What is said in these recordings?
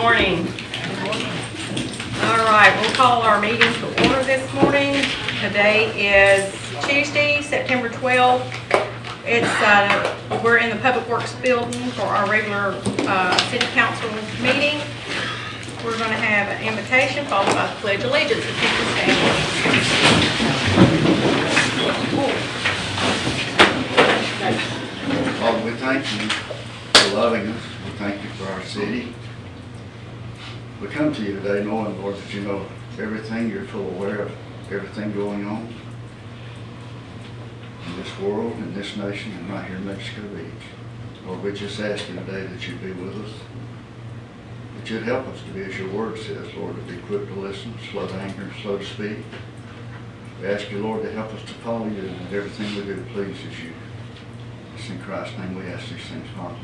morning. All right, we'll call our meeting to order this morning. Today is Tuesday, September 12th. We're in the Public Works building for our regular City Council meeting. We're going to have an invitation followed by the Pledge of Allegiance. If you can stand. Father, we thank you for loving us. We thank you for our city. We come to you today knowing, Lord, that you know everything. You're full aware of everything going on in this world, in this nation, and right here in Mexico Beach. Lord, we just ask you today that you'd be with us, that you'd help us to be, as your word says, Lord, to be quick to listen, slow to anger, and slow to speak. We ask you, Lord, to help us to follow you and that everything we do pleases you. It's in Christ's name we ask these things, Father.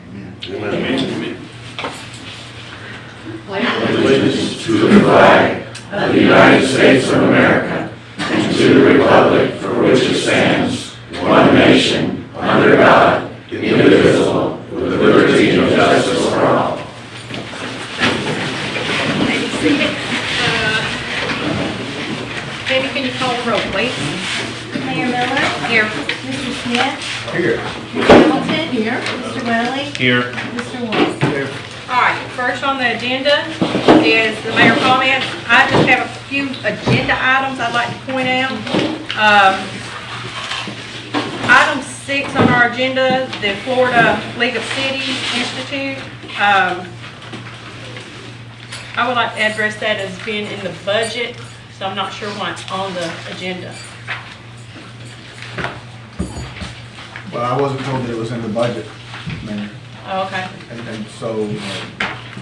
Amen. Amen. Allegiance to the flag of the United States of America and to the republic for which it stands, one nation, under God, indivisible, with liberty and justice for all. Amy, can you call the roll, please? Mayor Miller? Here. Mr. Smith? Here. Mr. Hamilton? Here. Mr. Welly? Here. Mr. Wolf? Here. All right, first on the agenda is the mayor comments. I just have a few agenda items I'd like to point out. Item 6 on our agenda, the Florida League of Cities Institute. I would like to address that as being in the budget, so I'm not sure why it's on the agenda. Well, I wasn't told that it was in the budget, Mayor. Oh, okay. And so,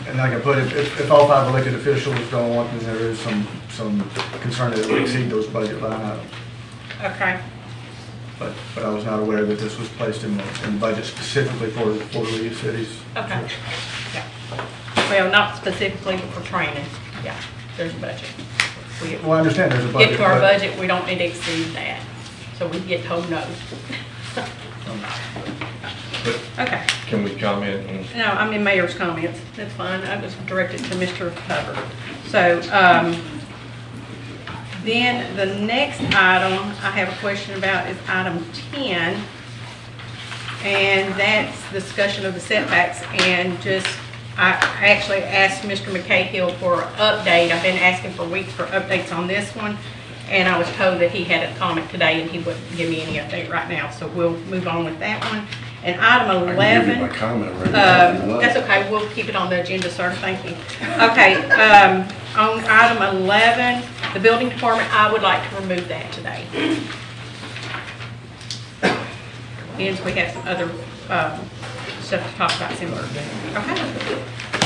and like I put it, if all 5 elected officials don't want, then there is some concern that it would exceed those budget line items. Okay. But I was not aware that this was placed in the budget specifically for the League of Cities. Okay. Yeah. Well, not specifically for training. Yeah, there's a budget. We Well, I understand there's a budget. get to our but- budget, we don't need to exceed that. So we get told no. Okay. Can we comment on? No, I'm in mayor's comments. That's fine. I was directed to Mr. Hubbard. So, then the next item I have a question about is item 10. And that's discussion of the setbacks and I actually asked Mr. McCahill for an update. I've been asking for weeks for updates on this one. And I was told that he had a comment today and he wouldn't give me any update right now. So we'll move on with that one. And item 11. My comment right now. That's okay, we'll keep it on the agenda, sir, thank you. Okay, on item 11, the building department, I would like to remove that today. And we have some other stuff to talk about similar. Okay.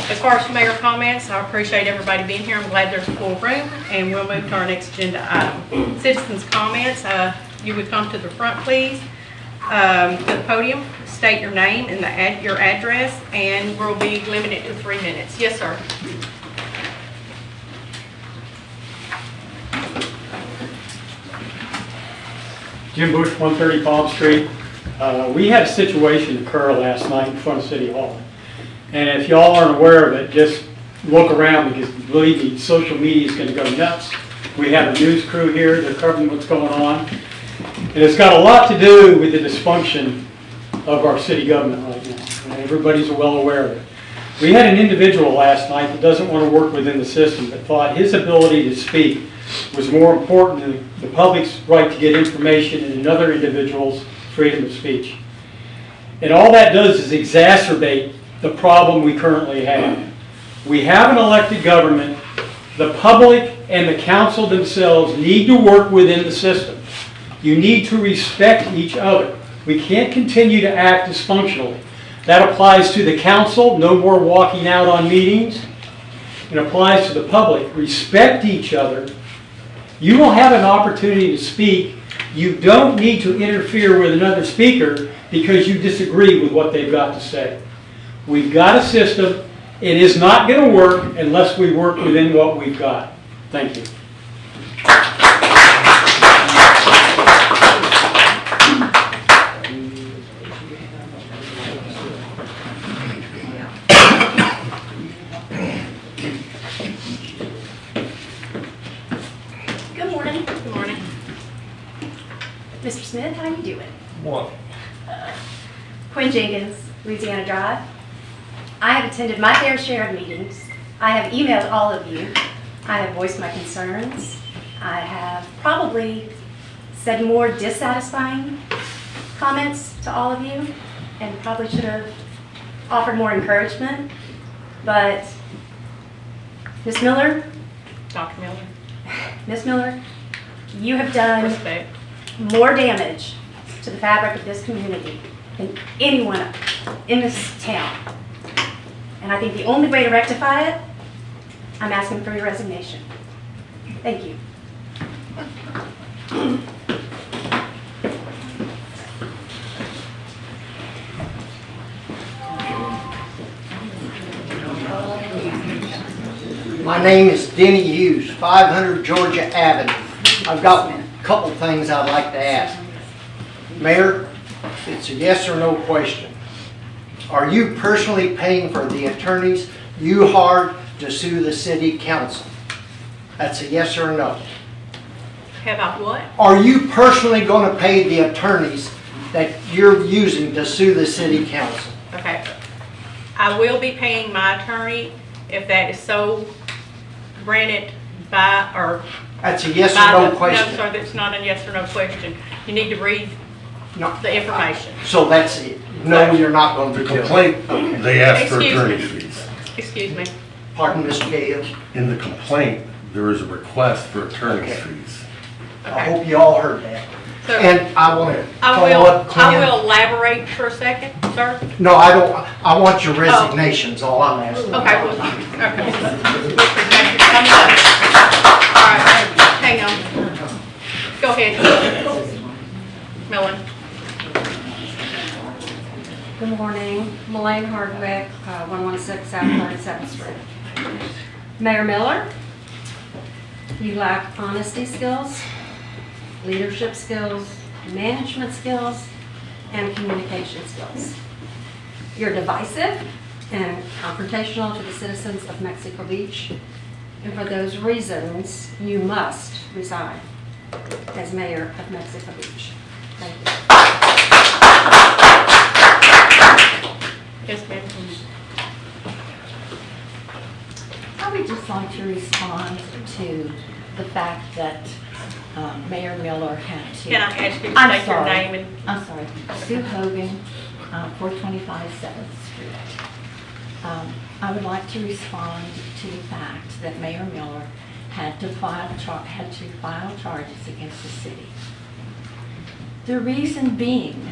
As far as mayor comments, I appreciate everybody being here. I'm glad there's a full room, and we'll move to our next agenda item. Citizens' comments, you would come to the front, please, to the podium, state your name and your address, and we'll be limited to 3 minutes. Yes, sir. Jim Bush, 130 Palm Street. We had a situation occur last night in front of City Hall. And if y'all aren't aware of it, just look around because believe me, social media is going to go nuts. We have a news crew here, they're covering what's going on. And it's got a lot to do with the dysfunction of our city government right now. And everybody's well aware of it. We had an individual last night that doesn't want to work within the system, but thought his ability to speak was more important than the public's right to get information and another individual's freedom of speech. And all that does is exacerbate the problem we currently have. We have an elected government. The public and the council themselves need to work within the system. You need to respect each other. We can't continue to act dysfunctionally. That applies to the council, no more walking out on meetings. It applies to the public. Respect each other. You will have an opportunity to speak. You don't need to interfere with another speaker because you disagree with what they've got to say. We've got a system. It is not going to work unless we work within what we've got. Thank you. Smith, how you doing? What? Quinn Jenkins, Louisiana Drive. I have attended my fair share of meetings. I have emailed all of you. I have voiced my concerns. I have probably said more dissatisfying comments to all of you and probably should have offered more encouragement. But Ms. Miller, Dr. Miller, Ms. Miller, you have done respect. more damage to the fabric of this community than anyone in this town. And I think the only way to rectify it, I'm asking for your resignation. Thank you. My name is Denny Hughes, 500 Georgia Avenue. I've got a couple things I'd like to ask. Mayor, it's a yes or no question. Are you personally paying for the attorneys you hired to sue the city council? That's a yes or a no. Have I what? Are you personally going to pay the attorneys that you're using to sue the city council? Okay. I will be paying my attorney if that is so granted by, or That's a yes by or no the, question. no, sir, that's not a yes or no question. You need to read No. the information. So that's it. No, you're not going to The do it. complaint, they asked for Excuse me. attorney's fees. Excuse me. Pardon, Mr. Cahill. In the complaint, there is a request for attorney's Okay. fees. I Okay. hope you all heard that. So And I want to I follow will, up, I Clint. will elaborate for a second, sir. No, I don't, I want your resignations, all I'm asking. Okay, well, okay. All right, hang on. Go ahead. Millen. Good morning, Melaine Hardwick, 116 South 37th Street. Mayor Miller, you lack honesty skills, leadership skills, management skills, and communication skills. You're divisive and confrontational to the citizens of Mexico Beach, and for those reasons, you must resign as mayor of Mexico Beach. Thank you. Yes, ma'am. I would just like to respond to the fact that Mayor Miller had to. Can I ask you to I'm state your sorry. name and? I'm sorry, Sue Hogan, 425 7th Street. I would like to respond to the fact that Mayor Miller had to file charges against the city. The reason being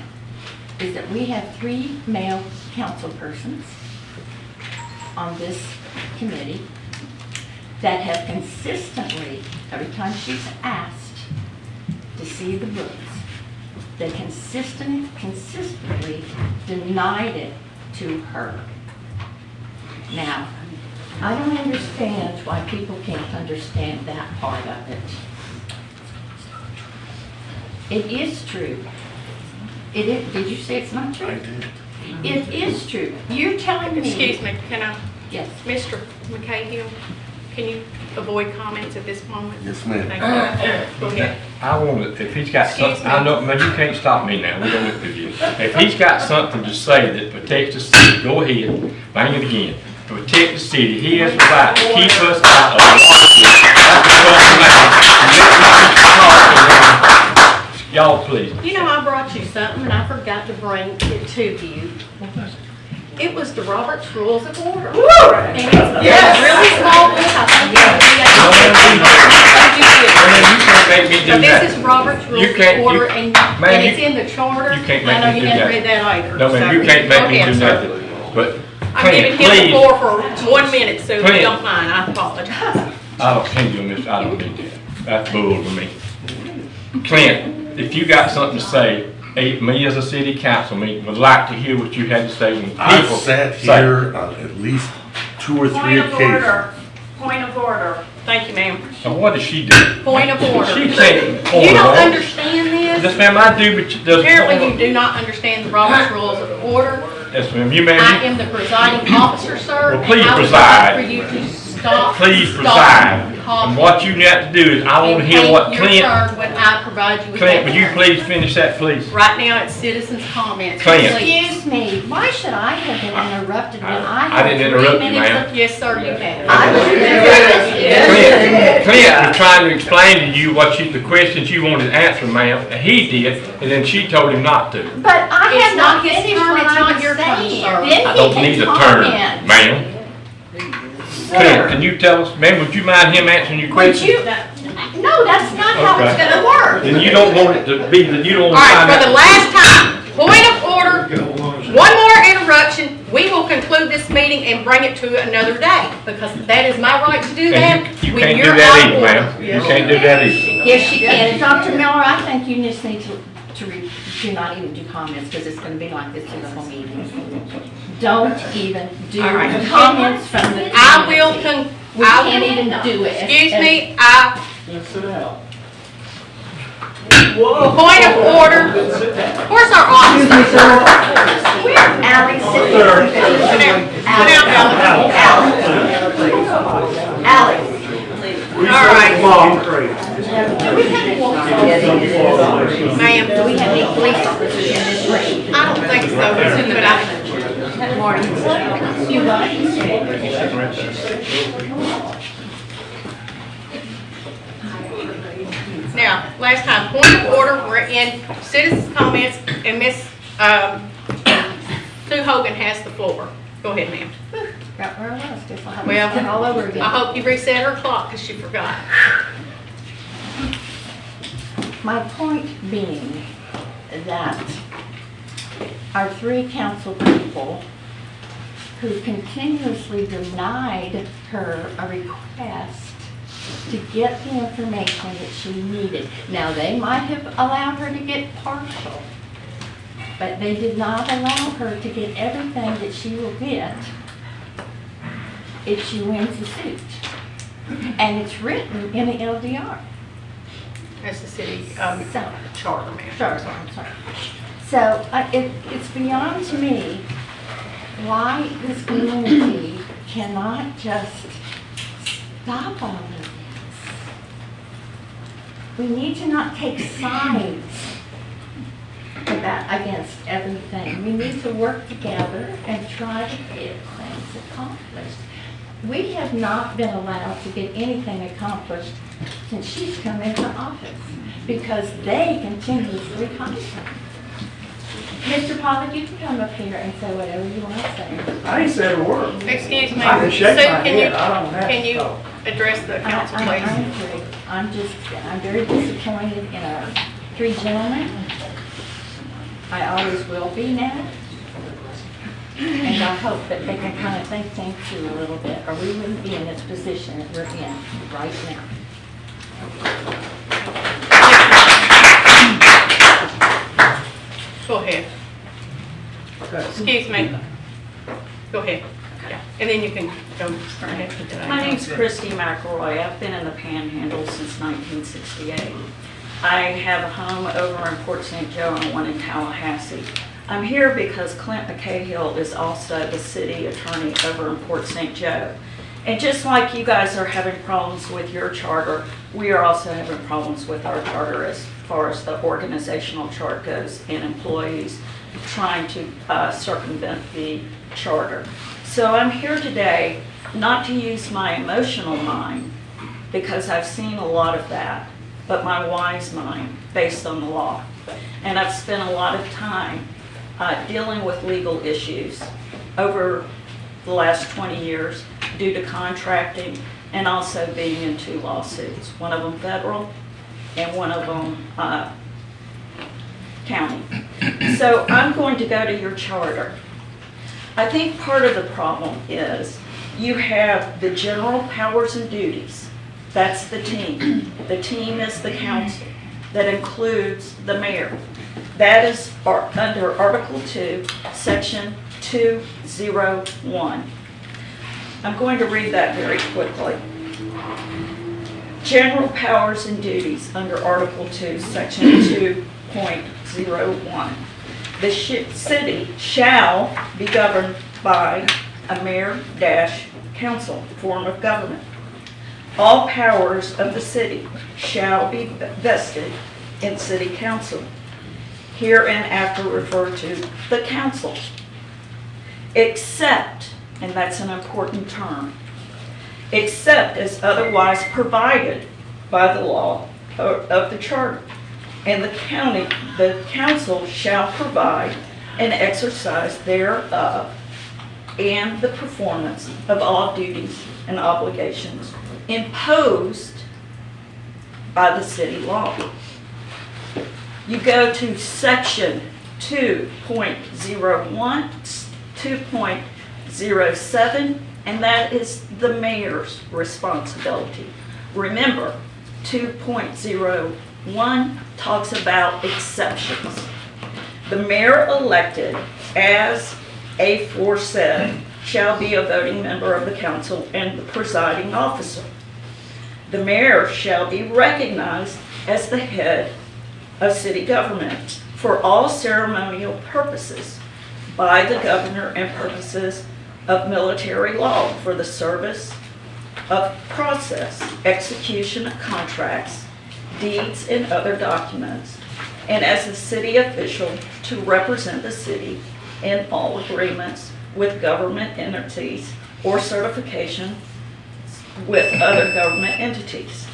is that we have 3 male council persons on this committee that have consistently, every time she's asked to see the books, they consistently denied it to her. Now, I don't understand why people can't understand that part of it. It is true. It is, did you say it's not true? I did. It is true. You're telling me. Excuse me, can I, Yes. Mr. McCahill, can you avoid comments at this moment? Yes, ma'am. Thank you. Go ahead. I want to, if he's got Excuse something, I know, man, you can't stop me now, we're going with you. If he's got something to say that protects the city, go ahead, bang it again. Protect the city, he has the right to keep us out of lawsuits. Y'all, please. You know, I brought you something and I forgot to bring it to you. It was the Robert's Rules of Order. And it's a really small book. I think You can't make me do But that. this is Robert's Rules You can't- of Order you- and ma'am, it's in the charter. you can't I know make me you do haven't that. read that either. No, ma'am, so you can't make go me ahead, do sir. nothing. But I'm giving Clint, him the please, floor for 1 minute, so if Clint. you don't mind, I apologize. I don't need you, miss, I don't need that. That's bull to me. Clint, if you got something to say, me as a city council meeting would like to hear what you had to say when I've people sat say. here on at least 2 or 3 Point of occasions. order. Point of order. Thank you, ma'am. So what does she do? Point of order. She can't point You of don't order. understand this? Yes, ma'am, I do, but does. Apparently you do not understand the Robert's Rules of Order. Yes, ma'am, you I ma'am, am the presiding officer, sir. Well, please and I would preside. like for you to stop. please stop. preside. call. And what you got to do is, I want to and hear take what your Clint, turn when I provide you with Clint, that would you turn. please finish that, please? Right now, it's citizens' comments. Clint. Please. Excuse me, why should I have been interrupted when I I didn't had interrupt 3 you, minutes ma'am. of... Yes, sir, you have. I was Clint was trying to explain to you the questions you wanted answered, ma'am, and he did, and then she told him not to. But I It's had not not his finished turn, what it's I not was your turn, saying. sir. Then I he don't can need a turn, comment. ma'am. Clint, Sir, can you tell us, ma'am, would you mind him answering your would question? you, no, that's not how it's Okay. gonna work. Then you don't want it to be, that you don't All want to right, find for the out. last time, point of order, one more interruption, we will conclude this meeting and bring it to another day, because that is my right to do that. And you when can't do you're that out of either, order. ma'am. You can't do that either. Yes, you can. Dr. Miller, I think you just need to not even do comments, because it's gonna be like this through the whole meeting. Don't even do All right. comments from the I will community. We can't even do it. Excuse me, I, Sit down. point of order, where's our officer? Alex, sit Sit down, sit down, Alex. Alex. All right, ma'am, Do we have any police officers in this room? I don't think so, it's in the back. You what? Now, last time, point of order, we're in citizens' comments, and Miss Sue Hogan has the floor. Go ahead, ma'am. Right where I was, just like Well, all over again. I hope you reset her clock, because she forgot. My point being that our 3 council people who continuously denied her a request to get the information that she needed. Now, they might have allowed her to get partial, but they did not allow her to get everything that she will get if she wins the suit. And it's written in the LDR. That's the city So, charter, ma'am. sorry, I'm sorry. So, it's beyond to me why this community cannot just stop all of this. We need to not take sides against everything. We need to work together and try to get things accomplished. We have not been allowed to get anything accomplished since she's come into office because they continuously hide her. Mr. Pollock, you can come up here and say whatever you want to say. I ain't said a word. Excuse me. I can shake Sue, my can you- head, I don't have to Can you talk. address the council, I please? agree. I'm very disappointed in our 3 gentlemen. I always will be now. And I hope that they can kind of think things through a little bit, or we wouldn't be in this position that we're in right now. Go ahead. Excuse me. Go ahead. Yeah. And then you can go ahead. My name's Christy McElroy. I've been in the Panhandle since 1968. I have a home over in Port St. Joe and one in Tallahassee. I'm here because Clint McCahill is also the city attorney over in Port St. Joe. And just like you guys are having problems with your charter, we are also having problems with our charter as far as the organizational chart goes and employees trying to circumvent the charter. So I'm here today not to use my emotional mind, because I've seen a lot of that, but my wise mind based on the law. And I've spent a lot of time dealing with legal issues over the last 20 years due to contracting and also being in 2 lawsuits, one of them federal and one of them county. So I'm going to go to your charter. I think part of the problem is you have the general powers and duties. That's the team. The team is the council that includes the mayor. That is under Article 2, Section 201. I'm going to read that very quickly. General powers and duties under Article 2, Section 2.01. The city shall be governed by a mayor-council form of government. All powers of the city shall be vested in city council, hereinafter referred to the council, except, and that's an important term, except as otherwise provided by the law of the charter. And the council shall provide an exercise thereof and the performance of all duties and obligations imposed by the city law. You go to section 2.01, 2.07, and that is the mayor's responsibility. Remember, 2.01 talks about exceptions. The mayor elected as aforesaid shall be a voting member of the council and the presiding officer. The mayor shall be recognized as the head of city government for all ceremonial purposes by the governor and purposes of military law for the service of process, execution of contracts, deeds, and other documents, and as a city official to represent the city in all agreements with government entities or certification with other government entities.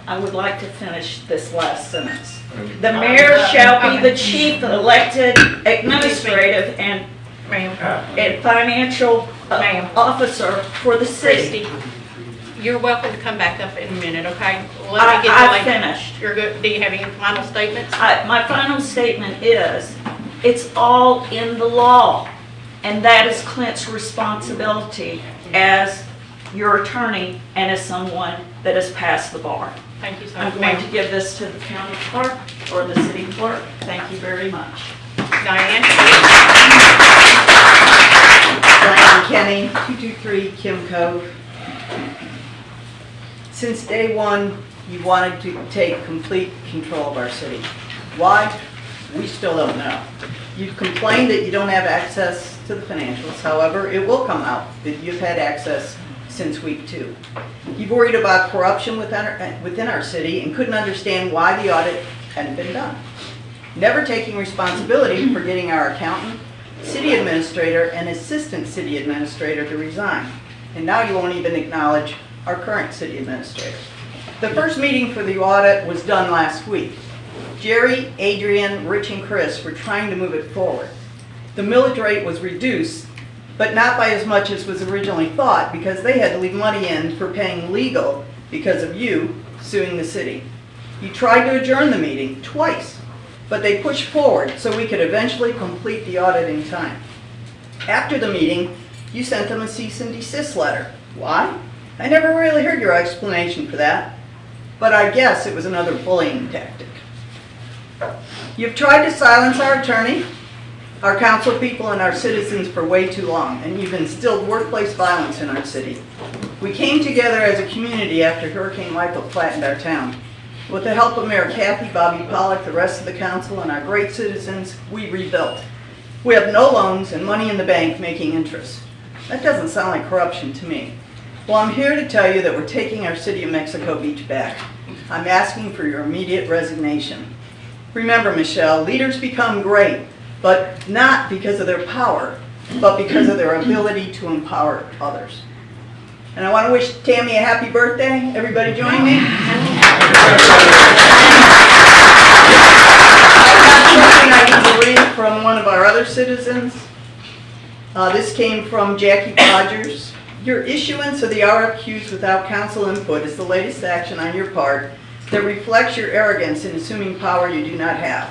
I would like to finish this last sentence. The mayor shall be the chief elected administrative and financial officer for the city. Christie, you're welcome to come back up in a minute, okay? I've finished. You're good. Do you have any final statements? My final statement is, it's all in the law, and that is Clint's responsibility as your attorney and as someone that has passed the bar. Thank you so I'm much. going to give this to the county clerk or the city clerk. Thank you very much. Diane? Diane Kenny, 223 Kim Cove. Since day one, you wanted to take complete control of our city. Why? We still don't know. You've complained that you don't have access to the financials. However, it will come out that you've had access since week 2. You've worried about corruption within our city and couldn't understand why the audit hadn't been done. Never taking responsibility for getting our accountant, city administrator, and assistant city administrator to resign. And now you won't even acknowledge our current city administrator. The first meeting for the audit was done last week. Jerry, Adrian, Rich, and Chris were trying to move it forward. The millage rate was reduced, but not by as much as was originally thought, because they had to leave money in for paying legal because of you suing the city. You tried to adjourn the meeting twice, but they pushed forward so we could eventually complete the audit in time. After the meeting, you sent them a cease and desist letter. Why? I never really heard your explanation for that, but I guess it was another bullying tactic. You've tried to silence our attorney, our council people, and our citizens for way too long, and you've instilled workplace violence in our city. We came together as a community after Hurricane Michael flattened our town. With the help of Mayor Kathy, Bobby Pollock, the rest of the council, and our great citizens, we rebuilt. We have no loans and money in the bank making interest. That doesn't sound like corruption to me. Well, I'm here to tell you that we're taking our city of Mexico Beach back. I'm asking for your immediate resignation. Remember, Michelle, leaders become great, but not because of their power, but because of their ability to empower others. And I want to wish Tammy a happy birthday. Everybody join me. I got something I can read from one of our other citizens. This came from Jackie Rogers. Your issuance of the RFQs without council input is the latest action on your part that reflects your arrogance in assuming power you do not have.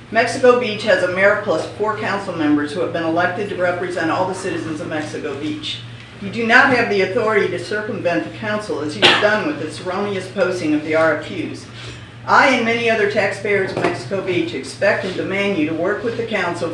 Mexico Beach has a mayor plus 4 council members who have been elected to represent all the citizens of Mexico Beach. You do not have the authority to circumvent the council as you've done with this erroneous posting of the RFQs. I and many other taxpayers of Mexico Beach expect and demand you to work with the council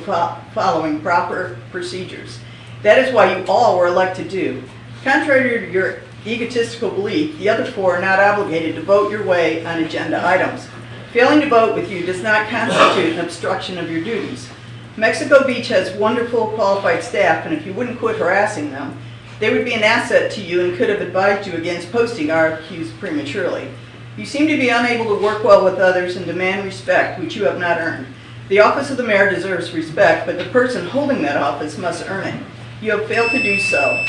following proper procedures. That is why you all were elected to do. Contrary to your egotistical belief, the other 4 are not obligated to vote your way on agenda items. Failing to vote with you does not constitute an obstruction of your duties. Mexico Beach has wonderful qualified staff, and if you wouldn't quit harassing them, They would be an asset to you and could have advised you against posting RFQs prematurely. You seem to be unable to work well with others and demand respect, which you have not earned. The office of the mayor deserves respect, but the person holding that office must earn it. You have failed to do so.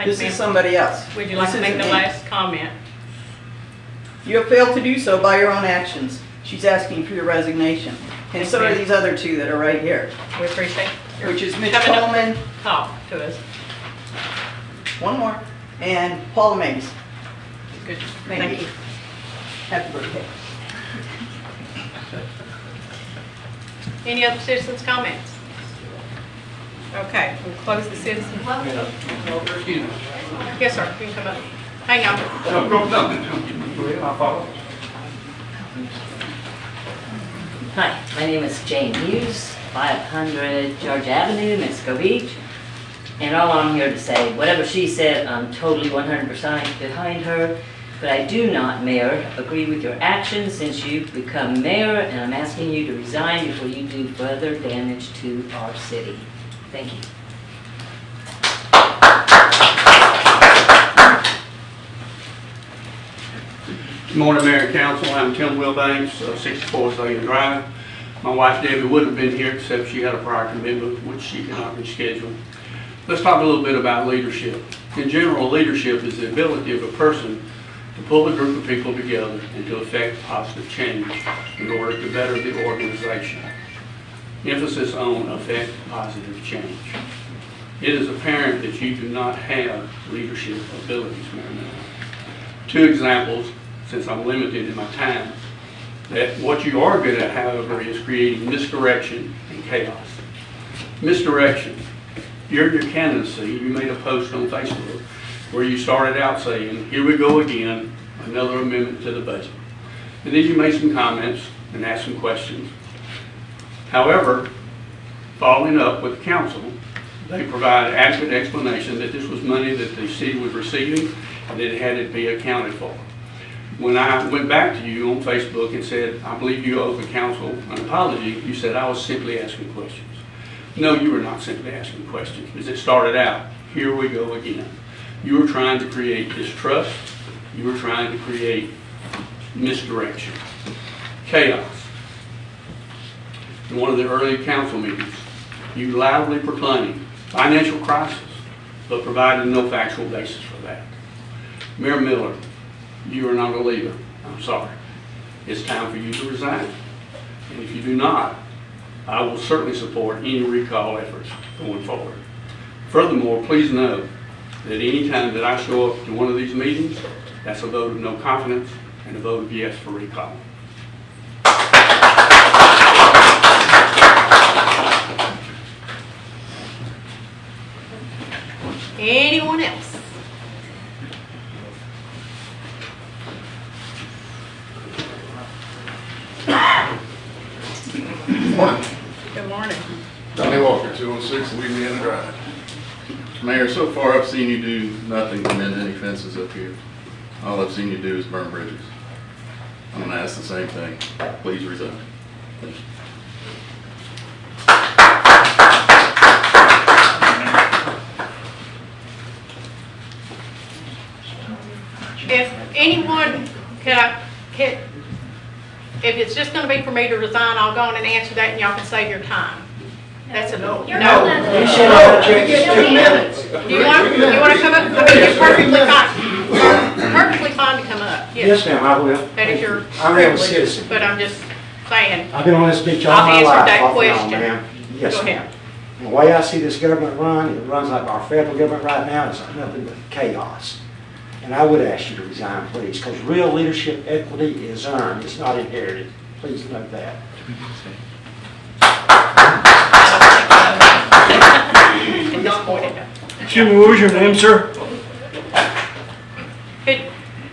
This is somebody else. Would you like to This make the isn't me. last comment? You have failed to do so by your own actions. She's asking for your resignation. And so are these other two that are right here, We appreciate your which is Mitch coming up Coleman, to talk to us. one more, and Paula Mays. Good, Thank thank you. you. Happy birthday. Any other citizens' comments? Okay, we'll close the citizens. Yes, sir, you can come up. Hang on. Hi, my name is Jane Hughes, 500 Georgia Avenue, Mexico Beach. And all I'm here to say, whatever she said, I'm totally 100% behind her. But I do not, Mayor, agree with your actions since you've become mayor, and I'm asking you to resign before you do further damage to our city. Thank you. Good morning, Mayor and Council. I'm Tim Wilbanks, 64 Zillion Drive. My wife Debbie wouldn't have been here except she had a prior commitment which she cannot reschedule. Let's talk a little bit about leadership. In general, leadership is the ability of a person to pull a group of people together and to effect positive change in order to better the organization. Emphasis on effect positive change. It is apparent that you do not have leadership abilities, Mayor Miller. Two examples, since I'm limited in my time, that what you are good at, however, is creating misdirection and chaos. Misdirection. During your candidacy, you made a post on Facebook where you started out saying, here we go again, another amendment to the budget. And then you made some comments and asked some questions. However, following up with the council, they provided adequate explanation that this was money that the city was receiving and that it had to be accounted for. When I went back to you on Facebook and said, I believe you owe the council an apology, you said I was simply asking questions. No, you were not simply asking questions. As it started out, here we go again. You were trying to create distrust. You were trying to create misdirection, chaos. In one of the early council meetings, you loudly proclaimed financial crisis, but provided no factual basis for that. Mayor Miller, you are not a leader. I'm sorry. It's time for you to resign. And if you do not, I will certainly support any recall efforts going forward. Furthermore, please know that any time that I show up to one of these meetings, that's a vote of no confidence and a vote of yes for recall. Anyone else? Morning. Good morning. Donnie Walker, 206 Louisiana Drive. Mayor, so far I've seen you do nothing to mend any fences up here. All I've seen you do is burn bridges. I'm gonna ask the same thing. Please resign. Thank you. If anyone, if it's just gonna be for me to resign, I'll go on and answer that and y'all can save your time. That's a no. You should have just 2 minutes. Do you want to come up? I mean, you're perfectly fine. Perfectly fine to come up. Yes, ma'am, I will. That is your I'm a privilege, citizen. but I'm just saying. I've been on this beach all I've my answered life. that off and on, question. ma'am. Yes, Go ma'am. ahead. And the way I see this government run, it runs like our federal government right now, it's nothing but chaos. And I would ask you to resign, please, because real leadership equity is earned, it's not inherited. Please note that. Excuse me, what was your name, sir?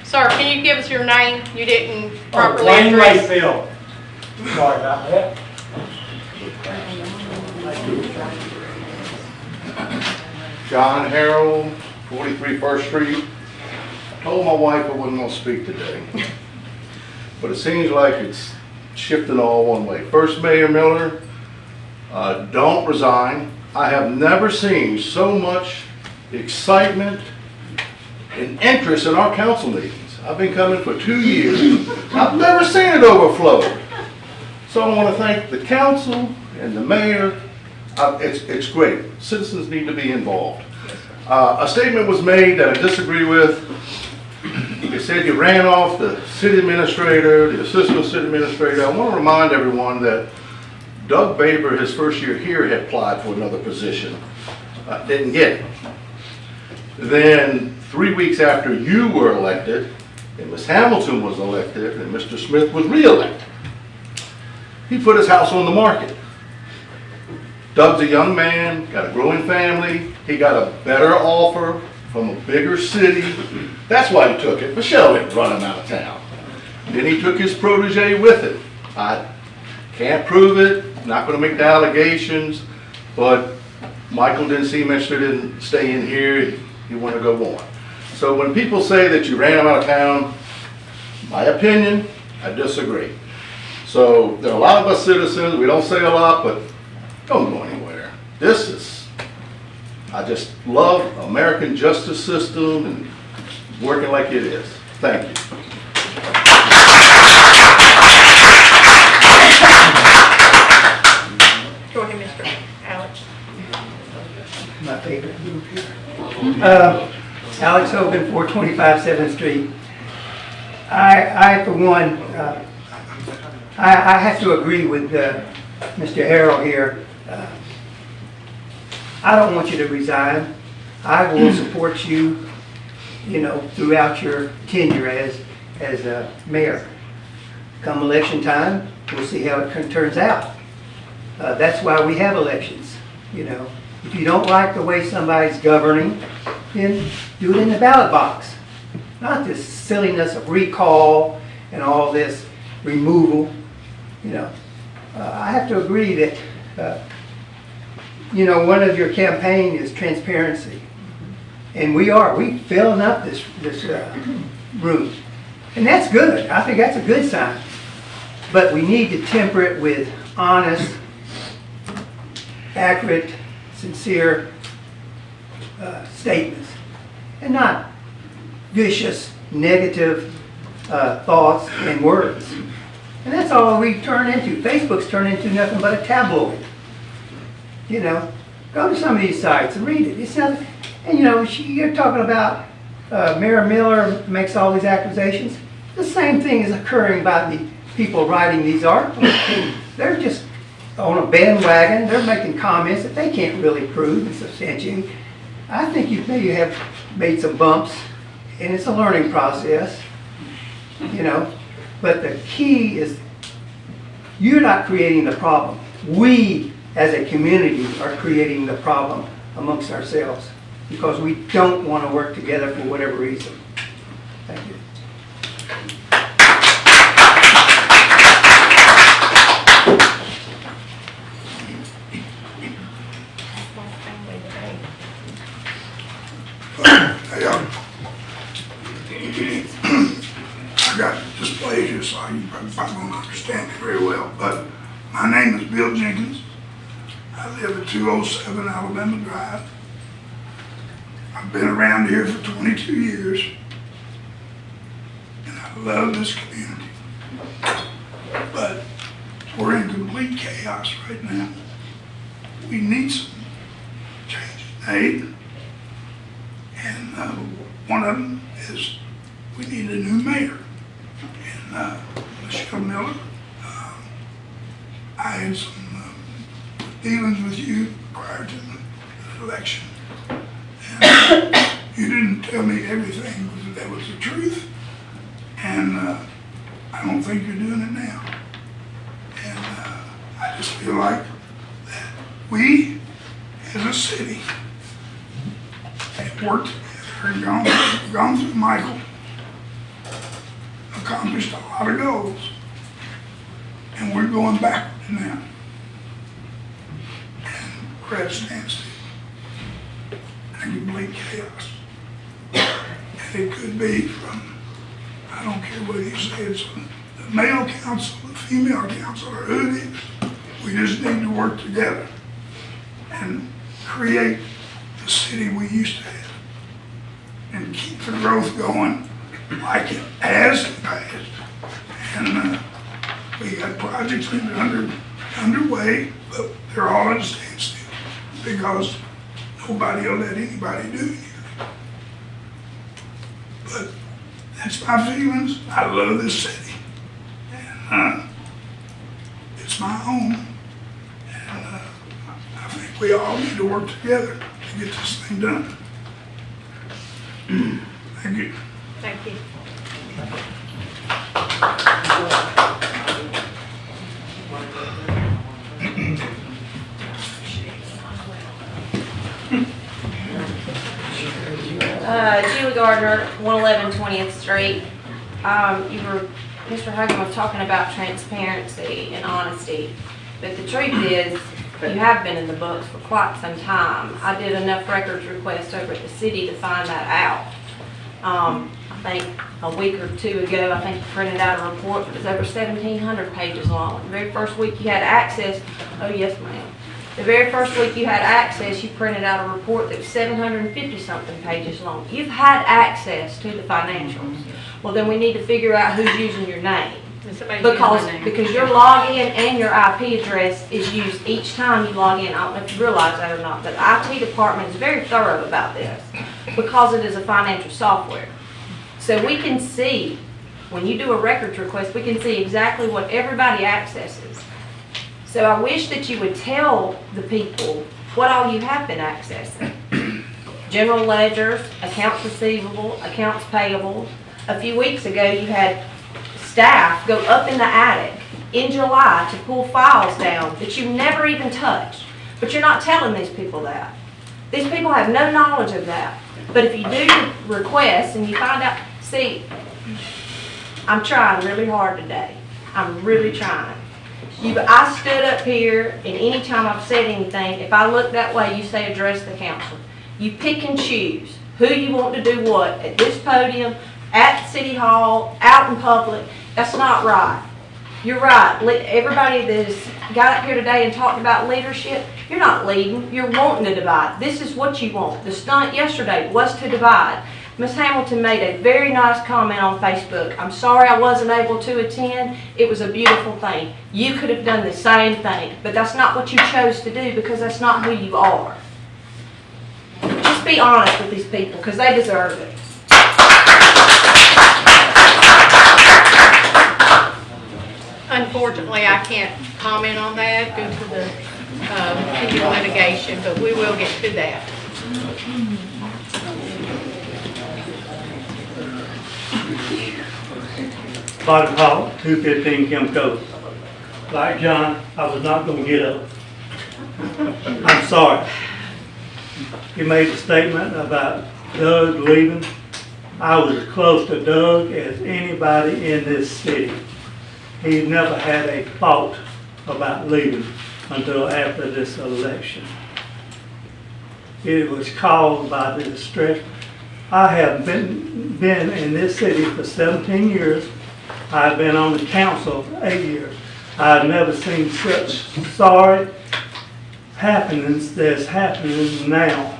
Sir, can you give us your name? You didn't properly Wayne address. Mayfield. Sorry about that. John Harold, 43 First Street. Told my wife I wasn't gonna speak today. But it seems like it's shifting all one way. First, Mayor Miller, don't resign. I have never seen so much excitement, and interest in our council meetings. I've been coming for 2 years. I've never seen it overflow. So I want to thank the council and the mayor. It's great. Citizens need to be involved. A statement was made that I disagree with. You said you ran off the city administrator, the assistant city administrator. I want to remind everyone that Doug Baber, his first year here, had applied for another position. Didn't get it. Then 3 weeks after you were elected, and Ms. Hamilton was elected, and Mr. Smith was re-elected, he put his house on the market. Doug's a young man, got a growing family. He got a better offer from a bigger city. That's why he took it. Michelle didn't run him out of town. Then he took his protege with him. I can't prove it, not going to make the allegations, but Michael didn't seem interested in staying here. He wanted to go on. So when people say that you ran him out of town, my opinion, I disagree. So there are a lot of us citizens, we don't say a lot, but don't go anywhere. I just love American justice system and working like it is. Thank you. Go ahead, Mr. Alex. My favorite group here. Alex Hogan, 425 7th Street. I for one, I have to agree with Mr. Harrell here. I don't want you to resign. I will support you, throughout your tenure as mayor. Come election time, we'll see how it turns out. That's why we have elections, If you don't like the way somebody's governing, then do it in the ballot box. Not this silliness of recall and all this removal, I have to agree that, one of your campaign is transparency. And we filling up this room. And that's good. I think that's a good sign. But we need to temper it with honest, accurate, sincere statements. And not vicious, negative thoughts and words. And that's all we turn into. Facebook's turned into nothing but a tabloid. Go to some of these sites and read it. It's not, and you're talking about Mayor Miller makes all these accusations. The same thing is occurring by the people writing these articles. They're just on a bandwagon. They're making comments that they can't really prove and substantiate. I think you maybe have made some bumps, and it's a learning process, But the key is you're not creating the problem. We, as a community, are creating the problem amongst ourselves because we don't want to work together for whatever reason. Thank you. I got dysplasia, so you probably won't understand it very well, but my name is Bill Jenkins. I live at 207 Alabama Drive. I've been around here for 22 years, and I love this community. But we're in complete chaos right now. We need some changes made, and one of them is we need a new mayor. And Michelle Miller, I had some dealings with you prior to the election. And you didn't tell me everything that was the truth. And I don't think you're doing it now. And I just feel like that we, as a city, have worked together and gone through Michael, accomplished a lot of goals, and we're going backward now. And we're at a standstill. And complete chaos. And it could be from, I don't care what you say, it's from the male council, the female council, or who it is. We just need to work together and create the city we used to have and keep the growth going like it has in the past. And we got projects that are underway, but they're all at a standstill because nobody will let anybody do anything. But that's my feelings. I love this city. And it's my home. And I think we all need to work together to get this thing done. Thank you. Thank you. Julie Gardner, 111 20th Street. Mr. Hogan was talking about transparency and honesty, but the truth is, you have been in the books for quite some time. I did enough records requests over at the city to find that out. I think a week or two ago, I think you printed out a report that was over 1,700 pages long. The very first week you had access, oh yes ma'am. The very first week you had access, you printed out a report that was 750-something pages long. You've had access to the financials. Well, then we need to figure out who's using your name. Because your login and your IP address is used each time you log in. I don't know if you realize that or not, but the IT department is very thorough about this because it is a financial software. So we can see, when you do a records request, we can see exactly what everybody accesses. So I wish that you would tell the people what all you have been accessing. General ledgers, accounts receivable, accounts payable. A few weeks ago, you had staff go up in the attic in July to pull files down that you never even touched. But you're not telling these people that. These people have no knowledge of that. But if you do requests and you find out, see, I'm trying really hard today. I'm really trying. I stood up here, and any time I've said anything, if I look that way, you say address the council. You pick and choose who you want to do what at this podium, at City Hall, out in public. That's not right. You're right. Everybody that's got up here today and talked about leadership, you're not leading. You're wanting to divide. This is what you want. The stunt yesterday was to divide. Ms. Hamilton made a very nice comment on Facebook. I'm sorry I wasn't able to attend. It was a beautiful thing. You could have done the same thing, but that's not what you chose to do because that's not who you are. Just be honest with these people because they deserve it. Unfortunately, I can't comment on that due to the pending litigation, but we will get to that. Bottom Hall, 215 Kim Cove. Like John, I was not going to get up. I'm sorry. He made a statement about Doug leaving. I was as close to Doug as anybody in this city. He never had a thought about leaving until after this election. It was caused by the distress. I have been in this city for 17 years. I've been on the council 8 years. I've never seen such sorry happenings that's happening now.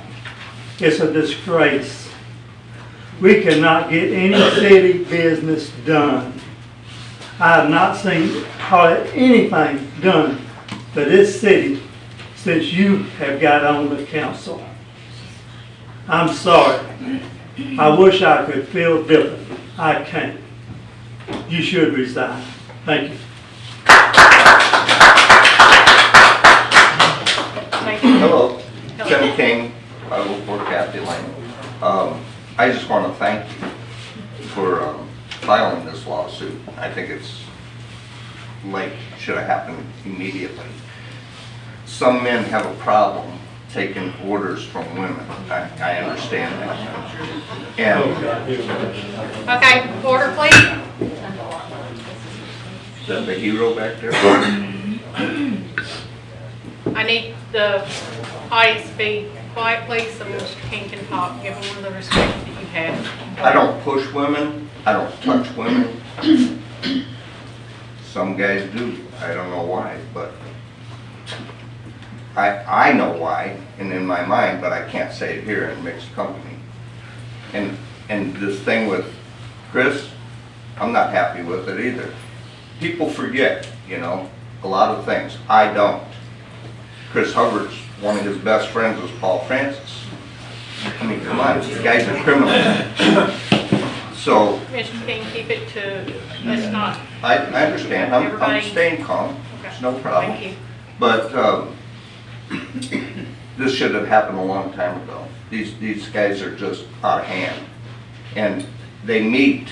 It's a disgrace. We cannot get any city business done. I have not seen hardly anything done for this city since you have got on the council. I'm sorry. I wish I could feel different. I can't. You should resign. Thank you. Hello, Tim King, I work for Kathy Lane. I just want to thank you for filing this lawsuit. I think it's should have happened immediately. Some men have a problem taking orders from women. I understand that. And Okay, order please. is that the hero back there? I need the audience to be quiet, please, so Mr. King can talk. Give him the respect that you have. I don't push women. I don't touch women. Some guys do. I don't know why, but I know why, and in my mind, but I can't say it here in mixed company. And this thing with Chris, I'm not happy with it either. People forget, you know, a lot of things. I don't. Chris Hubbard's, one of his best friends was Paul Francis. I mean, come on, these guys are criminals. So, Mr. King, keep it to, let's not. I understand, I'm Everybody- staying calm, it's no problem. Thank you. But, this should have happened a long time ago. These guys are just out of hand. And they meet,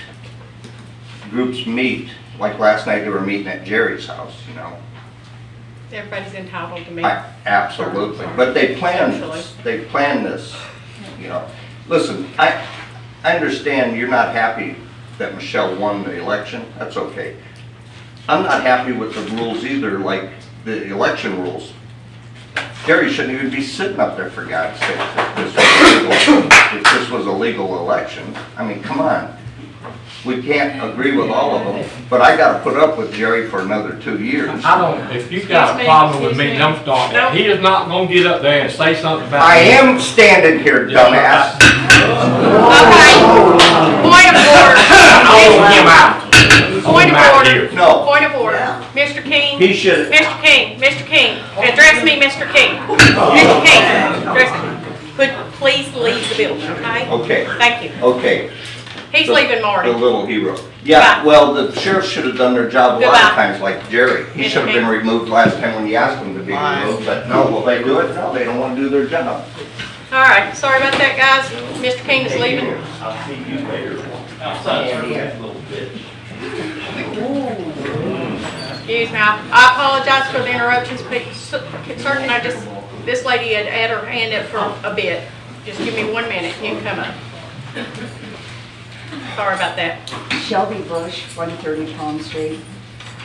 groups meet, like last night they were meeting at Jerry's house, you know. Everybody's entitled to meet. Absolutely, but they plan this, you know. Listen, I understand you're not happy that Michelle won the election, that's okay. I'm not happy with the rules either, like the election rules. Jerry shouldn't even be sitting up there, for God's sake, if this was a legal election. I mean, come on. We can't agree with all of them, but I gotta put up with Jerry for another 2 years. I don't, if you've got a problem with me, don't start that. He is not gonna get up there and say something about I me. am standing here, dumbass. Okay, point of order. Hold him out. Point of order. No. Point of order. Mr. King. He should- Mr. King, Mr. King, address me, Mr. King. Mr. King, address me. Please leave the building, okay? Okay. Thank you. Okay. He's The- leaving, Marty. The little hero. Yeah, Goodbye. well, the sheriff should have done their job a lot of Goodbye. times, like Jerry. He should have been removed last time when you asked him to be removed, but no, will they do it? No, they don't want to do their job. All right, sorry about that, guys. Mr. King is leaving. I'll see you later. Excuse me, I apologize for the interruptions, but certain, this lady had her hand up for a bit. Just give me 1 minute, you can come up. Sorry about that. Shelby Bush, 130 Palm Street.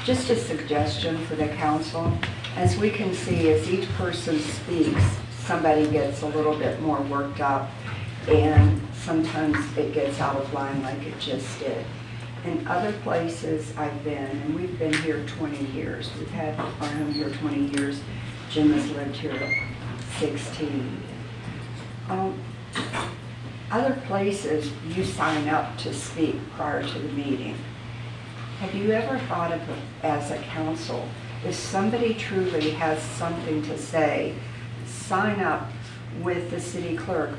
Just a suggestion for the council. As we can see, as each person speaks, somebody gets a little bit more worked up, and sometimes it gets out of line like it just did. In other places I've been, and we've been here 20 years, we've had our home here 20 years, Jim has lived here 16. Other places, you sign up to speak prior to the meeting. Have you ever thought of, as a council, if somebody truly has something to say, sign up with the city clerk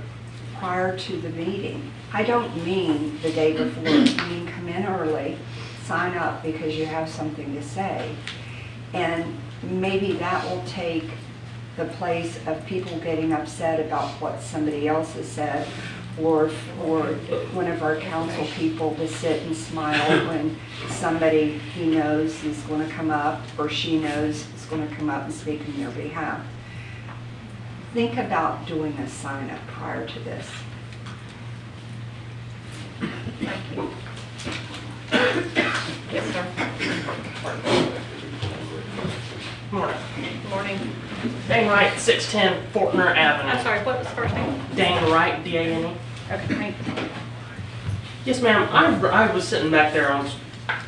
prior to the meeting? I don't mean the day before, I mean come in early, sign up because you have something to say. And maybe that will take the place of people getting upset about what somebody else has said, or for one of our council people to sit and smile when somebody he knows is going to come up, or she knows is going to come up and speak on their behalf. Think about doing a sign up prior to this. Yes, sir. Morning. Dane Wright, 610 Fortner Avenue. I'm sorry, what was the first name? Dane Wright, D-A-N-E. Okay, thank you. Yes, ma'am. I was sitting back there, I was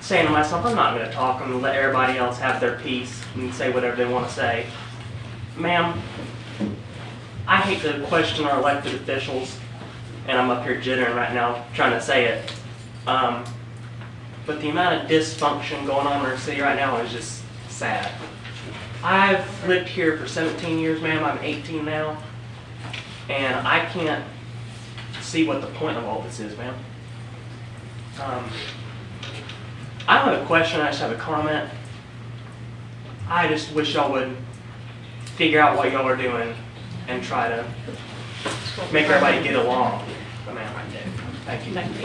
saying to myself, I'm not going to talk. I'm going to let everybody else have their piece and say whatever they want to say. Ma'am, I hate to question our elected officials, and I'm up here jittering right now trying to say it. But the amount of dysfunction going on in our city right now is just sad. I've lived here for 17 years, ma'am. I'm 18 now. And I can't see what the point of all this is, ma'am. I don't have a question, I just have a comment. I just wish y'all would figure out what y'all are doing and try to make everybody get along. Ma'am, right there. Thank you. Thank you.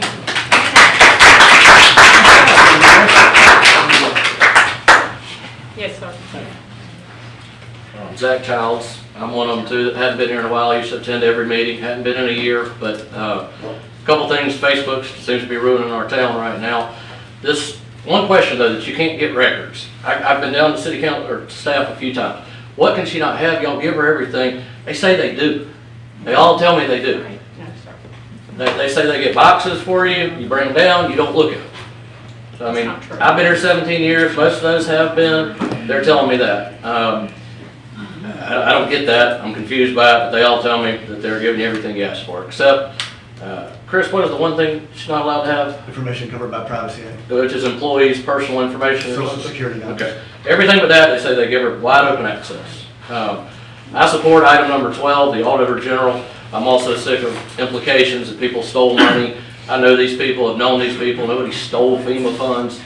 Yes, sir. Zach Childs, I'm one of them too that hadn't been here in a while. I used to attend every meeting, hadn't been in a year, but a couple things. Facebook seems to be ruining our town right now. This one question though, that you can't get records. I've been down to city council or staff a few times. What can she not have? Y'all give her everything. They say they do. They all tell me they do. They say they get boxes for you, you bring them down, you don't look at them. So I mean, I've been here 17 years, most of those have been, they're telling me that. I don't get that. I'm confused by it, but they all tell me that they're giving you everything you asked for, except, Chris, what is the one thing she's not allowed to have? Information covered by Privacy Act. Which is employees' personal information? or Social something? Security numbers. Okay. Everything but that, they say they give her wide open access. I support item number 12, the Auditor General. I'm also sick of implications that people stole money. I know these people, have known these people, nobody stole FEMA funds.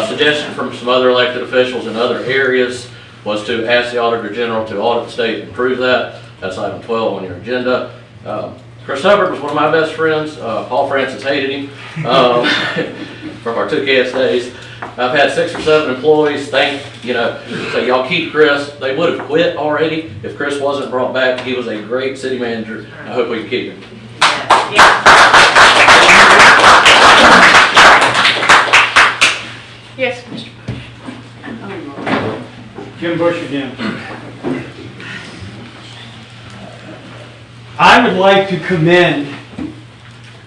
Suggestion from some other elected officials in other areas was to ask the Auditor General to audit the state and prove that. That's item 12 on your agenda. Chris Hubbard was one of my best friends. Paul Francis hated him from our 2Cats days. I've had 6 or 7 employees so y'all keep Chris. They would have quit already if Chris wasn't brought back. He was a great city manager. I hope we can keep him. Yes, Mr. Jim Bush again. I would like to commend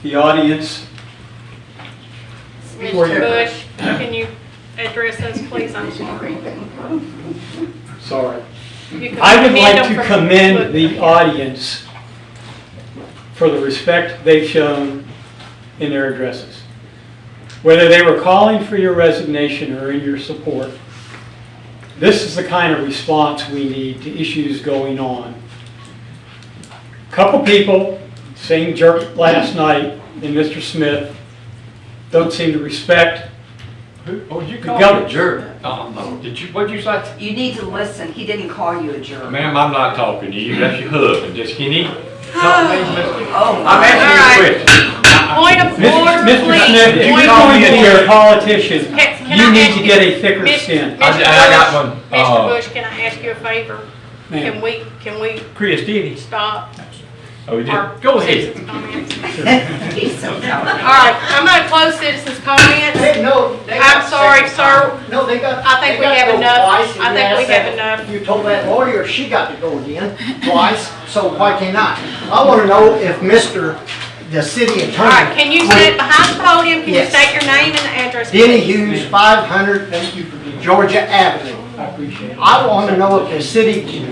the audience. Mr. Bush, can you address us, please? I'm sorry. Sorry. You can I would commend like them to from commend the Facebook. audience for the respect they've shown in their addresses. Whether they were calling for your resignation or in your support, this is the kind of response we need to issues going on. Couple people, same jerk last night, and Mr. Smith, don't seem to respect Oh, you the called me a government. jerk? No. What'd you say? You need to listen. He didn't call you a jerk. Ma'am, I'm not talking to you. That's your husband. Just, can you talk to me, Mr.? Oh, I'm asking you a question. Point of order, Mr. please. Smith, if Point you're of going to be order. a politician, Can you I need ask to get a thicker Mr. skin. Mr. I got one. Mr. Bush, can I ask you a favor? Ma'am. Can we Chris, did he? stop? Oh, he our did? Go ahead. citizens' comments? He's so tired. All right, I'm gonna close citizens' comments. No, I'm sorry, sir. No, they got. I think they we got have to go enough. twice, and I you think we asked have that- enough. You told that lawyer she got to go again twice, so why can't I? I want to know if the city attorney. All right, can you sit behind the podium? Can you Yes. state your name and address? Denny please? Hughes, 500 Georgia Avenue. I appreciate it. I want to know if the city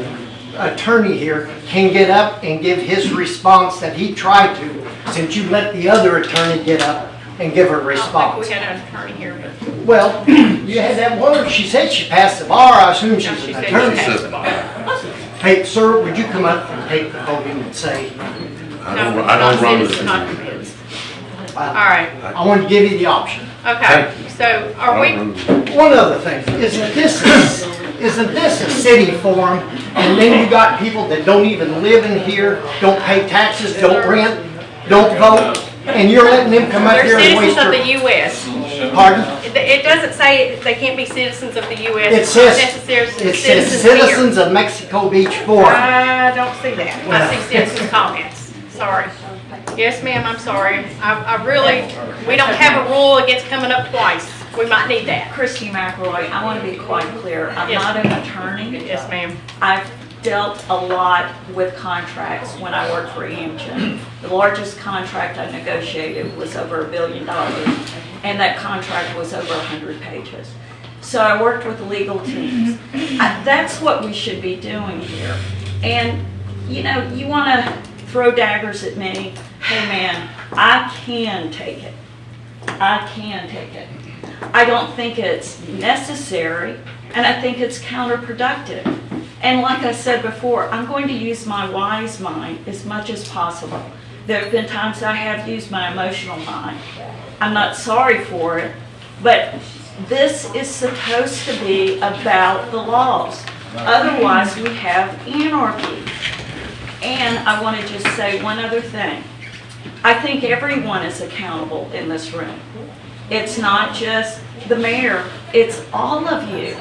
attorney here can get up and give his response that he tried to, since you let the other attorney get up and give her I don't response. think we had an attorney here. Well, you had that one, she said she passed the bar, I assume she's She an said she attorney. passed the bar. Hey, sir, would you come up and take the podium and say, I don't run Citizens' this. comments. All right, I want to give you the option. okay, so are we, One other thing, isn't this a city forum? And then you got people that don't even live in here, don't pay taxes, don't rent, don't vote, and you're letting them come up they're here and citizens waste of the their... U.S. Pardon? It doesn't say they can't be citizens of the U.S. It says, Necessarily it says citizens here. citizens of Mexico Beach Forum. I don't see that. I see citizens' comments. Sorry. Yes, ma'am, I'm sorry. I really, we don't have a rule against coming up twice. We might need that. Christy McElroy, I want to be quite clear. I'm Yes. not an attorney. Yes, ma'am. I've dealt a lot with contracts when I worked for Amgen. The largest contract I negotiated was over $1 billion, and that contract was over 100 pages. So I worked with legal teams. That's what we should be doing here. And, you know, you want to throw daggers at me, hey man, I can take it. I can take it. I don't think it's necessary, and I think it's counterproductive. And like I said before, I'm going to use my wise mind as much as possible. There have been times I have used my emotional mind. I'm not sorry for it, but this is supposed to be about the laws. Otherwise, we have anarchy. And I want to just say one other thing. I think everyone is accountable in this room. It's not just the mayor, it's all of you.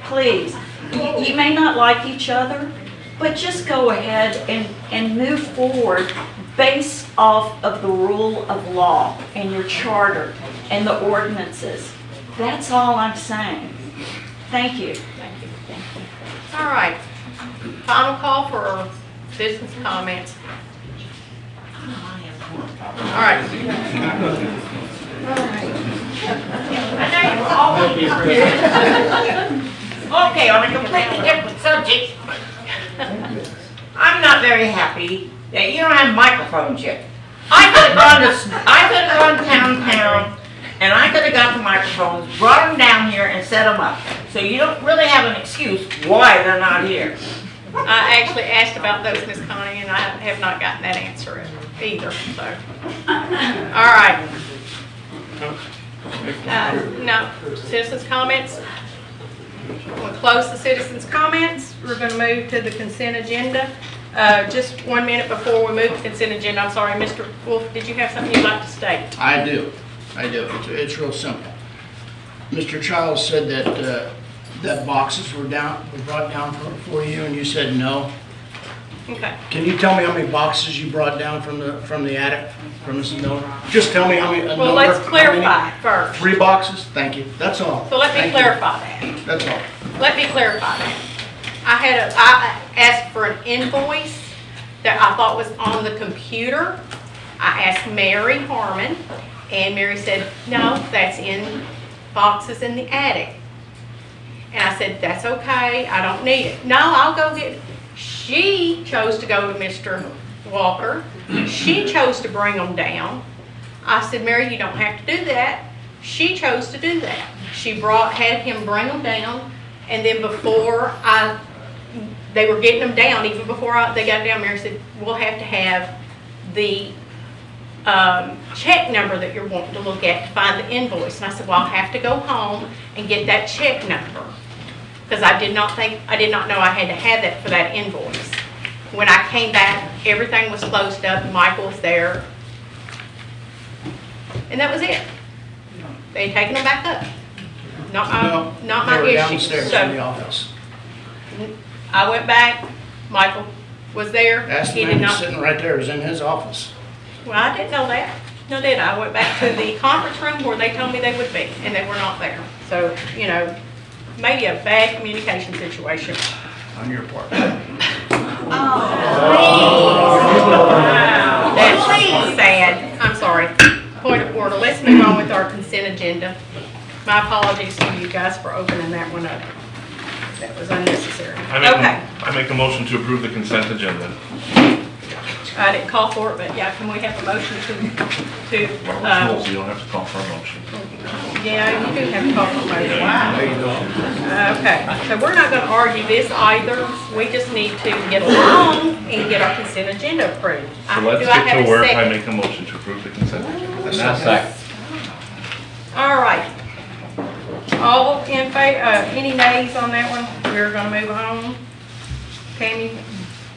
Please, you may not like each other, but just go ahead and move forward based off of the rule of law and your charter and the ordinances. That's all I'm saying. Thank you. All right. Final call for citizens' comments. All right. I know you were always. Okay, on a completely different subject. I'm not very happy that you don't have microphones yet. I could have gone downtown, and I could have got the microphones, brought them down here, and set them up. So you don't really have an excuse why they're not here. I actually asked about those, Miss Connie, and I have not gotten that answer either, so. All right. No, citizens' comments? We'll close the citizens' comments. We're going to move to the consent agenda. Just 1 minute before we move to consent agenda, I'm sorry, Mr. Wolf, did you have something you'd like to state? I do. It's real simple. Mr. Childs said that that boxes were brought down for you, and you said no. Okay. Can you tell me how many boxes you brought down from the attic, from this building? Just tell me how many. Well, let's clarify first. 3 boxes? Thank you. That's all. So let me Thank you. clarify that. That's all. Let me clarify that. I asked for an invoice that I thought was on the computer. I asked Mary Harmon, and Mary said, no, that's in boxes in the attic. And I said, that's okay, I don't need it. No, I'll go get it. She chose to go to Mr. Walker. She chose to bring them down. I said, Mary, you don't have to do that. She chose to do that. She had him bring them down, and then before they were getting them down, even before they got down, Mary said, we'll have to have the check number that you're wanting to look at to find the invoice. And I said, well, I'll have to go home and get that check number, because I did not know I had to have that for that invoice. When I came back, everything was closed up, Michael was there, and that was it. They had taken them back up. Not my They were issue. downstairs in the office. I went back, Michael was there. That's He the did man not. sitting right there, is in his office. Well, I didn't know that. No, did I? I went back to the conference room where they told me they would be, and they were not there. So, maybe a bad communication situation. On your part. That's sad. I'm sorry. Point of order. Let's move on with our consent agenda. My apologies to you guys for opening that one up. That was unnecessary. Okay. I make a motion to approve the consent agenda. I didn't call for it, but yeah, can we have a motion You don't have to call for a motion. Yeah, you do have to call for a motion. Okay, so we're not going to argue this either. We just need to get along and get our consent agenda approved. So let's Do I get have to a work. I second? make a motion to approve the consent agenda. And I second. All right. All in favor, any nays on that one? We're going to move on. Tammy,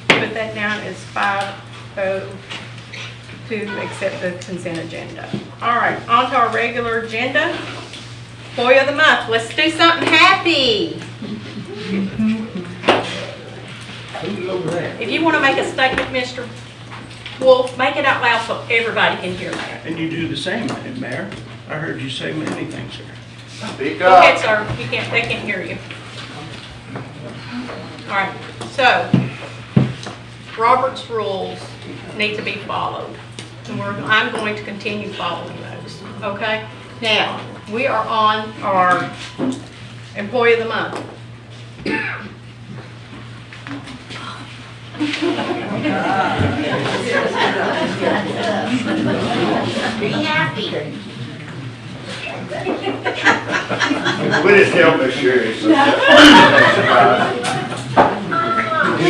put that down as 5-0 to accept the consent agenda. All right, on to our regular agenda. Boy of the month. Let's do something happy. If you want to make a statement, Mr. Wolf, make it out loud so everybody can hear that. And you do the same, Mayor. I heard you say many things, sir. Speak Go ahead, sir. They can't hear you. All right, so Robert's rules need to be followed, and I'm going to continue following those, okay? Now, we are on our Employee of the Month. Be happy. We just help Miss Sherry.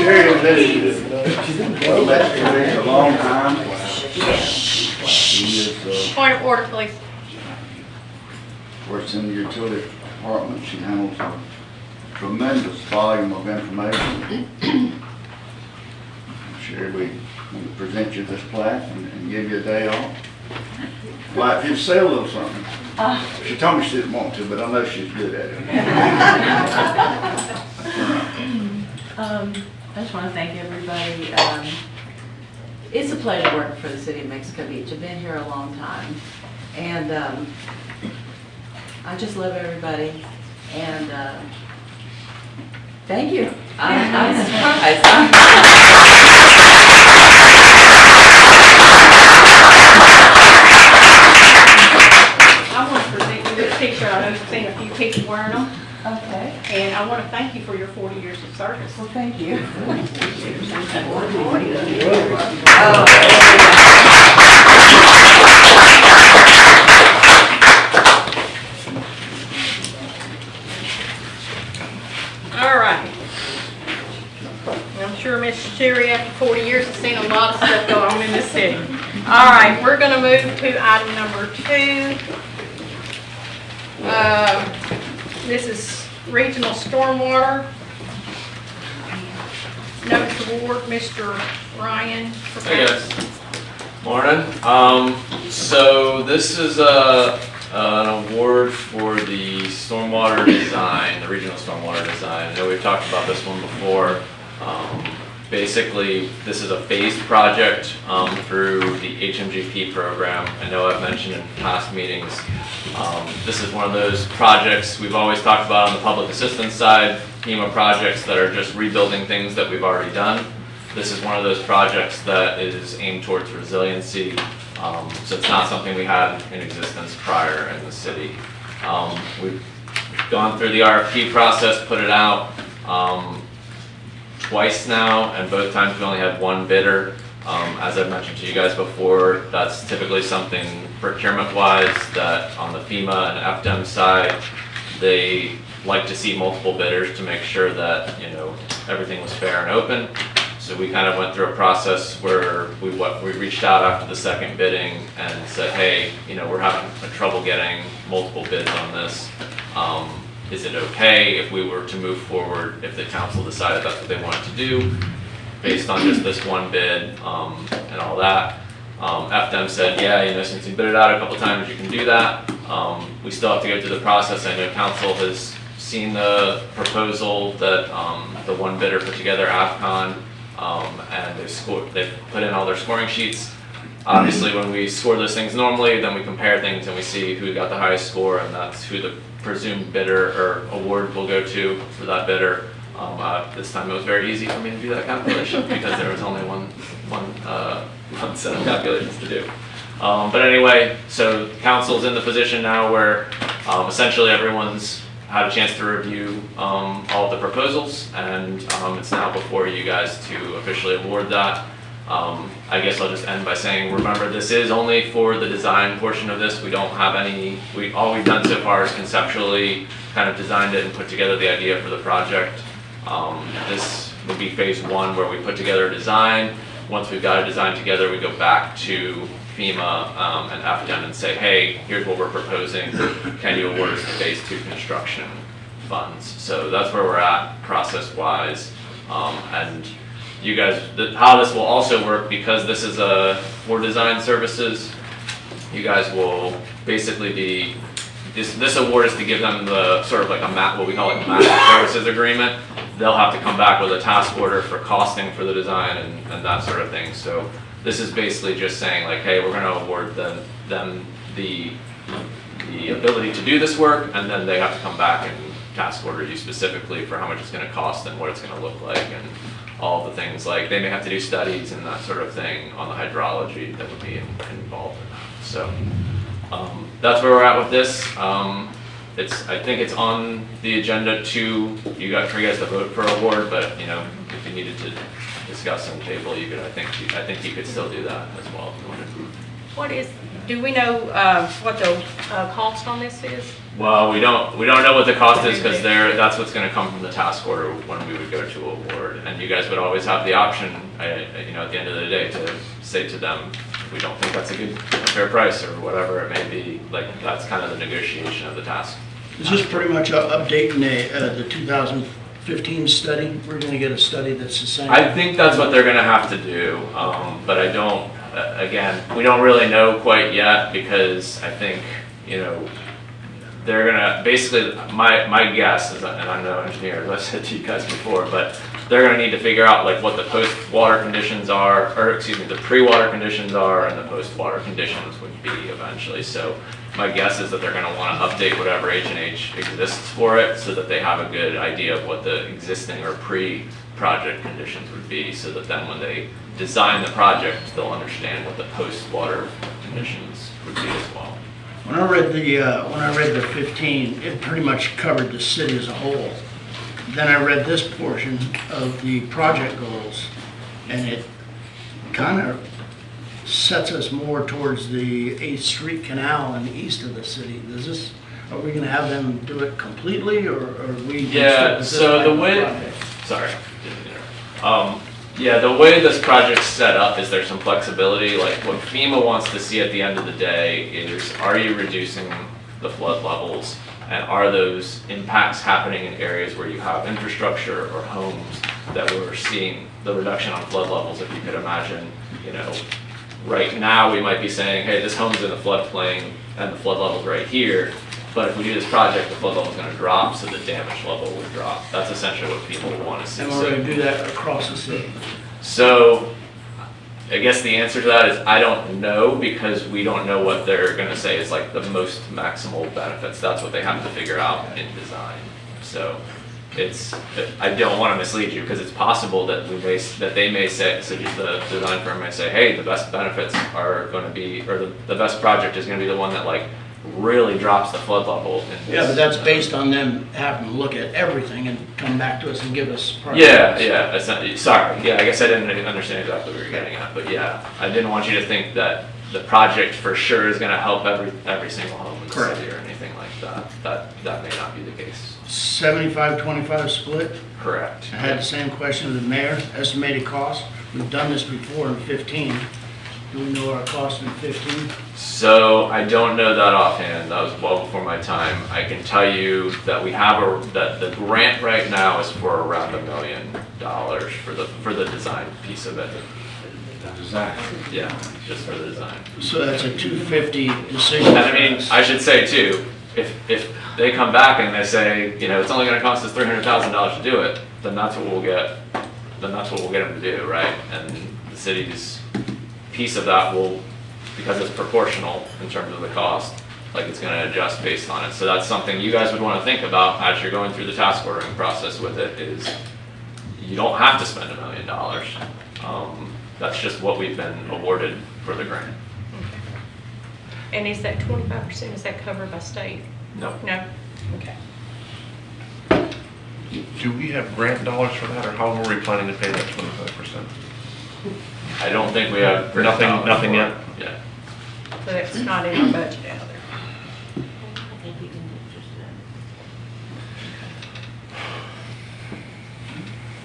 Sherry admitted she didn't know. Well, that's been a long time. Point of order, please. Works in the utility department. She handles a tremendous volume of information. Sherry, we want to present you this plaque and give you a day off. Like, if you say a little something. She told me she didn't want to, but I know she's good at it. I just want to thank everybody. It's a pleasure working for the city of Mexico Beach. I've been here a long time, and I just love everybody. And thank you. I'm surprised. I want to present you this picture. I know you've seen a few people wearing them. Okay. And I want to thank you for your 40 years of service. Well, thank you. All right. I'm sure Miss Sherry, after 40 years, has seen a lot of stuff go on in this city. All right, we're going to move to item number 2. This is regional stormwater. Notice award, Mr. Ryan. Hey guys. Morning. So this is an award for the stormwater design, the regional stormwater design. I know we've talked about this one before. Basically, this is a phased project through the HMGP program. I know I've mentioned in past meetings, this is one of those projects we've always talked about on the public assistance side, FEMA projects that are just rebuilding things that we've already done. This is one of those projects that is aimed towards resiliency, so it's not something we had in existence prior in the city. We've gone through the RFP process, put it out twice now, and both times we only had one bidder. As I've mentioned to you guys before, that's typically something procurement-wise that on the FEMA and FDEM side, they like to see multiple bidders to make sure that, you know, everything was fair and open. So we kind of went through a process where we reached out after the second bidding and said, hey, you know, we're having trouble getting multiple bids on this. Is it okay if we were to move forward if the council decided that's what they wanted to do based on just this one bid and all that? FDEM said, yeah, you know, since you bid it out a couple times, you can do that. We still have to go through the process. I know council has seen the proposal that the one bidder put together, AFCON, and they've put in all their scoring sheets. Obviously, when we score those things normally, then we compare things and we see who got the highest score, and that's who the presumed bidder or award will go to for that bidder. This time it was very easy for me to do that calculation because there was only one set of calculations to do. But anyway, so council's in the position now where essentially everyone's had a chance to review all of the proposals, and it's now before you guys to officially award that. I guess I'll just end by saying, remember, this is only for the design portion of this. We don't have any, all we've done so far is conceptually kind of designed it and put together the idea for the project. This would be phase 1 where we put together a design. Once we've got a design together, we go back to FEMA and FDEM and say, hey, here's what we're proposing. Can you award us the phase 2 construction funds? So that's where we're at process-wise. And you guys, how this will also work, because this is for design services, you guys will basically be, this award is to give them the sort of like what we call like a master services agreement. They'll have to come back with a task order for costing for the design and that sort of thing. So this is basically just saying like, hey, we're gonna award them the ability to do this work, and then they have to come back and task order you specifically for how much it's gonna cost and what it's gonna look like, and all the things like they may have to do studies and that sort of thing on the hydrology that would be involved in that. So that's where we're at with this. I think it's on the agenda for you guys to vote for award, but you know, if you needed to discuss on the table, you could. I think you could still do that as well if you wanted. Do we know what the cost on this is? Well, we don't know what the cost is because that's what's going to come from the task order when we would go to award, and you guys would always have the option, you know, at the end of the day, to say to them, we don't think that's a fair price or whatever it may be. Like that's kind of the negotiation of the task. Is this pretty much updating the 2015 study? We're going to get a study that's the same. I think that's what they're going to have to do, but I don't. Again, we don't really know quite yet because I think, you know, they're gonna basically, my guess is, and I'm no engineer, as I said to you guys before, but they're gonna need to figure out like what the post-water conditions are, or excuse me, the pre-water conditions are and the post-water conditions would be eventually. So my guess is that they're gonna wanna update whatever H&H exists for it so that they have a good idea of what the existing or pre-project conditions would be, so that then when they design the project, they'll understand what the post-water conditions would be as well. When I read the 15, it pretty much covered the city as a whole. then I read this portion of the project goals, and it kind of sets us more towards the 8th Street Canal and east of the city. Are we gonna have them do it completely, or are we? gonna stick Yeah, with this so type the of way, project? sorry. Yeah, the way this project's set up is there's some flexibility, like what FEMA wants to see at the end of the day is, are you reducing the flood levels? And are those impacts happening in areas where you have infrastructure or homes that we're seeing the reduction on flood levels? If you could imagine, you know, right now we might be saying, hey, this home's in the floodplain and the flood level's right here. But if we do this project, the flood level's gonna drop, so the damage level would drop. That's essentially what people wanna see. And we're gonna do that across the city. So, I guess the answer to that is I don't know, because we don't know what they're gonna say is like the most maximal benefits. That's what they have to figure out in design. So, I don't wanna mislead you, because it's possible that they may say, so the design firm may say, hey, the best benefits are gonna be, or the best project is gonna be the one that like really drops the flood level. Yeah, but that's based on them having to look at everything and come back to us and give us. Yeah, that's not, sorry, yeah, I guess I didn't understand exactly what you were getting at, but yeah, I didn't want you to think that the project for sure is gonna help every single home in the Correct. city or anything like that. That may not be the case. 75-25 split? Correct. I had the same question to the mayor, estimated cost. We've done this before in 15. Do we know our cost in 15? So I don't know that offhand. That was well before my time. I can tell you that we have that the grant right now is for around $1 million for the design piece of it. Design. Yeah, just for the design. So that's a 250 decision. And I mean, I should say too, if they come back and they say, you know, it's only going to cost us $300,000 to do it, then that's what we'll get. Then that's what we'll get them to do, right? And the city's piece of that will, because it's proportional in terms of the cost, like it's going to adjust based on it. So that's something you guys would want to think about as you're going through the task ordering process with it. Is you don't have to spend $1 million. That's just what we've been awarded for the grant. And is that 25%, is that covered by state? No. No? Okay. Do we have grant dollars for that, or how are we planning to pay that 25%? I don't think we have Nothing yet? Yeah. So that's not in our budget out there.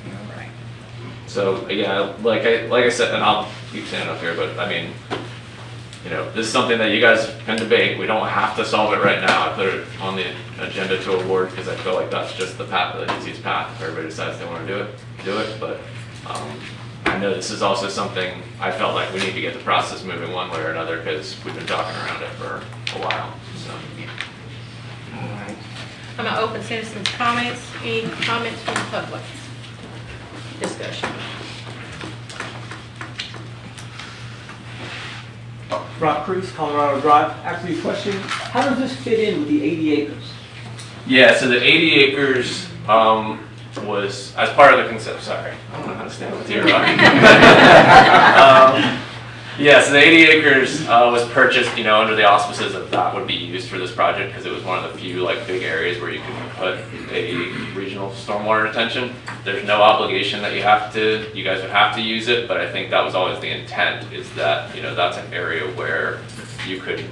All right. So yeah, like I said, and I'll keep standing up here, but I mean, you know, this is something that you guys can debate. We don't have to solve it right now. I put it on the agenda to award because I feel like that's just the path, the easiest path. If everybody decides they want to do it. But I know this is also something I felt like we need to get the process moving one way or another because we've been talking around it for a while. So. All right. I'm gonna open citizens' comments. Any comments from the public? Discussion. Rob Cruz, Colorado Drive. Actually, question, how does this fit in with the 80 acres? Yeah, so the 80 acres was, as part of the concept, sorry, I don't know how to stand with you. Yeah, so the 80 acres was purchased, you know, under the auspices of that would be used for this project because it was one of the few like big areas where you could put a regional stormwater detention. There's no obligation that you guys would have to use it, but I think that was always the intent, is that, you know, that's an area where you could,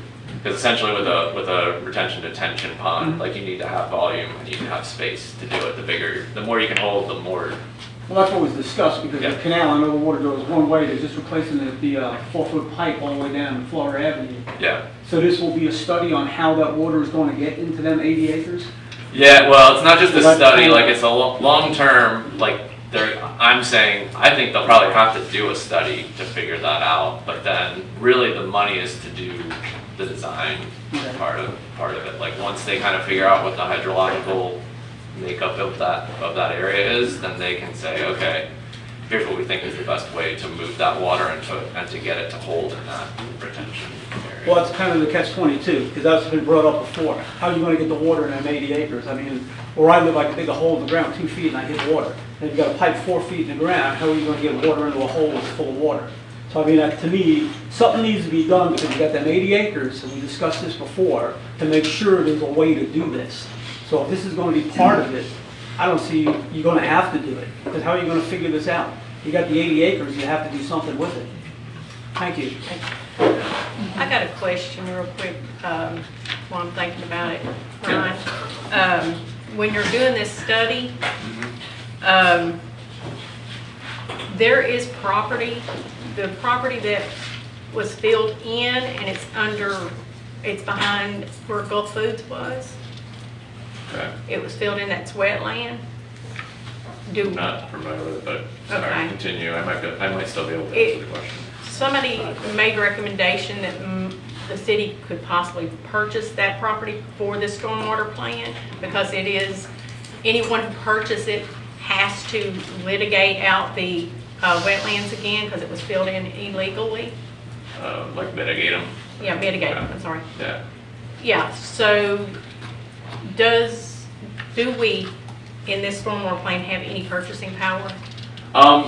because essentially with a retention detention pond, like you need to have volume and you need to have space to do it. The more you can hold, the more. Well, that's what was discussed, because the canal, I know the water goes one way, they're just replacing the 4-foot pipe all the way down Florida Avenue. Yeah. So this will be a study on how that water is going to get into them 80 acres? Yeah, well, it's not just a study, like it's a long-term, like I'm saying, I think they'll probably have to do a study to figure that out, but then really the money is to do the design part of it. Like once they kind of figure out what the hydrological makeup of that area is, then they can say, okay, here's what we think is the best way to move that water and to get it to hold in that retention area. Well, it's kind of the catch-22, because that's been brought up before. How are you going to get the water in them 80 acres? I mean, where I live, I can dig a hole in the ground 2 feet and I get water. And if you've got a pipe 4 feet in the ground, how are you going to get water into a hole that's full of water? So I mean, to me, something needs to be done, because you got them 80 acres, and we discussed this before, to make sure there's a way to do this. So if this is going to be part of it, I don't see you're gonna have to do it, because how are you gonna figure this out? You got the 80 acres, you have to do something with it. Thank you. I got a question real quick, while I'm thinking about it, Ryan. When you're doing this study, there is property, the property that was filled in and it's behind where Gulf Foods was. Okay. It was filled in, that's wetland. I'm not familiar with it, but sorry, Okay. continue. I might still be able to answer the question. Somebody made recommendation that the city could possibly purchase that property for this stormwater plan, because it is, anyone who purchases it has to litigate out the wetlands again, because it was filled in illegally. Like mitigate them. Yeah, mitigate, I'm sorry. Yeah. Yeah, so do we, in this stormwater plan, have any purchasing power?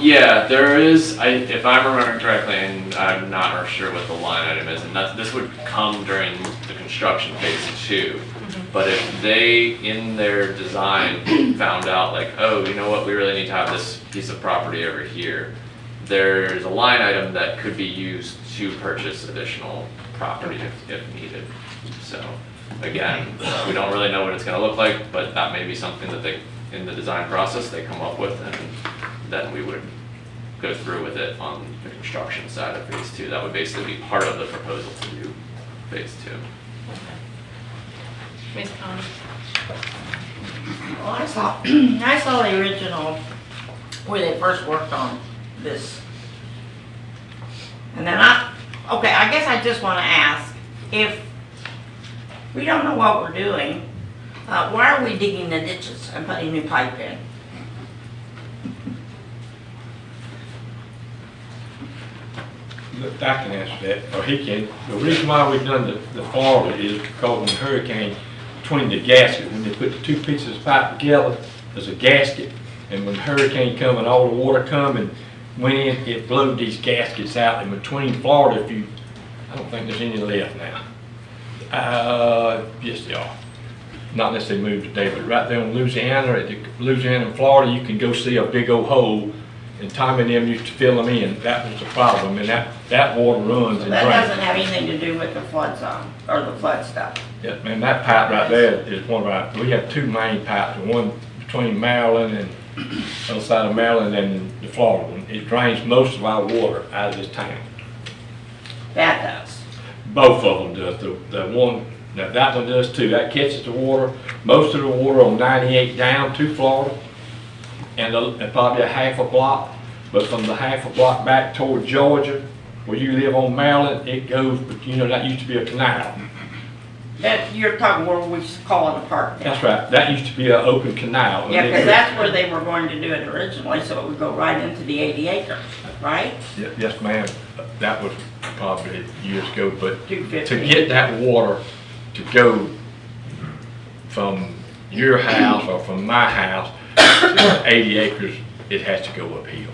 Yeah, there is, if I'm remembering correctly, and I'm not sure what the line item is, and this would come during the construction phase 2. But if they, in their design, found out like, oh, you know what, we really need to have this piece of property over here, there's a line item that could be used to purchase additional property if needed. So, again, we don't really know what it's gonna look like, but that may be something that they, in the design process, they come up with, and then we would go through with it on the construction side of phase 2. That would basically be part of the proposal to do phase 2. Ms. Connie? Well, I saw the original where they first worked on this. And then okay, I guess I just want to ask, if we don't know what we're doing, why are we digging the ditches and putting new pipe in? Look, I can answer that, or he can. The reason why we've done the Florida is because when the hurricane, between the gasket, when they put the two pieces of pipe together, there's a gasket, and when the hurricane come and all the water come and went in, it blew these gaskets out. And between Florida, I don't think there's any left now. Yes, they are. Not unless they moved today, but right there in Louisiana, Louisiana and Florida, you can go see a big old hole. And Tommy and them used to fill them in. That was the problem, and that water runs and That drains. doesn't have anything to do with the flood zone, or the flood stuff. Yeah, man, that pipe right there is one of our, we have two main pipes, one between Maryland and other side of Maryland and the Florida one. It drains most of our water out of this town. That does. Both of them does. The one, now that one does too. That catches the water, most of the water on 98 down to Florida, and probably a half a block. But from the half a block back toward Georgia, where you live on Maryland, it goes, you know, that used to be a canal. That, you're talking where we call it a park now. That's right. That used to be an open canal. Yeah, because that's where they were going to do it originally, so it would go right into the 80 acres, right? Yes, ma'am. That was probably years ago, but to 250. get that water to go from your house or from my house to 80 acres, it has to go uphill.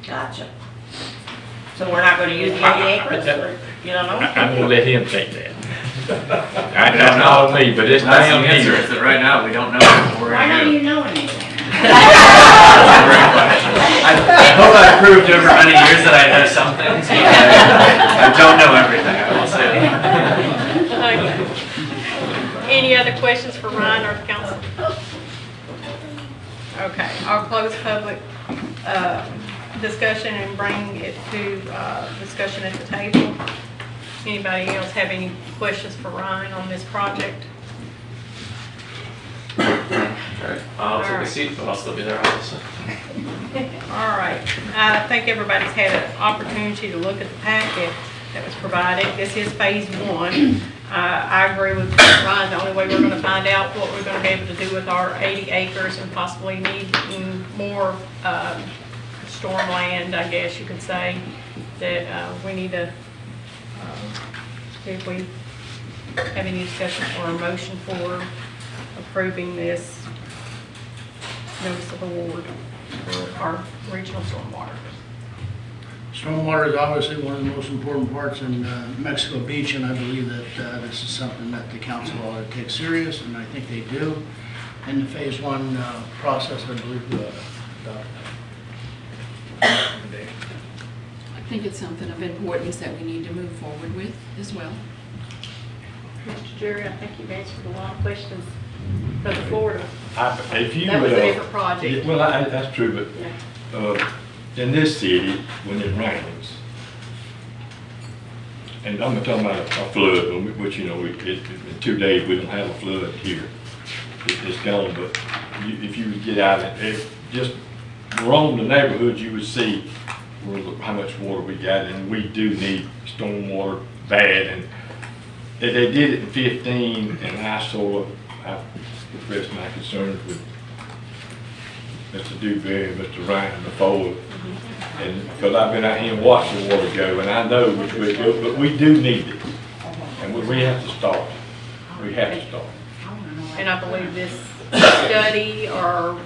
Gotcha. So we're not going to use the 80 acres, or, you don't know? I'm gonna let him take that. That's not on me, but it's That's down the answer, here. is that right now, we don't know what we're Why gonna don't do. you know anything? I hope I've proved over many years that I know some things, but I don't know everything, I will say that. Okay. Any other questions for Ryan or the council? Okay, I'll close public discussion and bring it to discussion at the table. Anybody else have any questions for Ryan on this project? Alright, I'll take a seat, but I'll still be there, obviously. All right, I think everybody's had an opportunity to look at the packet that was provided. This is phase 1. I agree with Ryan, the only way we're gonna find out what we're gonna be able to do with our 80 acres and possibly need more storm land, I guess you could say, that we need to, if we have any discussion or a motion for approving this notice of award for our regional stormwater. Stormwater is obviously one of the most important parts in Mexico Beach, and I believe that this is something that the council ought to take serious, and I think they do. in the phase one process, I believe, Dr. I think it's something of importance that we need to move forward with as well. Mr. Jerry, I think you've answered a lot of questions for the Florida. If you, That was a different project. Well, that's true, but, in this city, when it rains, and I'm not talking about a flood, which, you know, in 2 days, we don't have a flood here. It's gone, but if you would get out and just roam the neighborhoods, you would see how much water we got, and we do need stormwater bad. And they did it in 15, and I expressed my concerns with Mr. Dewberry and Mr. Ryan before. And because I've been out here and watched the water go, and I know which way it goes, but we do need it. And we have to start. We have to start. And I believe this study or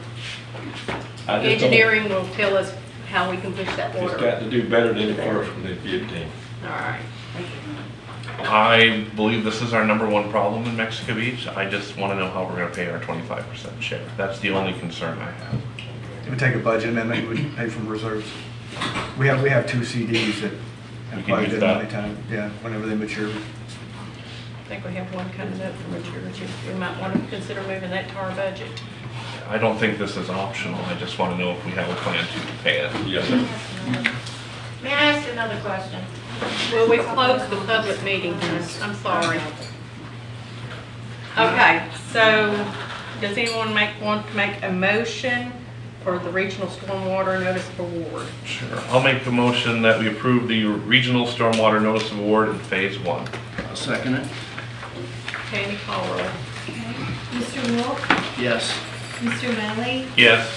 engineering will tell us how we can push that It's water. got to do better than the first one in 15. All right, thank you. I believe this is our #1 problem in Mexico Beach. I just want to know how we're going to pay our 25% share. That's the only concern I have. It would take a budget amendment, we would pay from reserves. We have 2 CDs that We have can use budgeted that. money time, yeah, whenever they mature. I think we have one coming up for maturity. We might want to consider moving that to our budget. I don't think this is optional. I just want to know if we have a plan to pay it. Yes, May I ask another question? Well, we closed the public meeting, I'm sorry. Okay, so does anyone want to make a motion for the regional stormwater notice of award? Sure. I'll make the motion that we approve the regional stormwater notice of award in phase 1. I'll second it. Candy Colroy. Mr. Wolf, Yes. Mr. Melly, Yes.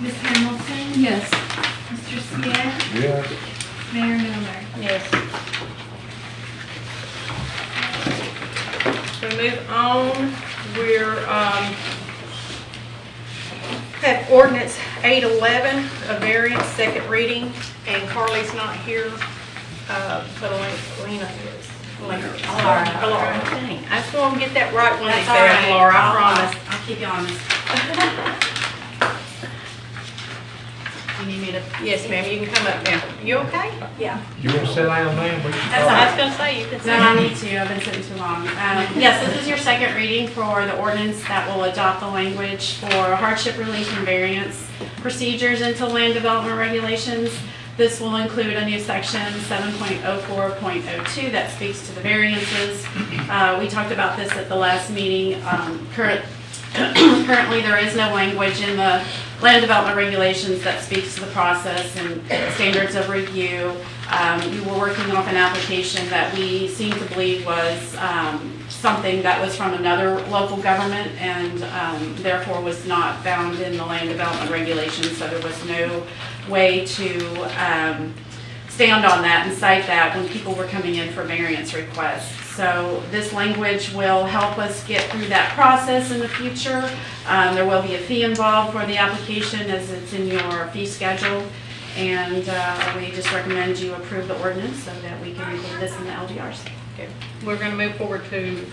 Ms. Hamilton, Yes. Mr. Smith, Yes. Mayor Miller. Yes. We move on, have ordinance 811, a variance, second reading, and Carly's not here, but Lena is. Laura. I just want to get that right one, That's all right. Laura, I promise. I'll keep you honest. You need me to, yes, ma'am, you can come up now. You okay? Yeah. You want to sit down, ma'am? That's all I right. was gonna say, you can No, say. I need to, I've been sitting too long. Yes, this is your second reading for the ordinance that will adopt the language for hardship relief and variance procedures into land development regulations. This will include a new section 7.04.02 that speaks to the variances. We talked about this at the last meeting. Currently, there is no language in the land development regulations that speaks to the process and standards of review. You were working off an application that we seem to believe was something that was from another local government and therefore was not bound in the land development regulations, so there was no way to stand on that and cite that when people were coming in for variance requests. So this language will help us get through that process in the future. There will be a fee involved for the application as it's in your fee schedule. And we just recommend you approve the ordinance so that we can include this in the LDRs. Okay. We're going to move forward to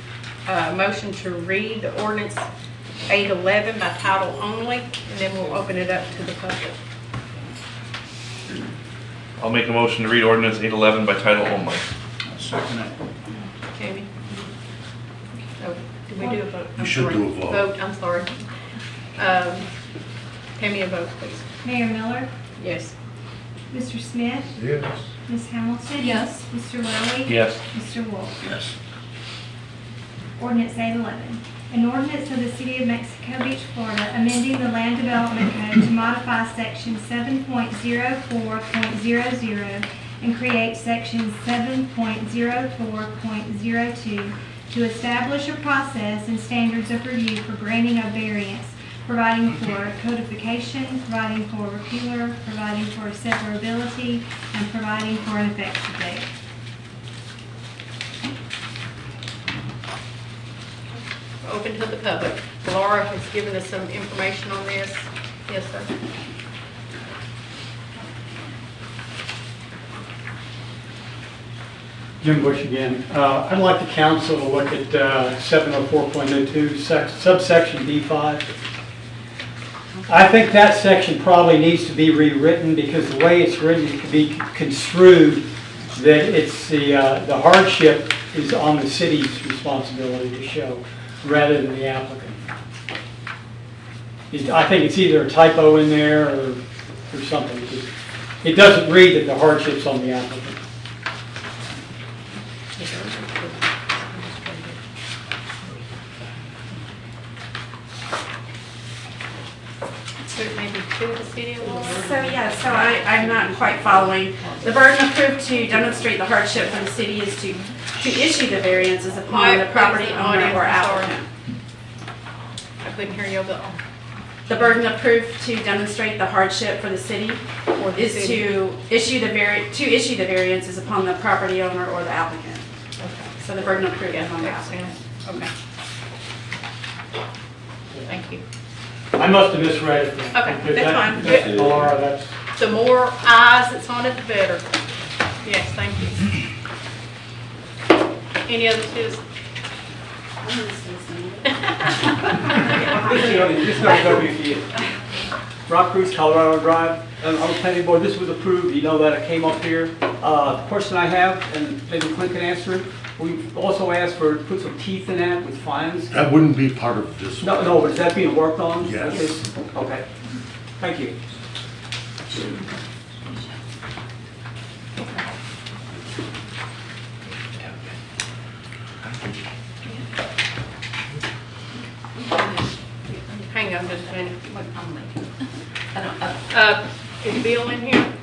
motion to read the ordinance 811 by title only, and then we'll open it up to the public. I'll make a motion to read ordinance 811 by title only. I'll second it. Tammy? Oh, did we do a vote? You should do a vote. Vote, I'm sorry. Tammy, a vote, please. Mayor Miller, Yes. Mr. Smith, Yes. Ms. Hamilton. Yes. Mr. Lowry. Yes. Mr. Wolf. Yes. Ordinance 811. An ordinance of the City of Mexico Beach, Florida, amending the Land Development Code to modify Section 7.04.00 and create Section 7.04.02 to establish a process and standards of review for granting of variance, providing for codification, providing for repealer, providing for severability, and providing for an effective date. Open to the public. Laura has given us some information on this. Yes, sir. Jim Bush again. I'd like the council to look at 704.02 subsection D5. I think that section probably needs to be rewritten because the way it's written it can be construed that it's the hardship is on the city's responsibility to show rather than the applicant. I think it's either a typo in there or something. It doesn't read that the hardship's on the applicant. So maybe to the city of Laurel? So I'm not quite following. The burden of proof to demonstrate the hardship for the city is to issue the variance is upon the property owner or applicant. I couldn't hear you, but. The burden of proof to demonstrate the hardship for the city is to issue the variance is upon the property owner or the applicant. So the burden of proof is on the applicant. Okay. Thank you. I must have misread it. then. Okay, Because that's fine. that's Laura, that's. The more eyes that's on it, the better. Yes, thank you. Any other citizens? This is not WPA. Rock Cruz, Colorado Drive. On the planning board, this was approved. You know that I came up here. The question I have, and maybe Clint can answer it. We've also asked for, put some teeth in that with fines. That wouldn't be part of this. No, but is that being worked on? Yes. Okay. Thank you. Hang on just a minute. Is Bill in here?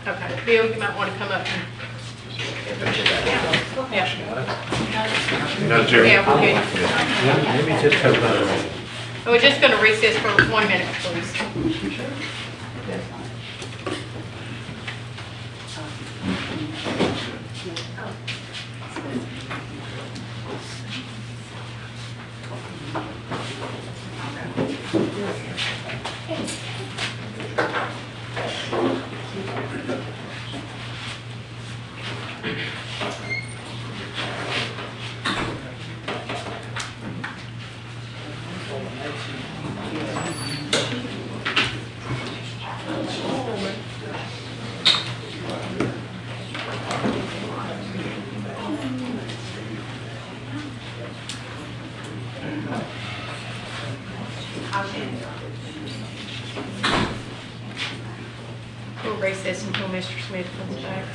Okay, Bill, you might want to come up and. Yeah. Yeah, we're good. Let me just come back. We're just going to recess for 1 minute, please. We'll recess until Mr. Smith comes back.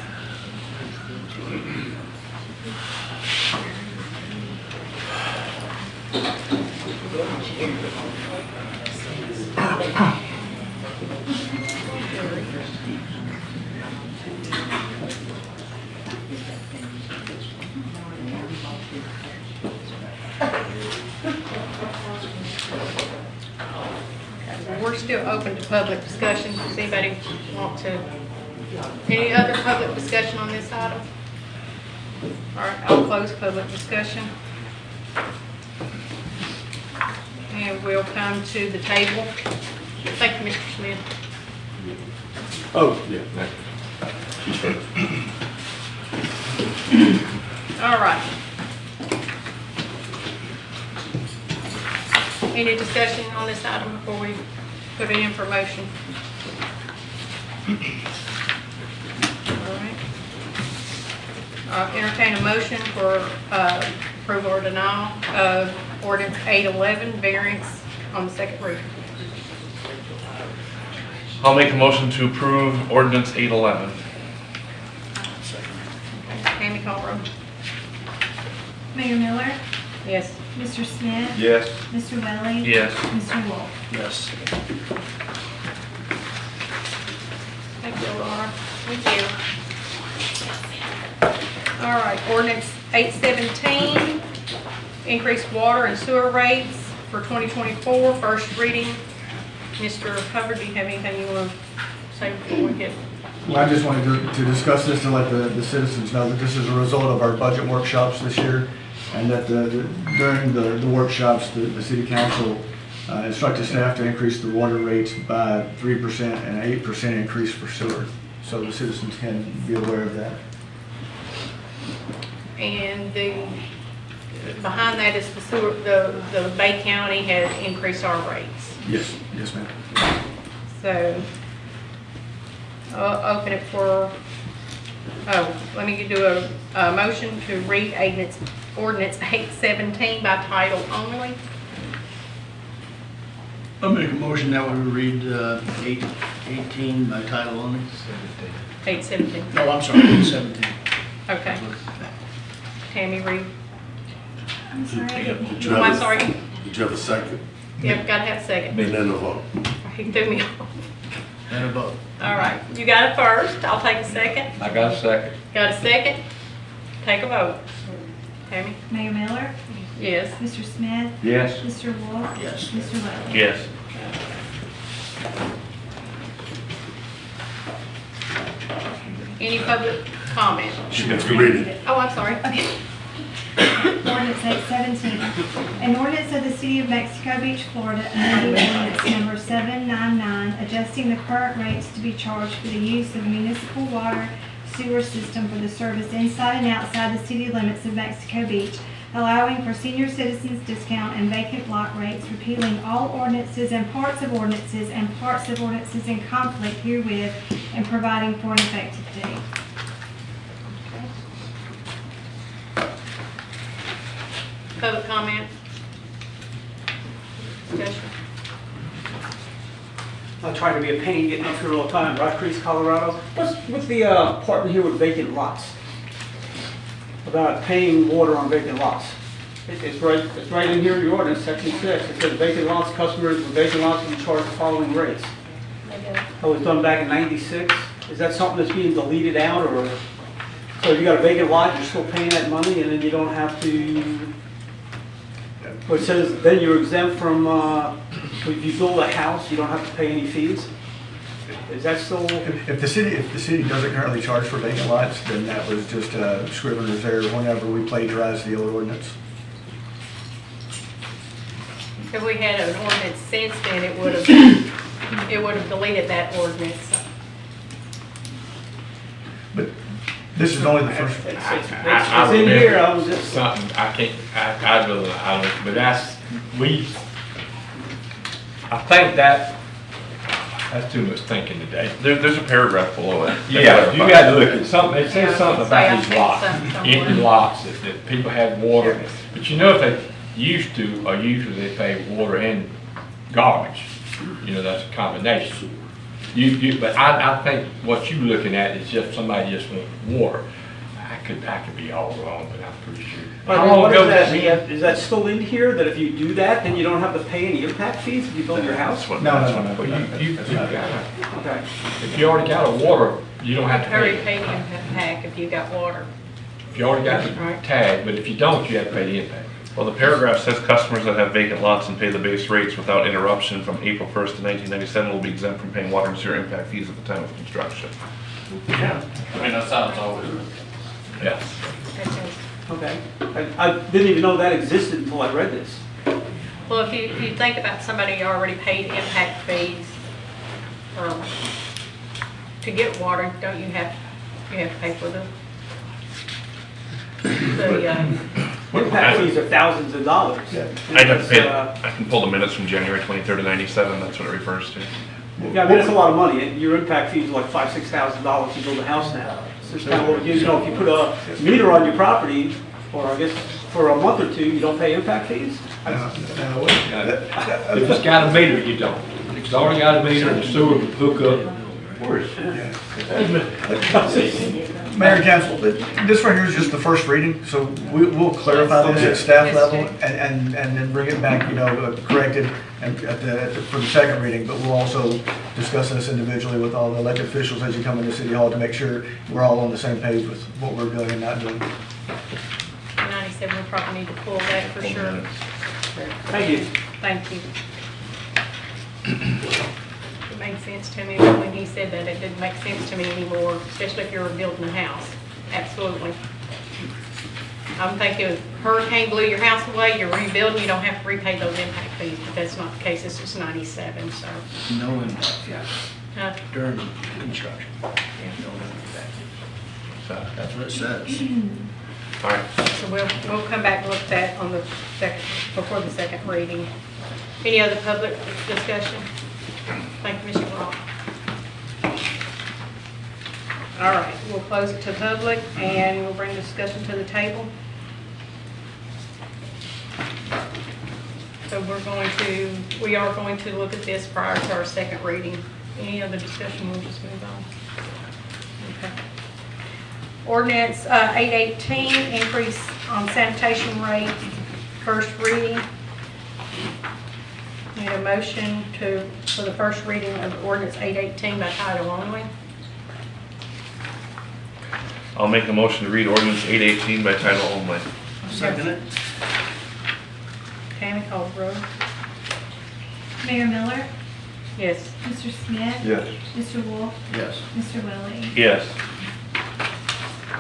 We're still open to public discussion. Does anybody want to, any other public discussion on this item? All right, I'll close public discussion. And we'll come to the table. Thank you, Mr. Smith. Oh, yeah. All right. Any discussion on this item before we put it in for motion? All right. Entertain a motion for approval or denial of ordinance 811, variance on the second reading. I'll make a motion to approve ordinance 811. Tammy Colrow. Mayor Miller, Yes. Mr. Smith, Yes. Mr. Welly. Yes. Mr. Wolf. Yes. Thank you, Laura. Thank you. All right, ordinance 817, increased water and sewer rates for 2024, first reading. Mr. Hubbard, do you have anything you want to say before we get? Well, I just wanted to discuss this to let the citizens know that this is a result of our budget workshops this year, and that during the workshops, the city council instructed staff to increase the water rates by 3% and an 8% increase for sewer, so the citizens can be aware of that. And the behind that is the sewer, the Bay County has increased our rates. Yes, yes, ma'am. So, I'll open it for, let me do a motion to read ordinance 817 by title only. I'll make a motion that we read 818 by title only. 817. No, I'm sorry, 817. Okay. Tammy, read. I'm sorry. Oh, I'm sorry. Did you have a second? Yep, gotta have a second. And then a vote. He threw me off. And a vote. All right, you got it first. I'll take a second. I got a second. Got a second? Take a vote. Tammy? Mayor Miller, Yes. Mr. Smith, Yes. Mr. Wolf. Yes. Mr. Lovett. Yes. Any public comment? She gets to read it. Oh, I'm sorry. Okay. Ordinance 817, an ordinance of the City of Mexico Beach, Florida, amending ordinance number 799, adjusting the current rates to be charged for the use of municipal water sewer system for the service inside and outside the city limits of Mexico Beach, allowing for senior citizens discount and vacant lot rates, repealing all ordinances and parts of ordinances in conflict herewith, and providing for an effective date. Public comment? Discussion? I try to be a pain getting up here all the time. Rock Creek, Colorado. What's the part in here with vacant lots? About paying water on vacant lots. It's right in here in your ordinance, section 6. It says vacant lots, customers with vacant lots will be charged the following rates. That was done back in '96. Is that something that's being deleted out, or so if you got a vacant lot, you're still paying that money, and then you don't have to? Well, it says then you're exempt from if you build a house, you don't have to pay any fees. Is that still? If the city doesn't currently charge for vacant lots, then that was just a scrivener's error whenever we plagiarized the old ordinance. If we had an ordinance since then, it would have deleted that ordinance. But this is only the first. It's in here. I was just. Something, I don't, but that's, I think that's too much thinking today. There's a paragraph below it. Yeah, you gotta look at something, it says something about these Say I lots, think something empty somewhere. lots, that people have water. But you know, if they used to, or usually they pay water and garbage, you know, that's a combination. But I think what you're looking at is just somebody just wants water. I could be all wrong, but I'm pretty sure. How long What ago does that was mean? Is that still in here, that if you do that, then you don't have to pay any impact fees if you build your house? No. Okay. If you already got a water, you don't have to Already pay. paid the impact if you got water. If you already got the tag, but if you don't, you have to pay the impact. Well, the paragraph says customers that have vacant lots and pay the base rates without interruption from April 1st to 1997 will be exempt from paying water and sewer impact fees at the time of construction. I mean, that sounds always. Yes. Okay. I didn't even know that existed until I read this. Well, if you think about somebody who already paid impact fees to get water, don't you have to pay for the Impact fees are thousands of dollars. I'd have to pay, I can pull the minutes from January 23rd of 97, that's what it refers to. Yeah, I mean, it's a lot of money. Your impact fees are like $5,000, $6,000 to build a house now. It's just kind of what you know, if you put a meter on your property, or I guess for a month or two, you don't pay impact fees? If it's got a meter, you don't. If it's already got a meter and the sewer will hook up. Mayor and Council, this right here is just the first reading, so we'll clarify this at staff level and then bring it back, you know, corrected and for the second reading, but we'll also discuss this individually with all the elected officials as you come into City Hall to make sure we're all on the same page with what we're doing and not doing. 97, we probably need to pull that for sure. Thank you. Thank you. It made sense to me when he said that. It didn't make sense to me anymore, especially if you're building a house. Absolutely. I'm thinking if hurricane blew your house away, you're rebuilding, you don't have to repay those impact fees, but that's not the case. It's just 97, so. No impact fees Huh? during construction. No impact fees. So that's what it says. All right. So we'll come back and look at that on the second, before the second reading. Any other public discussion? Thank you, Mr. Rock. All right, we'll close it to public and we'll bring discussion to the table. So we are going to look at this prior to our second reading. Any other discussion, we'll just move on. Okay. Ordinance 818, increase on sanitation rate, first reading. Need a motion for the first reading of ordinance 818 by title only. I'll make a motion to read ordinance 818 by title only. Second it. Tammy, call the roll. Mayor Miller, Yes. Mr. Smith. Yes. Mr. Wolf, Yes. Mr. Willie. Yes.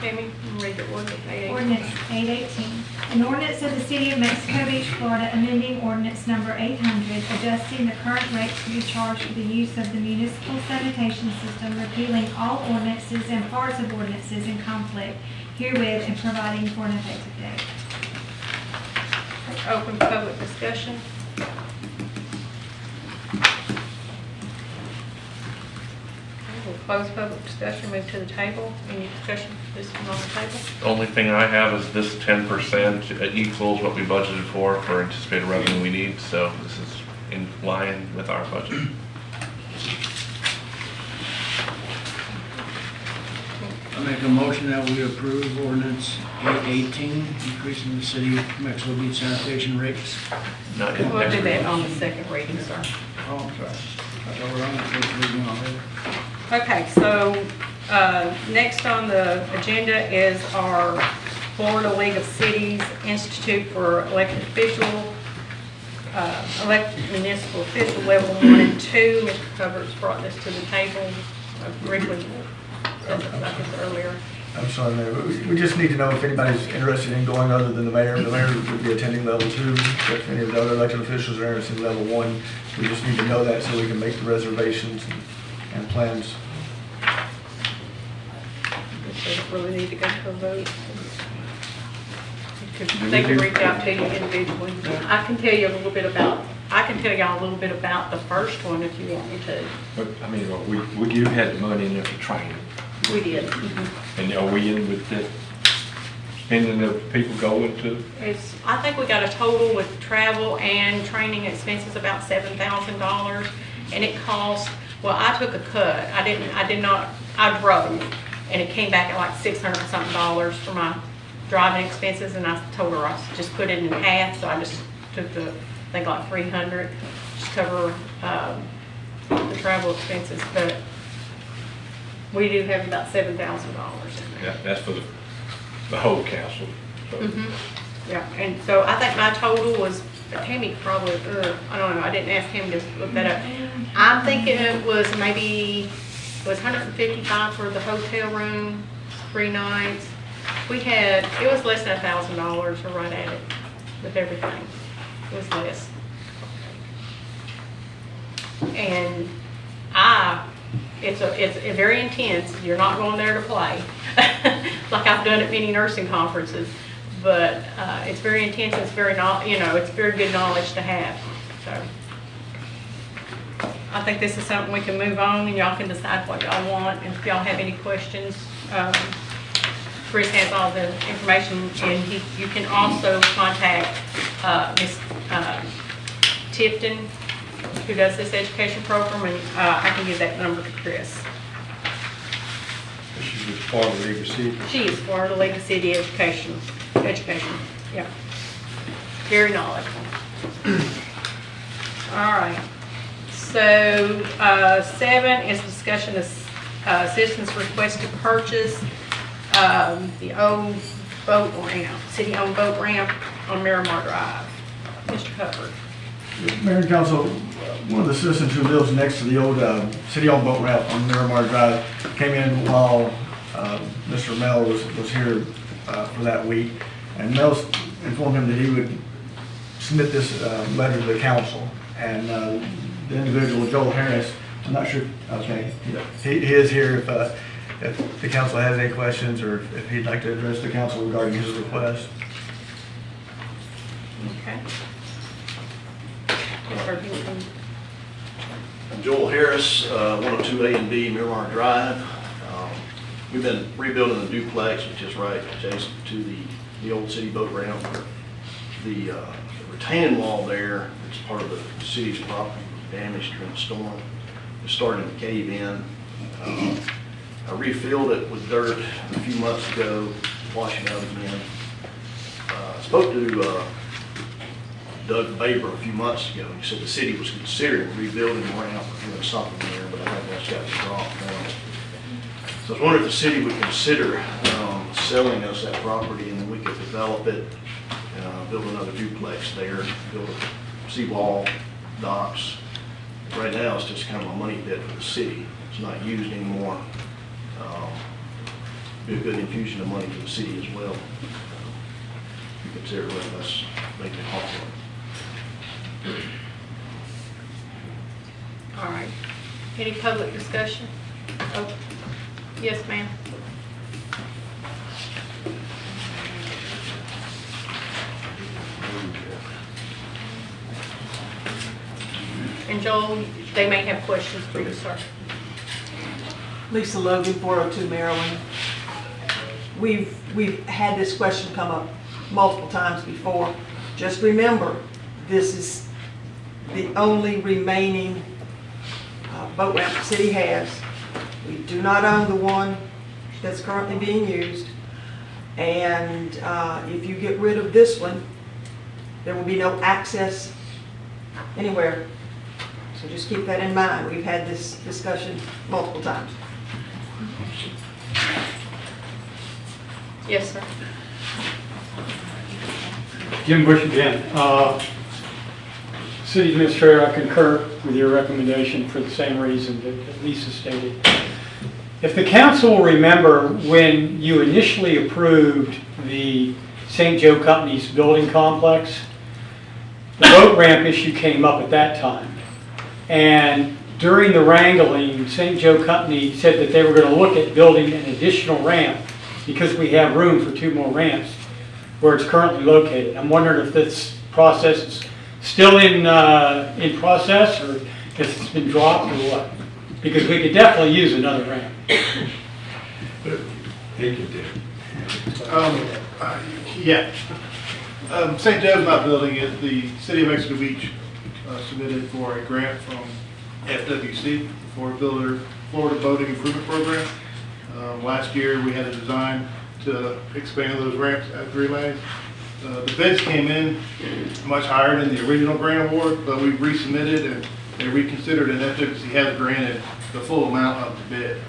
Tammy, read the ordinance 818. Ordinance 818, an ordinance of the City of Mexico Beach, Florida, amending ordinance number 800, adjusting the current rates to be charged for the use of the municipal sanitation system, repealing all ordinances and parts of ordinances in conflict herewith, and providing for an effective date. Open public discussion. We'll close public discussion, move to the table. Any discussion for this one on the table? The only thing I have is this 10% equals what we budgeted for anticipated revenue we need, so this is in line with our budget. I make a motion that we approve ordinance 818, increasing the city of Mexico Beach sanitation rates. Not in We'll next do that reading. on the second reading, sir. Oh, I'm sorry. I thought we were on the first reading already. Okay, so next on the agenda is our Florida League of Cities Institute for Elected Official, elected municipal official level 1 and 2. Mr. Covers brought this to the table. Briefly said about this earlier. I'm sorry, Mayor, but we just need to know if anybody's interested in going other than the mayor. The mayor would be attending level 2. If any of the other elected officials are interested in level 1, we just need to know that so we can make the reservations and plans. They don't really need to go to a vote. They can reach out to you individually. I can tell you a little bit about, y'all a little bit about the first one if you want me to. But, I mean, we do have the money in there for training. We did. And are we in with the spending of people going to? I think we got a total with travel and training expenses about $7,000. And it cost, well, I took a cut. I drove. And it came back at like $600 and something for my driving expenses. And I told her I just put it in half. So I just took I think like $300, just cover the travel expenses. But we do have about $7,000 in there. Yeah, that's for the whole council. So. Yeah, and so I think my total was, Tammy probably, I don't know, I didn't ask him to look that up. I'm thinking it was maybe, it was $155 for the hotel room, 3 nights. It was less than $1,000 or right at it with everything. It was less. And it's very intense. You're not going there to play, like I've done at many nursing conferences. But it's very intense. It's very it's very good knowledge to have. So I think this is something we can move on, and y'all can decide what y'all want. And if y'all have any questions, Chris has all the information, and you can also contact Ms. Tipton, who does this education program, and I can give that number to Chris. She's with Florida League of Cities. She is Florida League of City Education, yeah. Very knowledgeable. All right. So 7 is discussion of citizens' request to purchase the old boat ramp, city-owned boat ramp on Miramar Drive. Mr. Hubbard. Mayor and Council, one of the citizens who lives next to the old city-owned boat ramp on Miramar Drive came in while Mr. Mel was here for that week, and Mel informed him that he would submit this letter to the council, and the individual, Joel Harris, I'm not sure, okay, he is here if the council has any questions or if he'd like to address the council regarding his request. Okay. Or you can- I'm Joel Harris, 102A and B Miramar Drive. We've been rebuilding the duplex, which is right adjacent to the old city boat ramp. The retaining wall there, it's part of the city's property, was damaged during the storm. It's starting to cave in. I refilled it with dirt a few months ago, washing out again. I spoke to Doug Baber a few months ago. He said the city was considering rebuilding the ramp or doing something there, but I think that's got dropped now. So I was wondering if the city would consider selling us that property, and then we could develop it, build another duplex there, build a seawall, docks. Right now, it's just kind of a money pit for the city. It's not used anymore. Be a good infusion of money to the city as well. You consider letting us make it offer. All right. Any public discussion? Oh, yes, ma'am. And Joel, they may have questions for you, sir. Lisa Logan, 402 Maryland. We've had this question come up multiple times before. Just remember, this is the only remaining boat ramp the city has. We do not own the one that's currently being used. And if you get rid of this one, there will be no access anywhere. So just keep that in mind. We've had this discussion multiple times. Yes, sir. Jim Bush again. City Administrator, I concur with your recommendation for the same reason that Lisa stated. If the council will remember, when you initially approved the St. Joe Company's building complex, the boat ramp issue came up at that time. And during the wrangling, St. Joe Company said that they were going to look at building an additional ramp because we have room for 2 more ramps where it's currently located. I'm wondering if this process is still in process, or if it's been dropped or what. Because we could definitely use another ramp. Yeah. St. Joe's not building it. The City of Mexico Beach submitted for a grant from FWC for the Florida Boating Improvement Program. Last year, we had a design to expand those ramps at Three Lanes. The bids came in much higher than the original grant award, but we resubmitted and they reconsidered, and FWC has granted the full amount of the bid.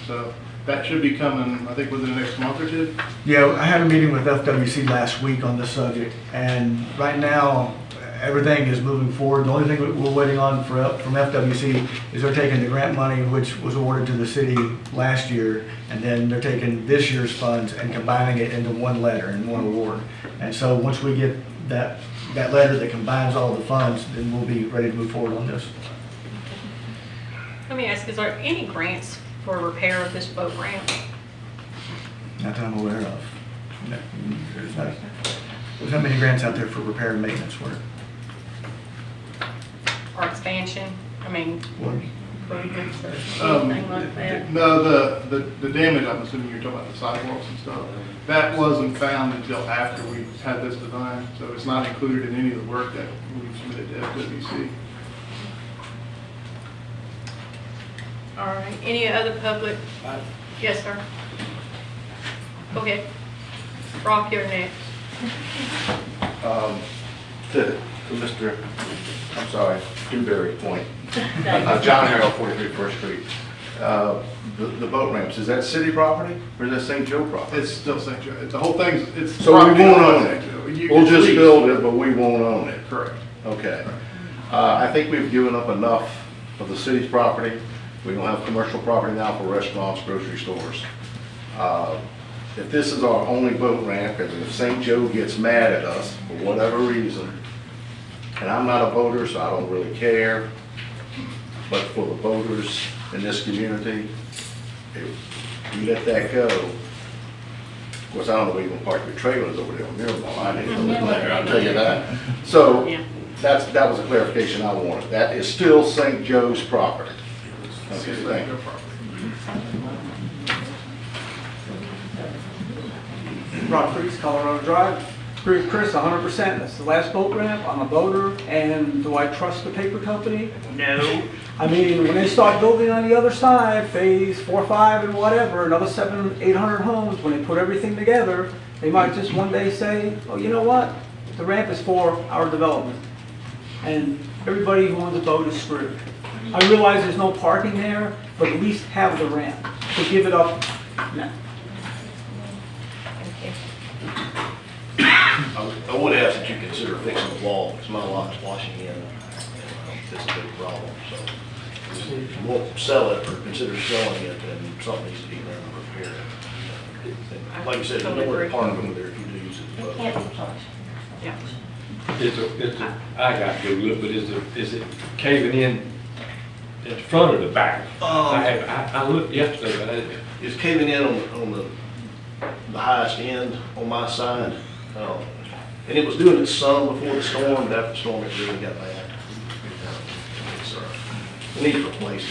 So that should be coming, I think, within the next month or two. Yeah, I had a meeting with FWC last week on this subject, and right now, everything is moving forward. The only thing we're waiting on from FWC is they're taking the grant money, which was awarded to the city last year, and then they're taking this year's funds and combining it into one letter and one award. And so once we get that letter that combines all the funds, then we'll be ready to move forward on this. Let me ask, is there any grants for repair of this boat ramp? Not that I'm aware of. No, there's not many grants out there for repair and maintenance work. Or expansion? I mean, improvements or anything like that? No, the damage, I'm assuming you're talking about the sidewalks and stuff, that wasn't found until after we had this design, so it's not included in any of the work that we submitted to FWC. All right, any other public? Yes, sir. Go ahead. Brock, you're next. To Mr. I'm sorry, Dewberry Point. John Harrell, 43 First Street. The boat ramps, is that city property or is that St. Joe property? It's still St. Joe. The whole thing's, it's. So we won't own it? We'll just leased. build it, but we won't own it? Correct. Okay. I think we've given up enough of the city's property. We don't have commercial property now for restaurants, grocery stores. If this is our only boat ramp, and if St. Joe gets mad at us for whatever reason, and I'm not a boater, so I don't really care, but for the boaters in this community, if we let that go, course, I don't know where you're gonna park your trailers over there on Miramar. I didn't know that there, I'll tell you that. So, that was a clarification I wanted. That is still St. Joe's property. Okay, thank you. Rock Creek's Colorado Drive. Agree with Chris 100%. That's the last boat ramp. I'm a boater. And do I trust the paper company? No. I mean, when they start building on the other side, phase 4, 5, and whatever, another 700, 800 homes, when they put everything together, they might just one day say, oh, you know what? The ramp is for our development. And everybody who owns a boat is screwed. I realize there's no parking there, but at least have the ramp. To give it up, no. I would ask that you consider fixing the wall, because my lot's washing in, and it's a big problem, so. If you won't sell it or consider selling it, then something needs to be done to repair it. And like you said, you know where to park over there if you do use it. It can't be charged. Yeah. I got to go look, but is it caving in at the front or the back? I looked yesterday, but I didn't. It's caving in on the highest end on my side. And it was doing its some before the storm, but after the storm, it really got bad. It needs replacing.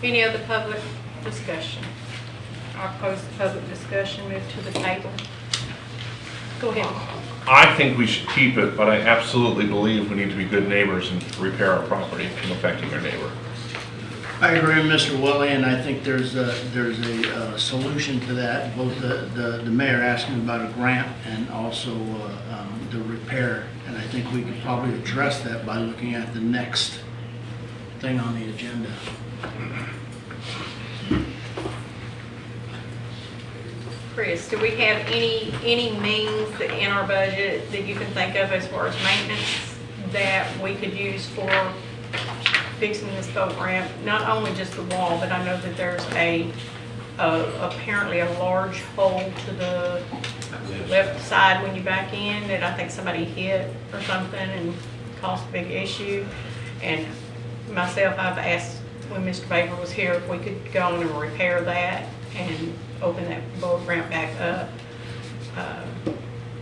Any other public discussion? I'll close the public discussion, move to the table. Go ahead. I think we should keep it, but I absolutely believe we need to be good neighbors and repair our property from affecting our neighbor. I agree with Mr. Willie, and I think there's a solution to that. Both the mayor asking about a grant and also the repair. And I think we could probably address that by looking at the next thing on the agenda. Chris, do we have any means that in our budget that you can think of as far as maintenance that we could use for fixing this boat ramp? Not only just the wall, but I know that there's apparently a large hole to the left side when you back in that I think somebody hit or something and caused a big issue. And myself, I've asked when Mr. Baker was here if we could go on and repair that and open that boat ramp back up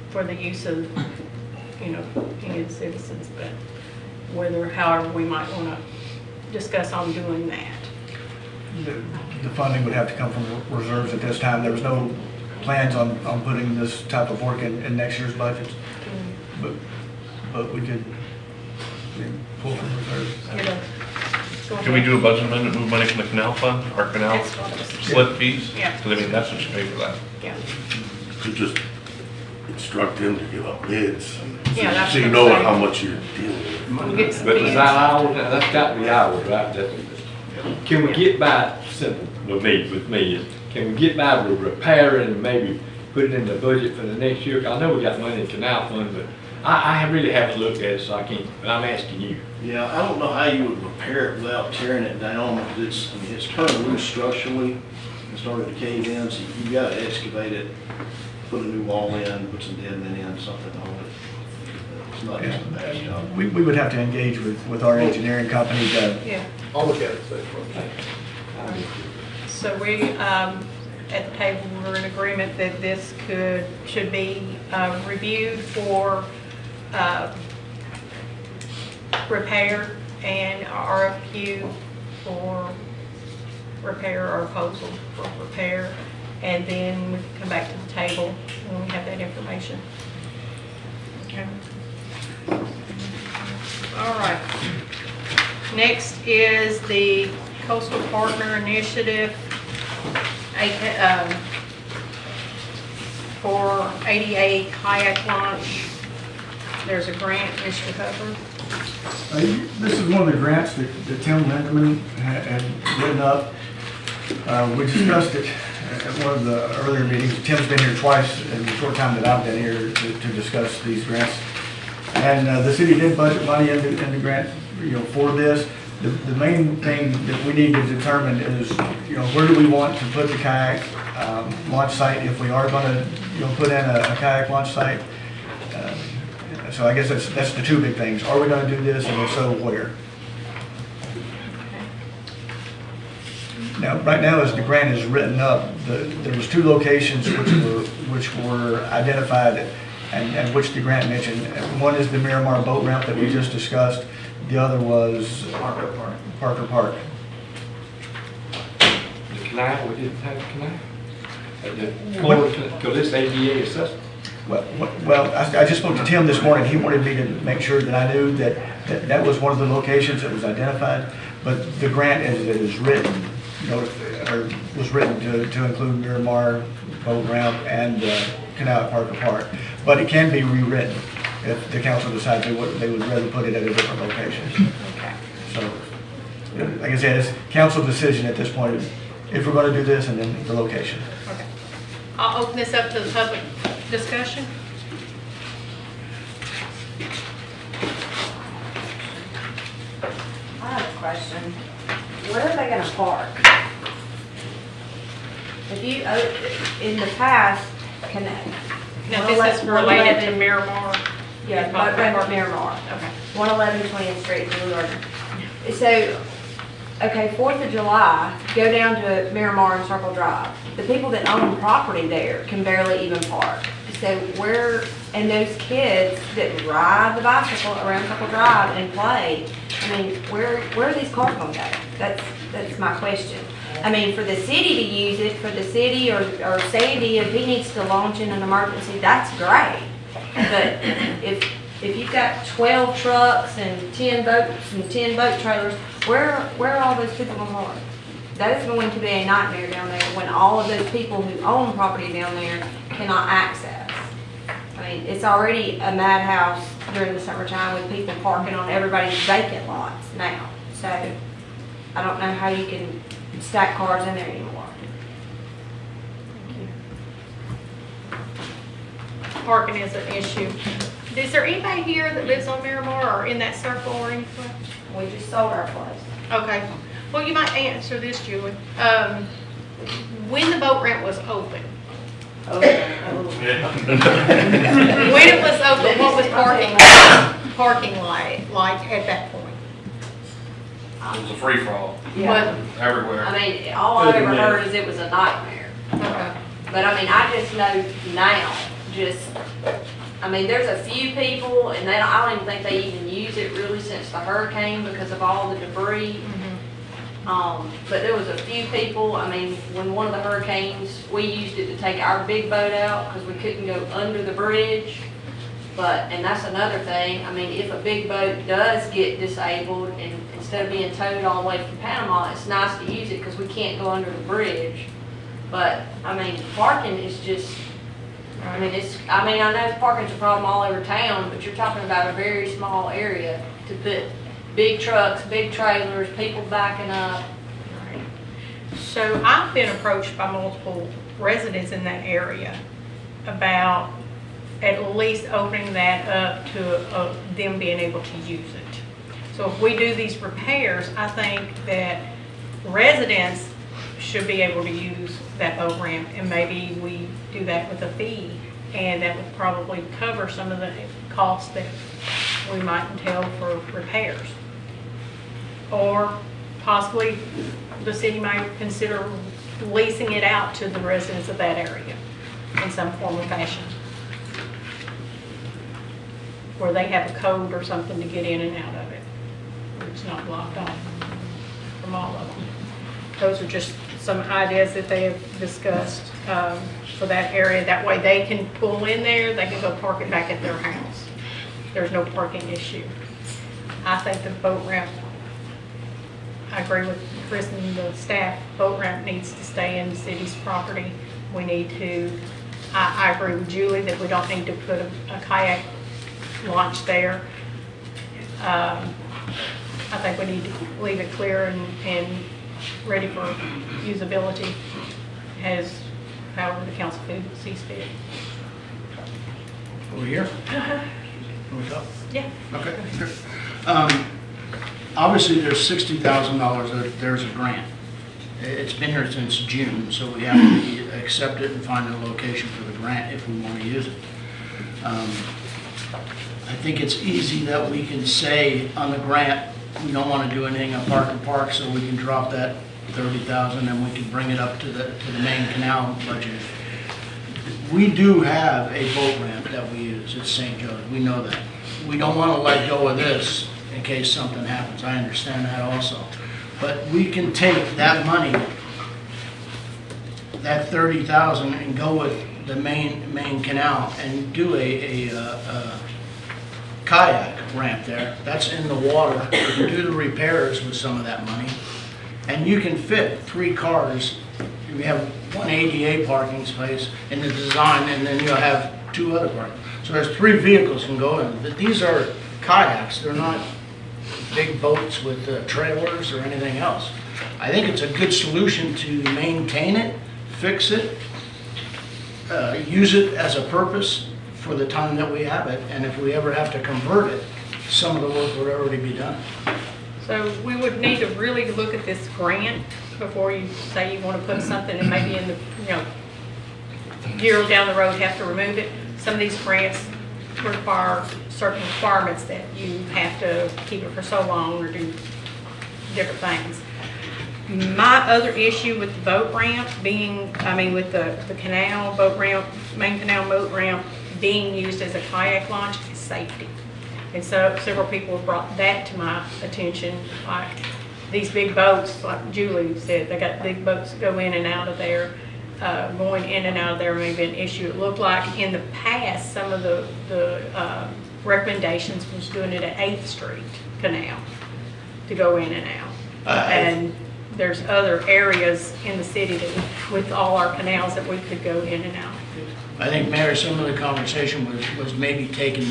for the use of, any of the citizens, but however we might want to discuss on doing that. The funding would have to come from reserves at this time. There was no plans on putting this type of work in next year's budgets, but we could pull from reserves. Can we do a budget amendment, move money from the canal fund, our canal That's what I was- slip fees? Yeah. Because I mean, that's what should pay for that. Yeah. Could just instruct them to give up bids. Yeah, that's So you what know I'm saying. how much you're dealing We'll with. get some But is bids. that ours? That's got to be ours, right? Can we get by, simple with me, is can we get by with repairing and maybe put it in the budget for the next year? I know we got money in canal fund, but I really haven't looked at it, so I can't, but I'm asking you. Yeah, I don't know how you would repair it without tearing it down, because it's turned loose structurally and started to cave in, so you gotta excavate it, put a new wall in, put some dead men in, something on it. It's not just a bad job. We would have to engage with our engineering company to. Yeah. I'll look at it. So we, at the table, we're in agreement that this should be reviewed for repair and RFQ for repair or proposal for repair. And then we can come back to the table when we have that information. Okay. All right. Next is the Coastal Partner Initiative for ADA kayak launch. There's a grant, Mr. Hubbard. This is one of the grants that Tim Lindeman had written up. We discussed it at one of the earlier meetings. Tim's been here twice in the short time that I've been here to discuss these grants. And the city did budget money in the grant, for this. The main thing that we need to determine is, where do we want to put the kayak launch site if we are going to, put in a kayak launch site. So I guess that's the two big things. Are we going to do this, and if so, where? Now, right now, as the grant is written up, there was 2 locations which were identified and which the grant mentioned. One is the Miramar boat ramp that we just discussed. The other was Parker Park. The canal, we didn't have a canal? Because it's ADA assessment. Well, I just spoke to Tim this morning. He wanted me to make sure that I knew that was one of the locations that was identified. But the grant as it is written, was written to include Miramar boat ramp and canal at Parker Park. But it can be rewritten if the council decides they would rather put it at a different location. Okay. So, like I said, it's council decision at this point, if we're going to do this, and then the location. Okay. I'll open this up to the public discussion. I have a question. Where are they gonna park? If you, in the past, Now, this is related to Miramar. Yeah, boat ramp at Miramar. Okay. 111 20th Street, Blue Garden. So, okay, 4th of July, go down to Miramar and Circle Drive. The people that own property there can barely even park. So and those kids that ride the bicycle around Circle Drive and play, I mean, where are these cars gonna go? That's my question. I mean, for the city to use it, for the city or Sandy, if he needs to launch in an emergency, that's great. But if you've got 12 trucks and 10 boats and 10 boat trailers, where are all those people gonna park? That is going to be a nightmare down there when all of those people who own property down there cannot access. I mean, it's already a madhouse during the summertime with people parking on everybody's vacant lots now. So I don't know how you can stack cars in there anymore. Parking is an issue. Is there anybody here that lives on Miramar or in that circle or anything? We just sold our place. Okay. Well, you might answer this, Julie. When the boat ramp was open, when it was open, what was parking like at that point? It was a free-for-all Yeah. everywhere. I mean, all I ever heard is it was a nightmare. Okay. But I mean, I just know now, I mean, there's a few people, and I don't even think they even use it really since the hurricane because of all the debris. But there was a few people, I mean, when one of the hurricanes, we used it to take our big boat out because we couldn't go under the bridge. And that's another thing, I mean, if a big boat does get disabled and instead of being towed all the way from Panama, it's nice to use it because we can't go under the bridge. But, I mean, parking is just, I know parking's a problem all over town, but you're talking about a very small area to put big trucks, big trailers, people backing up. So I've been approached by multiple residents in that area about at least opening that up to them being able to use it. So if we do these repairs, I think that residents should be able to use that boat ramp, and maybe we do that with a fee, and that would probably cover some of the costs that we might entail for repairs. Or possibly the city might consider leasing it out to the residents of that area in some form or fashion, where they have a code or something to get in and out of it, where it's not blocked off from all of them. Those are just some ideas that they have discussed for that area. That way they can pull in there, they can go park it back at their house. There's no parking issue. I think the boat ramp, I agree with Chris and the staff, boat ramp needs to stay in the city's property. We need to, I agree with Julie that we don't need to put a kayak launch there. I think we need to leave it clear and ready for usability as however the council sees fit. Over here? Can we talk? Yeah. Okay. Obviously, there's $60,000, there's a grant. It's been here since June, so we have to accept it and find a location for the grant if we want to use it. I think it's easy that we can say on the grant, we don't want to do anything at Parker Park, so we can drop that 30,000, and we could bring it up to the main canal budget. We do have a boat ramp that we use at St. Joe's, we know that. We don't want to let go of this in case something happens, I understand that also. But we can take that money, that 30,000, and go with the main canal and do a kayak ramp there. That's in the water. You can do the repairs with some of that money. And you can fit 3 cars. We have one ADA parking space in the design, and then you'll have 2 other parking. So there's 3 vehicles can go in. But these are kayaks. They're not big boats with trailers or anything else. I think it's a good solution to maintain it, fix it, use it as a purpose for the time that we have it, and if we ever have to convert it, some of the work would already be done. So we would need to really look at this grant before you say you want to put something and maybe in the, year down the road have to remove it. Some of these grants require certain requirements that you have to keep it for so long or do different things. My other issue with the boat ramp being, with the canal, boat ramp, main canal boat ramp being used as a kayak launch is safety. And so several people have brought that to my attention, like these big boats, like Julie said, they got big boats that go in and out of there. Going in and out of there may be an issue. It looked like in the past, some of the recommendations was doing it at 8th Street Canal to go in and out. And there's other areas in the city that, with all our canals, that we could go in and out. I think, Mayor, some of the conversation was maybe taking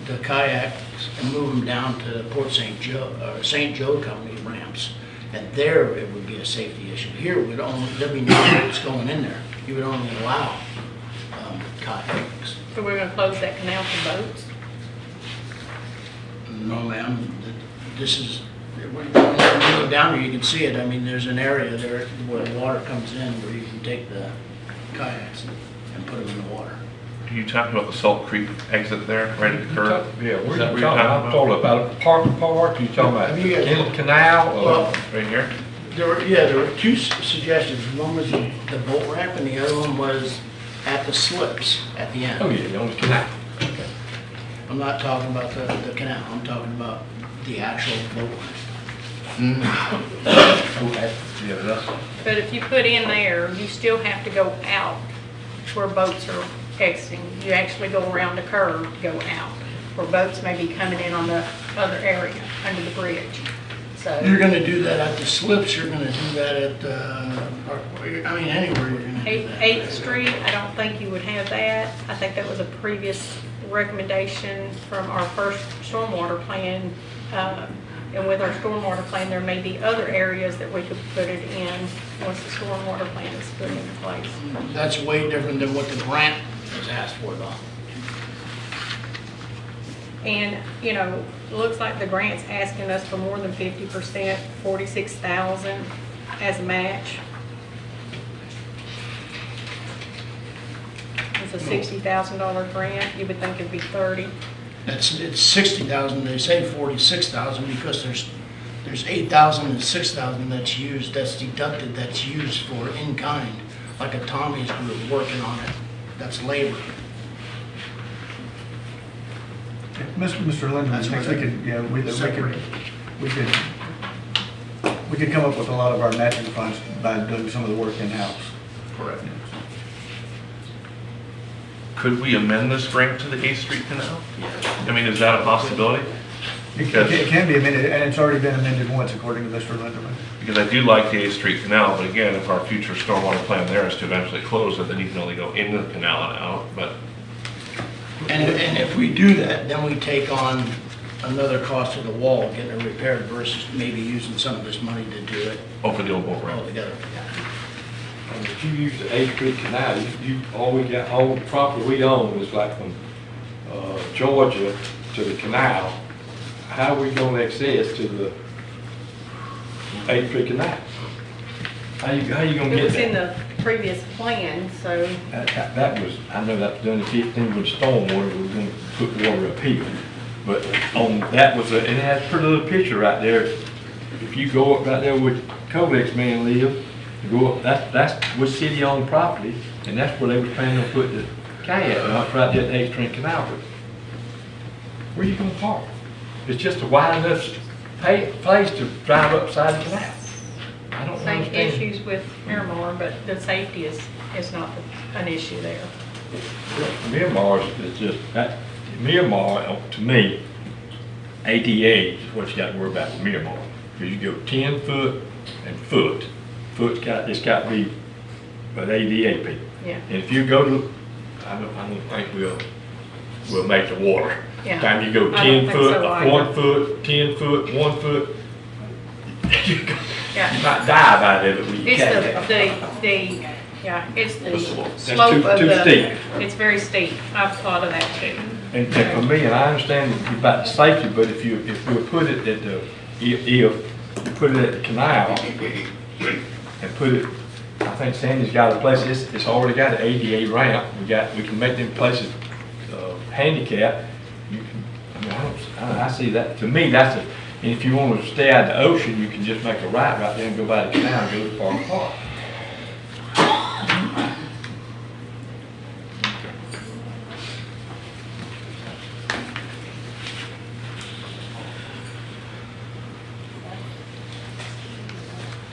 the kayaks and move them down to Port St. Joe Company ramps. And there it would be a safety issue. Here there'd be no boats going in there. You would only allow kayaks. So we're gonna close that canal for boats? No, ma'am. This is, when you go down there, you can see it. I mean, there's an area there where the water comes in where you can take the kayaks and put them in the water. Are you talking about the Salt Creek exit there, right at the curb? Yeah, Is we're that what talking you're about the park, you talking about the canal, Well, right here? There were 2 suggestions. One was the boat ramp, and the other one was at the slips at the end. Oh, yeah, on the canal. Okay. I'm not talking about the canal. I'm talking about the actual boat ramp. Okay. Yeah, that's. But if you put in there, you still have to go out where boats are exiting. You actually go around the curve to go out, where boats may be coming in on the other area, under the bridge. So You're gonna do that at the slips, you're gonna do that at, anywhere you're gonna do that. 8th Street, I don't think you would have that. I think that was a previous recommendation from our first stormwater plan. And with our stormwater plan, there may be other areas that we could put it in once the stormwater plan is put into place. That's way different than what the grant was asked for though. And, it looks like the grant's asking us for more than 50%, 46,000 as a match. It's a $60,000 grant. You would think it'd be 30. It's 60,000, they say 46,000 because there's 8,000 and 6,000 that's used, that's deducted, that's used for in-kind, like a Tommy's group working on it, that's labor. Mr. Linden, I think we could, yeah, we could come up with a lot of our matching funds by doing some of the work in-house. Correct. Could we amend this grant to the 8th Street Canal? I mean, is that a possibility? It can be amended, and it's already been amended once, according to Mr. Linderman. Because I do like the 8th Street Canal, but again, if our future stormwater plan there is to eventually close it, then you can only go into the canal and out, but. And if we do that, then we take on another cost of the wall, getting it repaired versus maybe using some of this money to do it. Oh, for the old boat ramp. Altogether. And if you use the 8th Street Canal, all the property we own is like from Georgia to the canal. How are we gonna access to the 8th Street Canal? How you gonna It get was in that? the previous plan, so That was, I know that was done in 15 with stormwater, we were gonna put water up here. But on, that was, and it has a pretty little picture right there. if you go up right there where Kovacs man live, you go up, that's was city-owned property, and that's where they was planning on putting the kayak launch right there at 8th Street Canal. Where you gonna park? It's just a wide enough place to drive upside the canal. I don't Same understand. issues with Miramar, but the safety is not an issue there. Miramar is just, Miramar, to me, ADA is what you got to worry about with Miramar. Because you go 10 foot and foot. It's got to be with ADA people. Yeah. And if you go to, I don't think we'll make the water. Yeah. Time you go I don't 10 think foot, so 1 foot, 10 foot, 1 foot, you Yeah. might die by it when you It's catch it's the That's slope of too the. steep. It's very steep. I've thought of that too. And for me, and I understand about the safety, but if we put it at the, if you put it at the canal and put it, I think Sandy's got a place, it's already got an ADA ramp. We can make them places handicap. You can, I see that, to me, that's and if you want to stay out of the ocean, you can just make a right there and go by the canal and go to Park Park.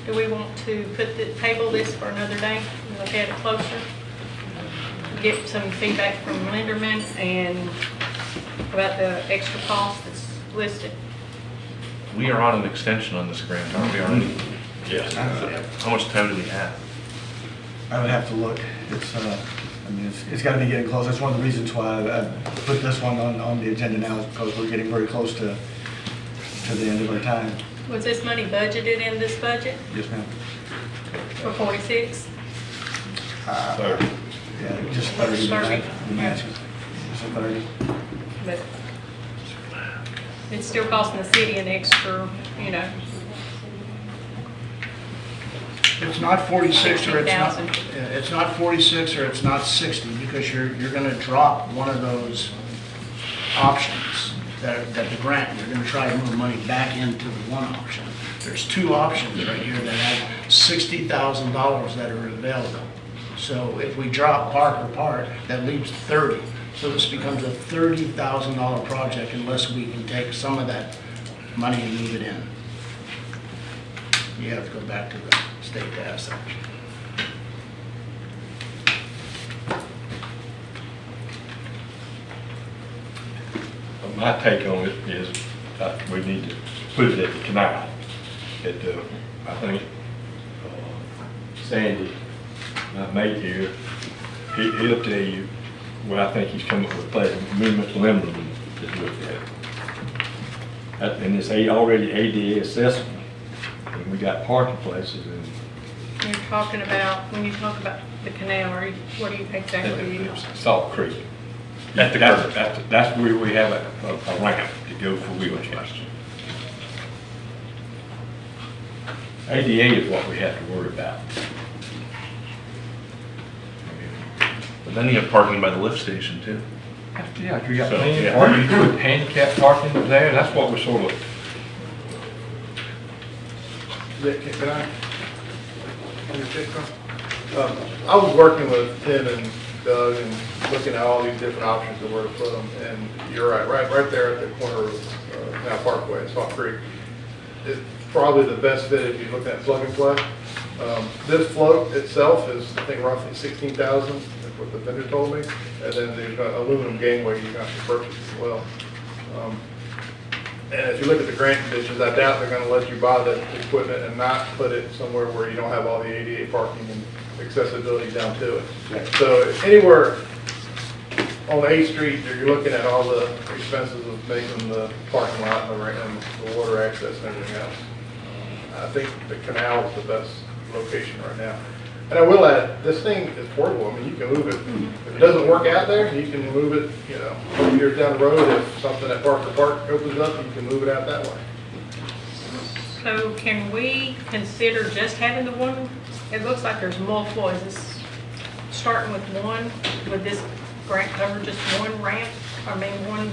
Do we want to table this for another day and look at it closer? Get some feedback from Linderman and about the extra cost that's listed? We are on an extension on this grant, aren't we already? Yes. How much time do we have? I would have to look. It's, I mean, it's got to be getting close. That's one of the reasons why I put this one on the agenda now, is because we're getting very close to the end of our time. Was this money budgeted in this budget Yes, ma'am. for 46? Yeah, just 30. 30. Just 30. But it's still costing the city an extra, It's not 46 or it's not, 15,000. it's not 46 or it's not 60, because you're gonna drop one of those options that the grant, you're gonna try to move money back into the one option. There's two options right here that have $60,000 that are available. So if we drop Parker Park, that leaves 30. So this becomes a $30,000 project unless we can take some of that money and move it in. You have to go back to the state to ask that. My take on it is that we need to put it at the canal. I think Sandy, my mate here, he'll tell you what I think he's coming up with, Mr. Limberman has looked at. And it's already ADA accessible, and we got parking places and You're talking about, when you talk about the canal, what do you exactly? Salt Creek. That's where we have a ramp to go for wheelchairs. ADA is what we have to worry about. But then you have parking by the lift station too. Yeah, you got So, plenty yeah. of parking, you put handicap parking there, that's what we're sort of, Can I? I was working with Tim and Doug and looking at all these different options of where to put them, and you're right there at the corner of Canal Parkway and Salt Creek. It's probably the best fit if you look at plug and play. This float itself is, I think, roughly 16,000, that's what the vendor told me, and then there's an aluminum gangway you have to purchase as well. And if you look at the grant conditions, I doubt they're gonna let you buy the equipment and not put it somewhere where you don't have all the ADA parking and accessibility down to it. So anywhere on 8th Street, you're looking at all the expenses of making the parking lot and the water access and everything else. I think the canal is the best location right now. And I will add, this thing is portable. I mean, you can move it. If it doesn't work out there, you can move it, a couple years down the road. If something at Parker Park opens up, you can move it out that way. So can we consider just having the one? It looks like there's multiple. Is this starting with one? Would this grant cover just one ramp? One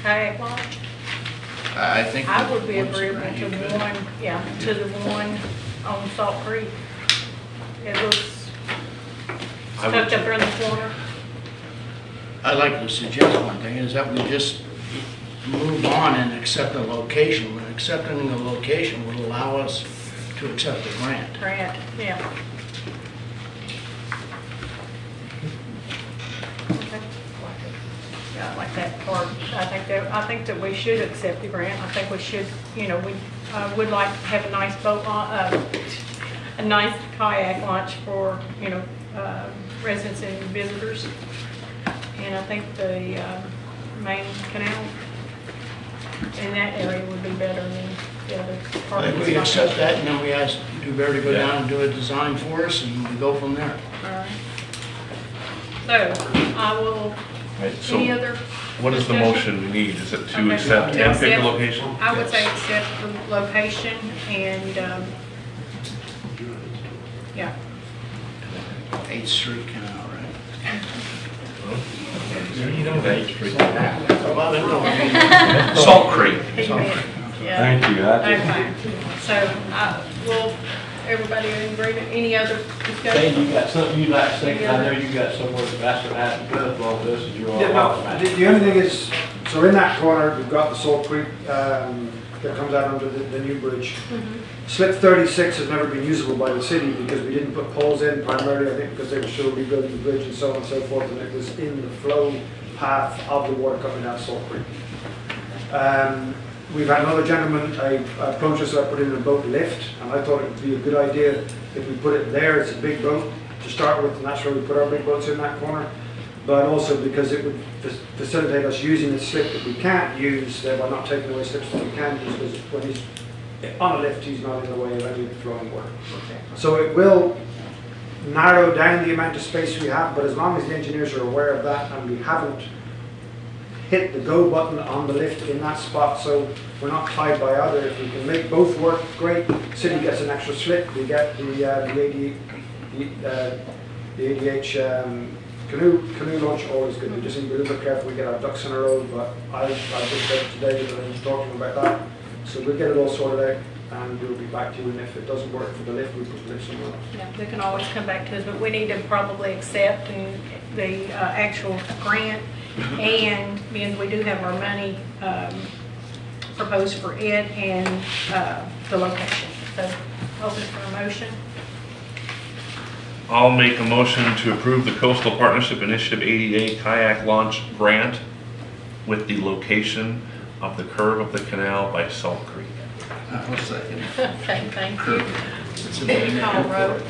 kayak launch? I think. I would be once agreeable to you could. one, yeah, to the one on Salt Creek. It looks I would tucked up there in the corner. I'd like to suggest one thing, is that we just move on and accept a location. And accepting a location would allow us to accept the grant. Grant, yeah. Okay. Yeah, I like that part. I think that we should accept the grant. I think we should, we would like to have a nice boat, a nice kayak launch for, residents and visitors. And I think the main canal in that area would be better than the other part. I think we accept that, and then we ask Dewberry to go down and do a design for us, and we go from there. All right. So, I will, Right, so any other? what is the discussion? motion we need? Is it to Okay. accept and pick a Accept- location? I would say accept the location and, yeah. 8th Street Canal, right? You know that street. Well, then, no. Salt Creek. Yeah. Thank you. Okay, so, everybody in agreement, any other discussion? Hey, you got something you'd like to say? I know you got somewhere that's gonna happen to all this, and you're all Yeah, about no, it. the only thing is, so in that corner, we've got the Salt Creek that comes out under the new bridge. Slip 36 has never been usable by the city because we didn't put poles in, primarily I think because they were still rebuilding the bridge and so on and so forth, and it was in the flow path of the water coming down Salt Creek. We've had another gentleman approach us about putting in a boat lift, and I thought it would be a good idea if we put it there. It's a big boat to start with, and that's where we put our big boats in that corner. But also because it would facilitate us using the slip that we can't use, thereby not taking away slips that we can use, because when he's on a lift, he's not in the way of any of the flowing water. So it will narrow down the amount of space we have, but as long as the engineers are aware of that and we haven't hit the go button on the lift in that spot, so we're not tied by other. If we can make both work, great. City gets an extra slip. We get the ADH canoe launch, always good. We just need to be a little bit careful we get our ducks in a row, but I just said today that I was talking about that. So we'll get it all sorted out and we'll be back to you, and if it doesn't work for the lift, we'll put the lift somewhere else. Yeah, they can always come back to us, but we need to probably accept the actual grant, and being we do have our money proposed for it and the location. So, open for a motion. I'll make a motion to approve the Coastal Partnership Initiative ADA kayak launch grant with the location of the curve of the canal by Salt Creek. I'll second. Okay, thank you. Call roll.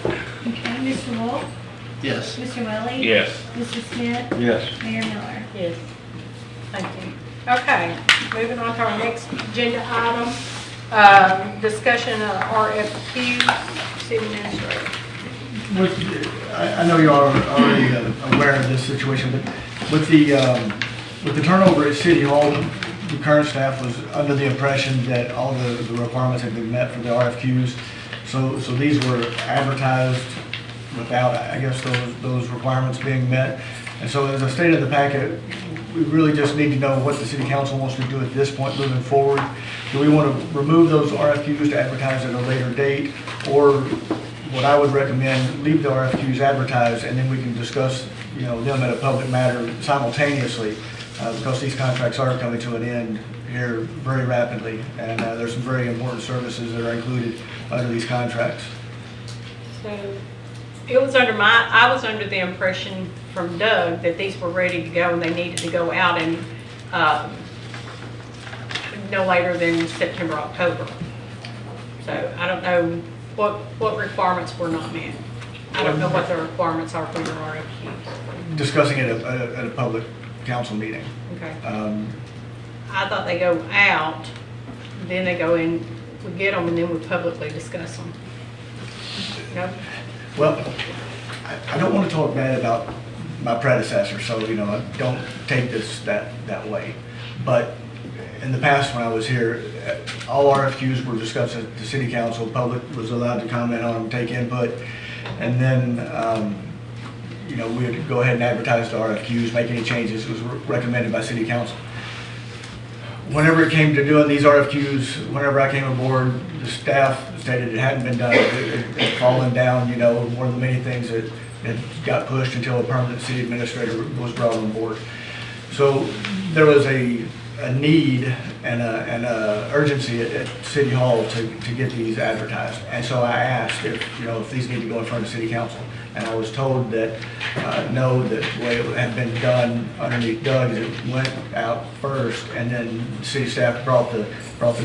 Okay, Mr. Wolf? Yes. Mr. Welly? Yes. Mr. Smith? Yes. Mayor Miller? Yes. Thank you. Okay, moving on to our next agenda item, discussion of RFQ, city administrator. I know you are already aware of this situation, but with the turnover at City Hall, the current staff was under the impression that all the requirements had been met for the RFQs. So these were advertised without, I guess, those requirements being met. And so as I stated in the packet, we really just need to know what the city council wants to do at this point moving forward. Do we want to remove those RFQs to advertise at a later date? Or what I would recommend, leave the RFQs advertised and then we can discuss, them at a public matter simultaneously, because these contracts are coming to an end here very rapidly, and there's some very important services that are included under these contracts. So, it was I was under the impression from Doug that these were ready to go and they needed to go out in no later than September, October. So I don't know what requirements were not met. I don't know what the requirements are for your RFQs. Discussing it at a public council meeting. Okay. I thought they go out, then they go in, we get them, and then we publicly discuss them. No? Well, I don't want to talk bad about my predecessor, so, don't take this that way. But in the past, when I was here, all RFQs were discussed at the city council, public was allowed to comment on them, take input, and then, we would go ahead and advertise the RFQs, make any changes. It was recommended by city council. whenever it came to doing these RFQs, whenever I came aboard, the staff stated it hadn't been done. It had fallen down, you know, one of the many things that had got pushed until a permanent city administrator was brought on board. So there was a need and a urgency at City Hall to get these advertised. And so I asked if these need to go in front of City Council. And I was told that, no, that the way it had been done underneath Doug is it went out first, and then city staff brought the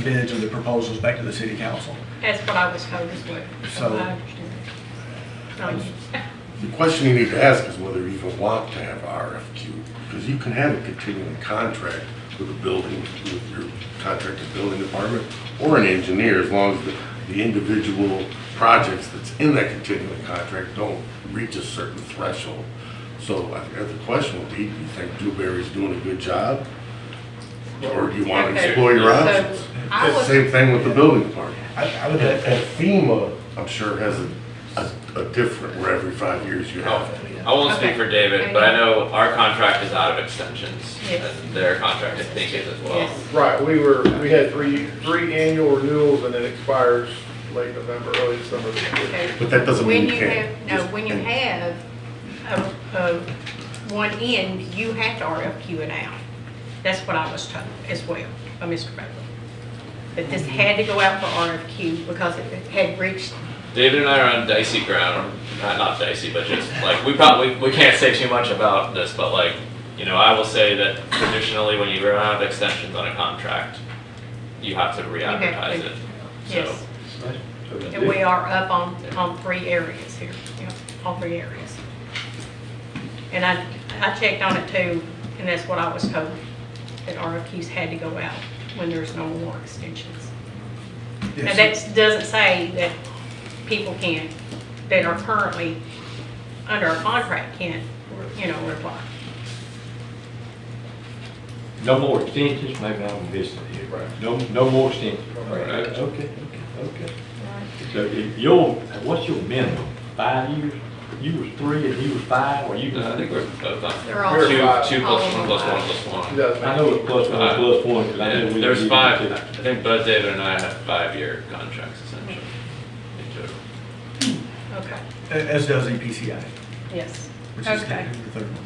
bids and the proposals back to the City Council. That's what I was told as well. So- I understand. The question you need to ask is whether you even want to have RFQ, because you can have a continuing contract with a building, with your contracted building department, or an engineer, as long as the individual projects that's in that continuing contract don't reach a certain threshold. So I think the question would be, do you think Dewberry's doing a good job? Or do you want to explore your options? I would- Same thing with the building department. I would And FEMA, I'm sure, has a different, where every 5 years you have. I won't speak Okay. for David, but I know our contract is out of extensions. Yes. And their contract, I think, is as well. Yes. Right, we had three annual renewals and it expires late November, early December. Okay. But that doesn't mean When you can't. when you have one in, you have to RFQ it out. That's what I was told as well by Mr. Bailey. That this had to go out for RFQ because it had reached, David and I are on dicey ground, not dicey, but just like, we can't say too much about this, but like, I will say that traditionally when you run out of extensions on a contract, you have to re-advertise it. yes. So, And we are up on 3 areas here, all 3 areas. And I checked on it too, and that's what I was told, that RFQs had to go out when there's no more extensions. Now, that doesn't say that people that are currently under a contract can't, reply. No more extensions, maybe I'm missing it here. Right. No more extensions. Right. Okay. So what's your minimum? 5 years? You was 3 and he was 5, or you? I think we're both on. They're all- Two all plus of one them plus five. one plus one. 2019. I know it's plus 1, 'cause I know Yeah, we. there's we- 5, I think both David and I have 5-year contracts essentially in total. Okay, As does EPCI, yes. which is the Okay. third one.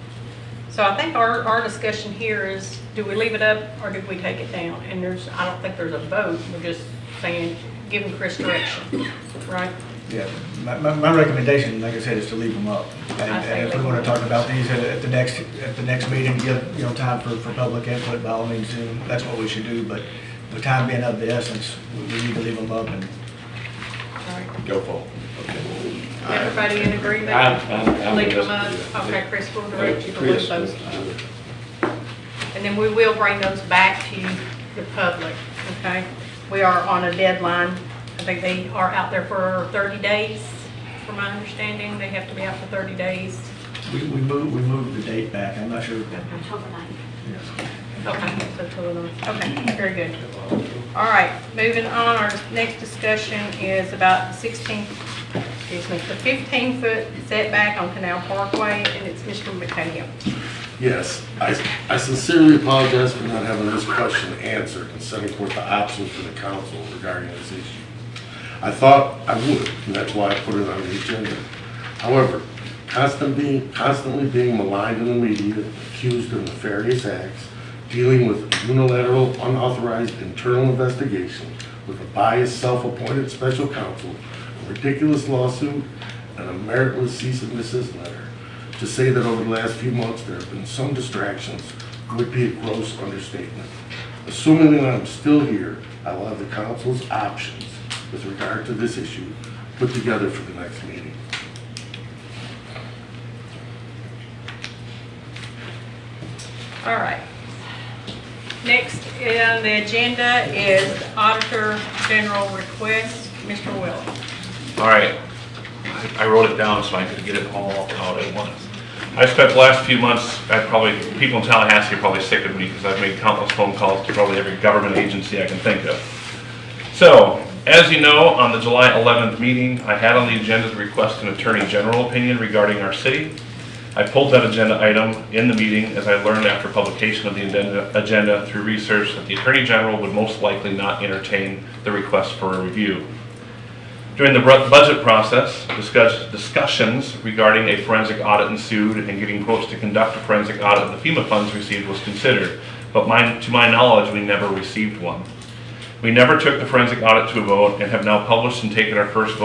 So I think our discussion here is, do we leave it up or do we take it down? And I don't think there's a vote, we're just saying, giving Chris direction, right? Yeah, my recommendation, like I said, is to leave them up. I And say if we leave want to them talk about these at the next meeting, give, time for public input, by all means, do. That's what we should do, but with time being of the essence, we need to leave them up and All right. go forward. Everybody in agreement? I'm Leave them with up? us. Okay, Chris will direct you to Chris, leave those. And then we will bring those back to the public, okay? We are on a deadline. I think they are out there for 30 days, from my understanding. They have to be out for 30 days. We moved the date back, I'm not sure. October 9th. Yes. Okay, so till the ninth. Okay, very good. All right, moving on, our next discussion is about the 15-foot setback on Canal Parkway, and it's Mr. McHale. Yes, I sincerely apologize for not having this question answered and setting forth the options for the council regarding this issue. I thought I would, and that's why I put it on the agenda. However, constantly being maligned in the media, accused of nefarious acts, dealing with unilateral, unauthorized internal investigation with a biased, self-appointed special counsel, a ridiculous lawsuit, and a meritless cease and desist letter. To say that over the last few months there have been some distractions would be a gross understatement. Assuming that I'm still here, I will have the council's options with regard to this issue put together for the next meeting. All right. Next on the agenda is Auditor General request, Mr. Willis. All right, I wrote it down so I could get it all out at once. I spent the last few months, people in Tallahassee are probably sick of me because I've made countless phone calls to probably every government agency I can think of. So, as you know, on the July 11th meeting, I had on the agenda to request an Attorney General opinion regarding our city. I pulled that agenda item in the meeting as I learned after publication of the agenda through research that the Attorney General would most likely not entertain the request for a review. During the budget process, discussions regarding a forensic audit ensued, and getting quotes to conduct a forensic audit of the FEMA funds received was considered, but to my knowledge, we never received one. We never took the forensic audit to a vote and have now published and taken our first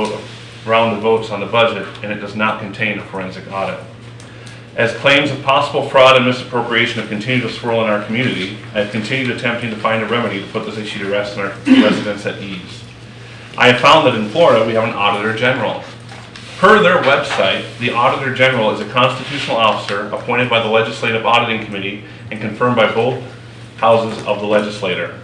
round of votes on the budget, and it does not contain a forensic audit. As claims of possible fraud and misappropriation have continued to swirl in our community, I have continued attempting to find a remedy to put this issue to rest and our residents at ease. I have found that in Florida we have an Auditor General. Per their website, the Auditor General is a constitutional officer appointed by the Legislative Auditing Committee and confirmed by both houses of the legislature.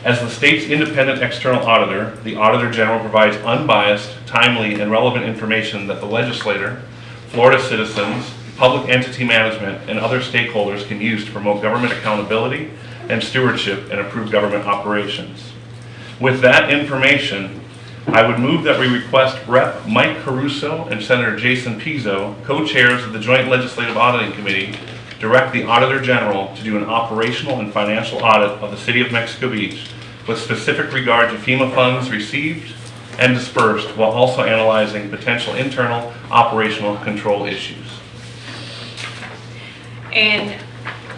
As the state's independent external auditor, the Auditor General provides unbiased, timely, and relevant information that the legislator, Florida citizens, public entity management, and other stakeholders can use to promote government accountability and stewardship and improve government operations. With that information, I would move that we request Rep. Mike Caruso and Senator Jason Pizzo, co-chairs of the Joint Legislative Auditing Committee, direct the Auditor General to do an operational and financial audit of the City of Mexico Beach with specific regard to FEMA funds received and dispersed, while also analyzing potential internal operational control issues. And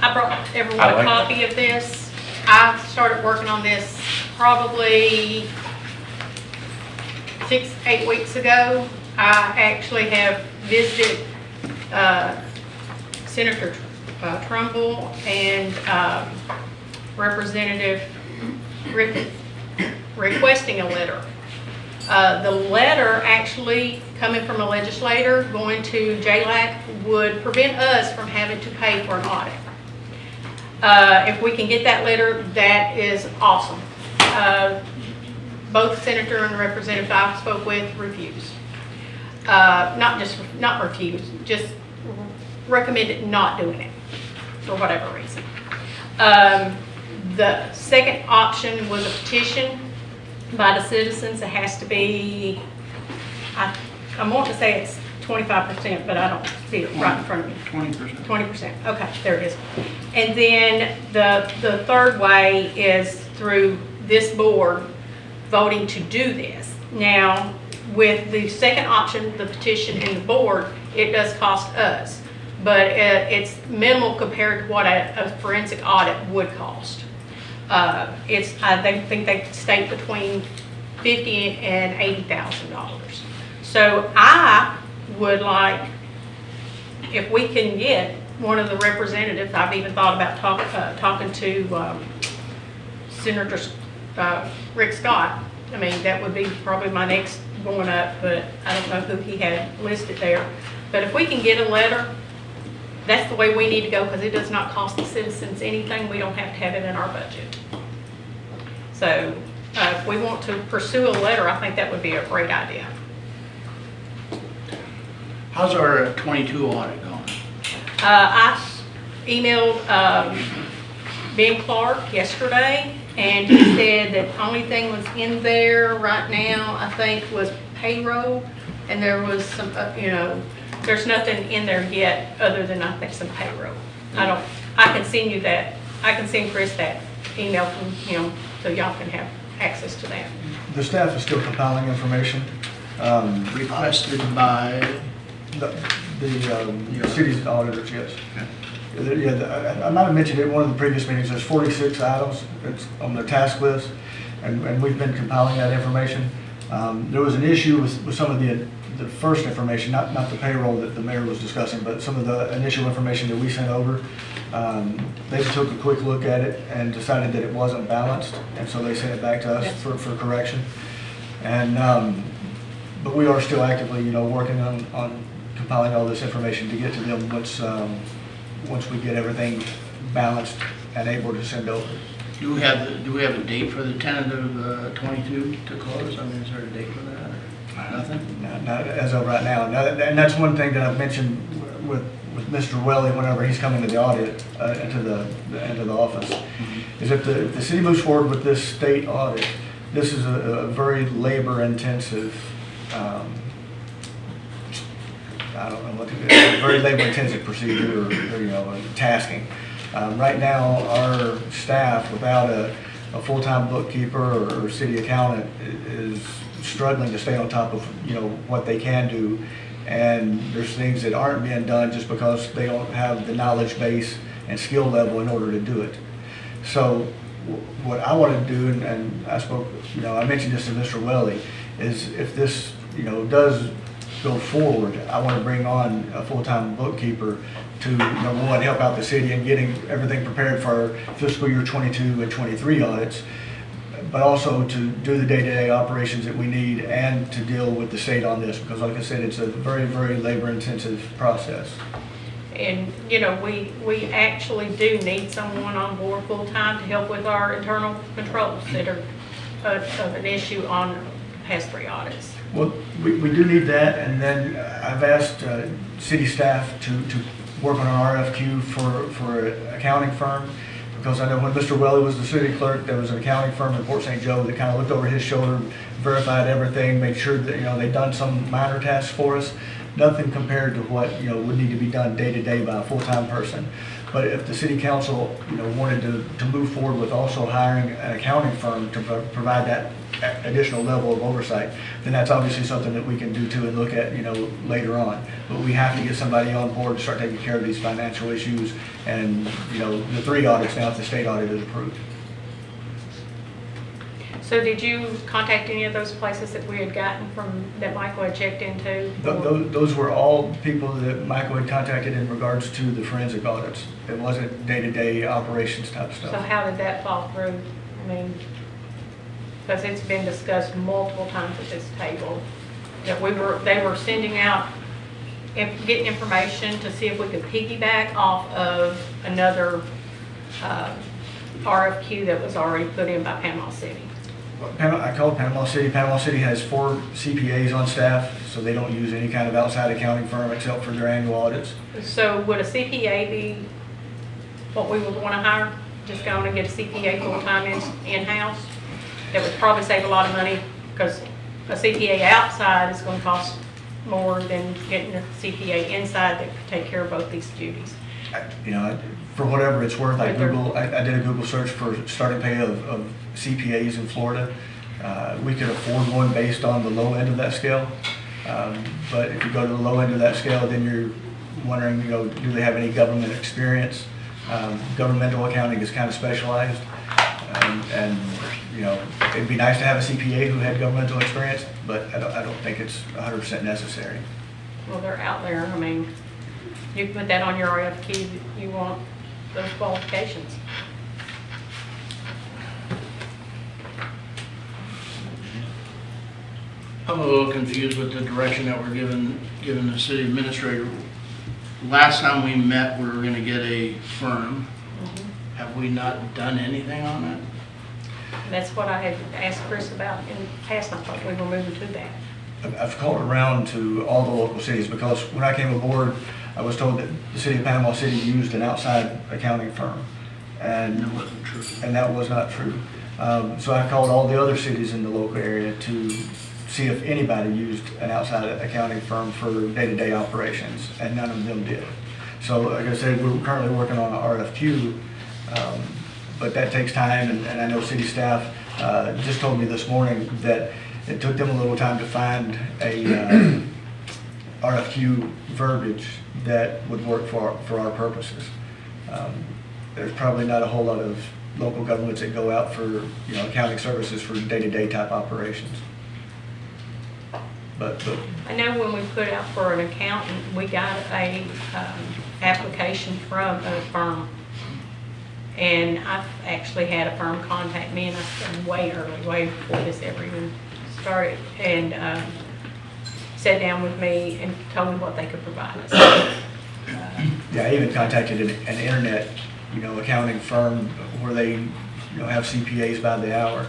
I brought everyone a copy of this. I started working on this probably 6-8 weeks ago. I actually have visited Senator Trumbull and Representative Griffith requesting a letter. The letter actually coming from a legislator going to JLAC would prevent us from having to pay for an audit. If we can get that letter, that is awesome. Both senator and representative I spoke with refuse. Not refuse, just recommended not doing it for whatever reason. The second option was a petition by the citizens. It has to be, I want to say it's 25%, but I don't see it right in front of me. 20%. 20%, okay, there it is. And then the third way is through this board voting to do this. Now, with the second option, the petition and the board, it does cost us, but it's minimal compared to what a forensic audit would cost. I think they state between $50,000 and $80,000. So I would like, if we can get one of the representatives, I've even thought about talking to Senator Rick Scott. I mean, that would be probably my next going up, but I don't know who he had listed there. But if we can get a letter, that's the way we need to go, because it does not cost the citizens anything. We don't have to have it in our budget. So if we want to pursue a letter, I think that would be a great idea. How's our 22 audit going? I emailed Ben Clark yesterday, and he said that the only thing was in there right now, I think, was payroll, and there was some, there's nothing in there yet other than, I think, some payroll. I can send you that. I can send Chris that email from him so y'all can have access to that. The staff is still compiling information. Requested by the city's auditors, yes. Yeah, I might have mentioned it in one of the previous meetings. There's 46 items that's on the task list, and we've been compiling that information. There was an issue with some of the first information, not the payroll that the mayor was discussing, but some of the initial information that we sent over. They took a quick look at it and decided that it wasn't balanced, and so they sent it back to us for correction. And but we are still actively, working on compiling all this information to get to them once we get everything balanced and able to send over. Do we have a date for the tentative 22 to close? I mean, is there a date for that? Or nothing? Not as of right now. And that's one thing that I've mentioned with Mr. Welly whenever he's coming to the audit, into the office, is if the city moves forward with this state audit, this is a very labor-intensive I don't know what to do, it's a very labor-intensive procedure or, tasking. Right now, our staff, without a full-time bookkeeper or city accountant, is struggling to stay on top of, what they can do. And there's things that aren't being done just because they don't have the knowledge base and skill level in order to do it. So what I want to do, and I spoke, I mentioned this to Mr. Welly, is if this, does go forward, I want to bring on a full-time bookkeeper to, number one, help out the city in getting everything prepared for our fiscal year 22 and 23 audits, but also to do the day-to-day operations that we need and to deal with the state on this, because like I said, it's a very, very labor-intensive process. And, we actually do need someone on board full-time to help with our internal controls that are of an issue on past 3 audits. Well, we do need that, and then I've asked city staff to work on an RFQ for an accounting firm, because I know when Mr. Welly was the city clerk, there was an accounting firm in Port St. Joe that kind of looked over his shoulder, verified everything, made sure that, they'd done some minor tasks for us. Nothing compared to what, would need to be done day to day by a full-time person. But if the city council, wanted to move forward with also hiring an accounting firm to provide that additional level of oversight, then that's obviously something that we can do too and look at, later on. But we have to get somebody on board to start taking care of these financial issues and, the 3 audits now if the state audit is approved. So did you contact any of those places that we had gotten from, that Michael had checked into? Those were all people that Michael had contacted in regards to the forensic audits. It wasn't day-to-day operations type stuff. So how did that fall through? I mean, because it's been discussed multiple times at this table, that they were sending out, getting information to see if we could piggyback off of another RFQ that was already put in by Panama City. I called Panama City. Panama City has 4 CPAs on staff, so they don't use any kind of outside accounting firm except for their annual audits. So would a CPA be what we would want to hire? Just go on and get a CPA full-time in-house? That would probably save a lot of money, because a CPA outside is going to cost more than getting a CPA inside that could take care of both these duties. For whatever it's worth, I did a Google search for starting pay of CPAs in Florida. We could afford one based on the low end of that scale. But if you go to the low end of that scale, then you're wondering, do they have any government experience? Governmental accounting is kind of specialized. And it'd be nice to have a CPA who had governmental experience, but I don't think it's 100% necessary. Well, they're out there. I mean, you put that on your RFQ, you want those qualifications. I'm a little confused with the direction that we're giving the city administrator. Last time we met, we were gonna get a firm. Have we not done anything on that? That's what I had asked Chris about in the past. I thought we were moving to that. I've called around to all the local cities, because when I came aboard, I was told that the city of Panama City used an outside accounting firm. And That wasn't true. And that was not true. So I called all the other cities in the local area to see if anybody used an outside accounting firm for day-to-day operations, and none of them did. So like I said, we're currently working on an RFQ, but that takes time, and I know city staff just told me this morning that it took them a little time to find a RFQ verbiage that would work for our purposes. There's probably not a whole lot of local governments that go out for accounting services for day-to-day type operations. But I know when we put out for an accountant, we got a application from a firm. And I've actually had a firm contact me, and I said way early, way before this ever even started, and sat down with me and told me what they could provide us. yeah, I even contacted an internet, accounting firm where they, have CPAs by the hour,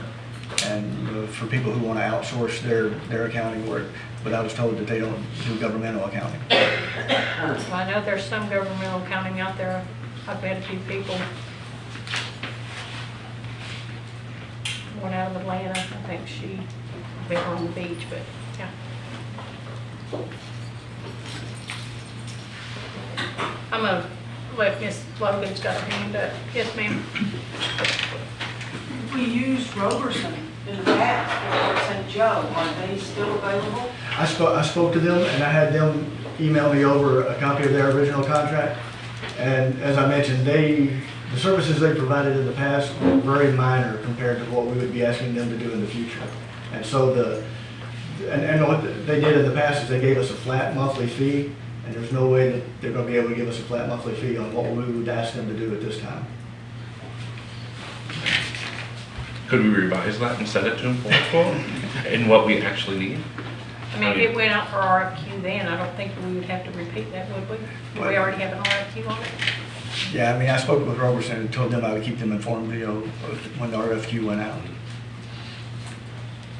and for people who want to outsource their accounting work. But I was told that they don't do governmental accounting. Well, I know there's some governmental accounting out there. I've met a few people. One out of Atlanta, I think she been on the beach, but yeah. gonna let Miss Logan's got her hand up. Yes, ma'am. We used Roberson in the past, St. Joe, are they still available? I spoke to them and I had them email me over a copy of their original contract. And as I mentioned, the services they provided in the past were very minor compared to what we would be asking them to do in the future. And so and what they did in the past is they gave us a flat monthly fee, and there's no way that they're gonna be able to give us a flat monthly fee on what we would ask them to do at this time. Could we revise that and send it to them for quote in what we actually need? I mean, if it went out for RFQ then, I don't think we would have to repeat that, would we? Do we already have an RFQ on it? Yeah, I mean, I spoke with Roberson and told them I would keep them informed, when the RFQ went out.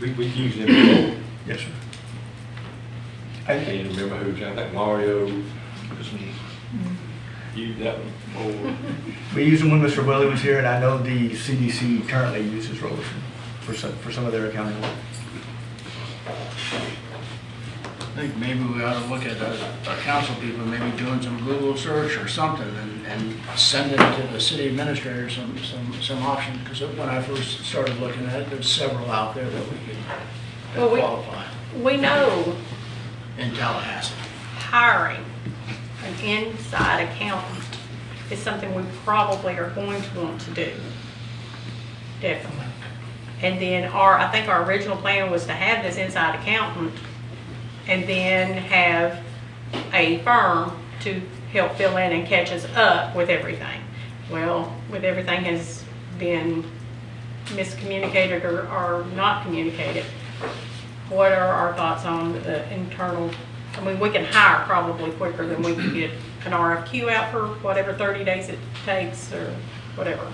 We use them before. Yes, sir. I can't remember who, I think Mario, was me. Used that one before. We used them when Mr. Willie was here, and I know the CDC currently uses Roberson for some of their accounting work. I think maybe we ought to look at our council people, maybe doing some Google search or something and sending to the city administrator some options. Because when I first started looking at it, there's several out there that we could qualify We know in Tallahassee. hiring an inside accountant is something we probably are going to want to do. Definitely. And then I think our original plan was to have this inside accountant and then have a firm to help fill in and catch us up with everything. Well, with everything has been miscommunicated or not communicated, what are our thoughts on the internal? I mean, we can hire probably quicker than we can get an RFQ out for whatever 30 days it takes or whatever.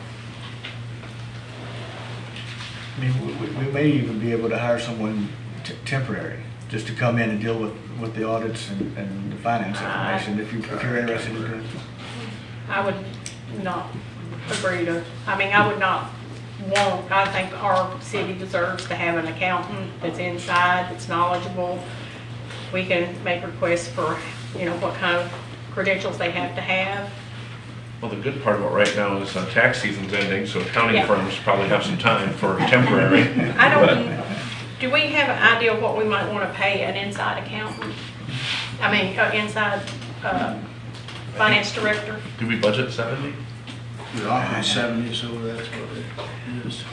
I mean, we may even be able to hire someone temporary, just to come in and deal with the audits and the finance information, if you're interested in doing it. I would not agree to, I mean, I would not want, I think our city deserves to have an accountant that's inside, that's knowledgeable. We can make requests for, what kind of credentials they have to have. Well, the good part about right now is tax season's ending, so accounting Yeah. firms probably have some time for temporary. Do we have an idea of what we might want to pay an inside accountant? I mean, inside finance director? Do we budget 70? We're offering 70, so that's what it is.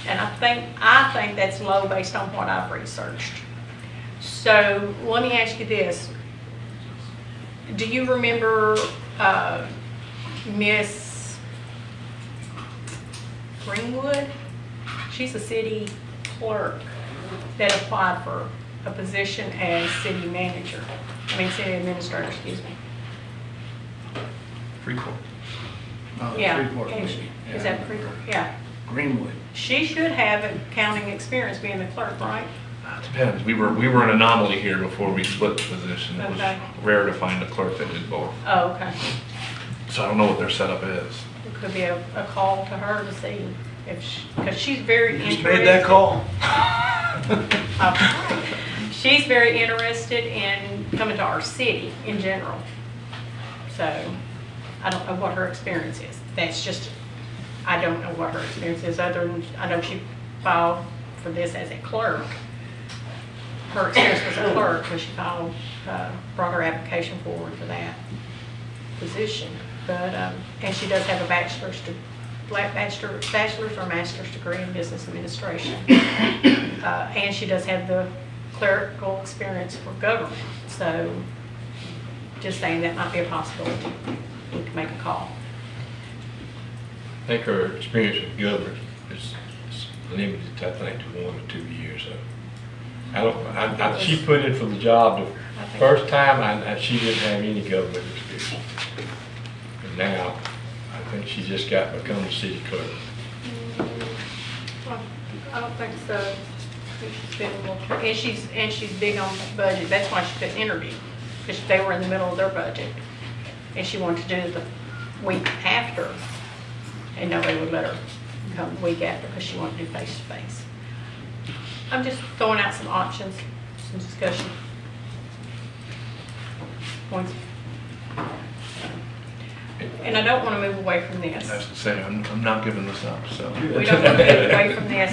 And I think that's low based on what I've researched. So let me ask you this. Do you remember Miss Greenwood? She's a city clerk that applied for a position as city manager. City administrator, excuse me. Freeport. Oh, Yeah. Freeport And lady. Is that Freeport? Yeah. Greenwood. She should have accounting experience being the clerk, right? Depends. We were an anomaly here before we split the position. It was Okay. rare to find a clerk that did both. Oh, okay. So I don't know what their setup is. It could be a call to her to see if, because she's very interested. Just made that call. She's very interested in coming to our city in general. So I don't know what her experience is. That's just, I don't know what her experience is other than, I know she filed for this as a clerk. Her experience was a clerk when she filed, brought her application forward for that position. But, and she does have a bachelor's or master's degree in business administration. And she does have the clerical experience for government. So just saying that might be a possibility. We can make a call. I think her experience with government is limited, I think, to 1 or 2 years. So she put in for the job the first time, and she didn't have any government experience. And now, I think she just become the city clerk. Well, I don't think so. She's been more, and she's big on budget. That's why she couldn't interview, because they were in the middle of their budget, and she wanted to do it the week after, and nobody would let her come the week after because she wanted to do face to face. I'm just throwing out some options, some discussion points. and I don't want to move away from this. I was gonna say, I'm not giving this up, so. We don't want to move away from this.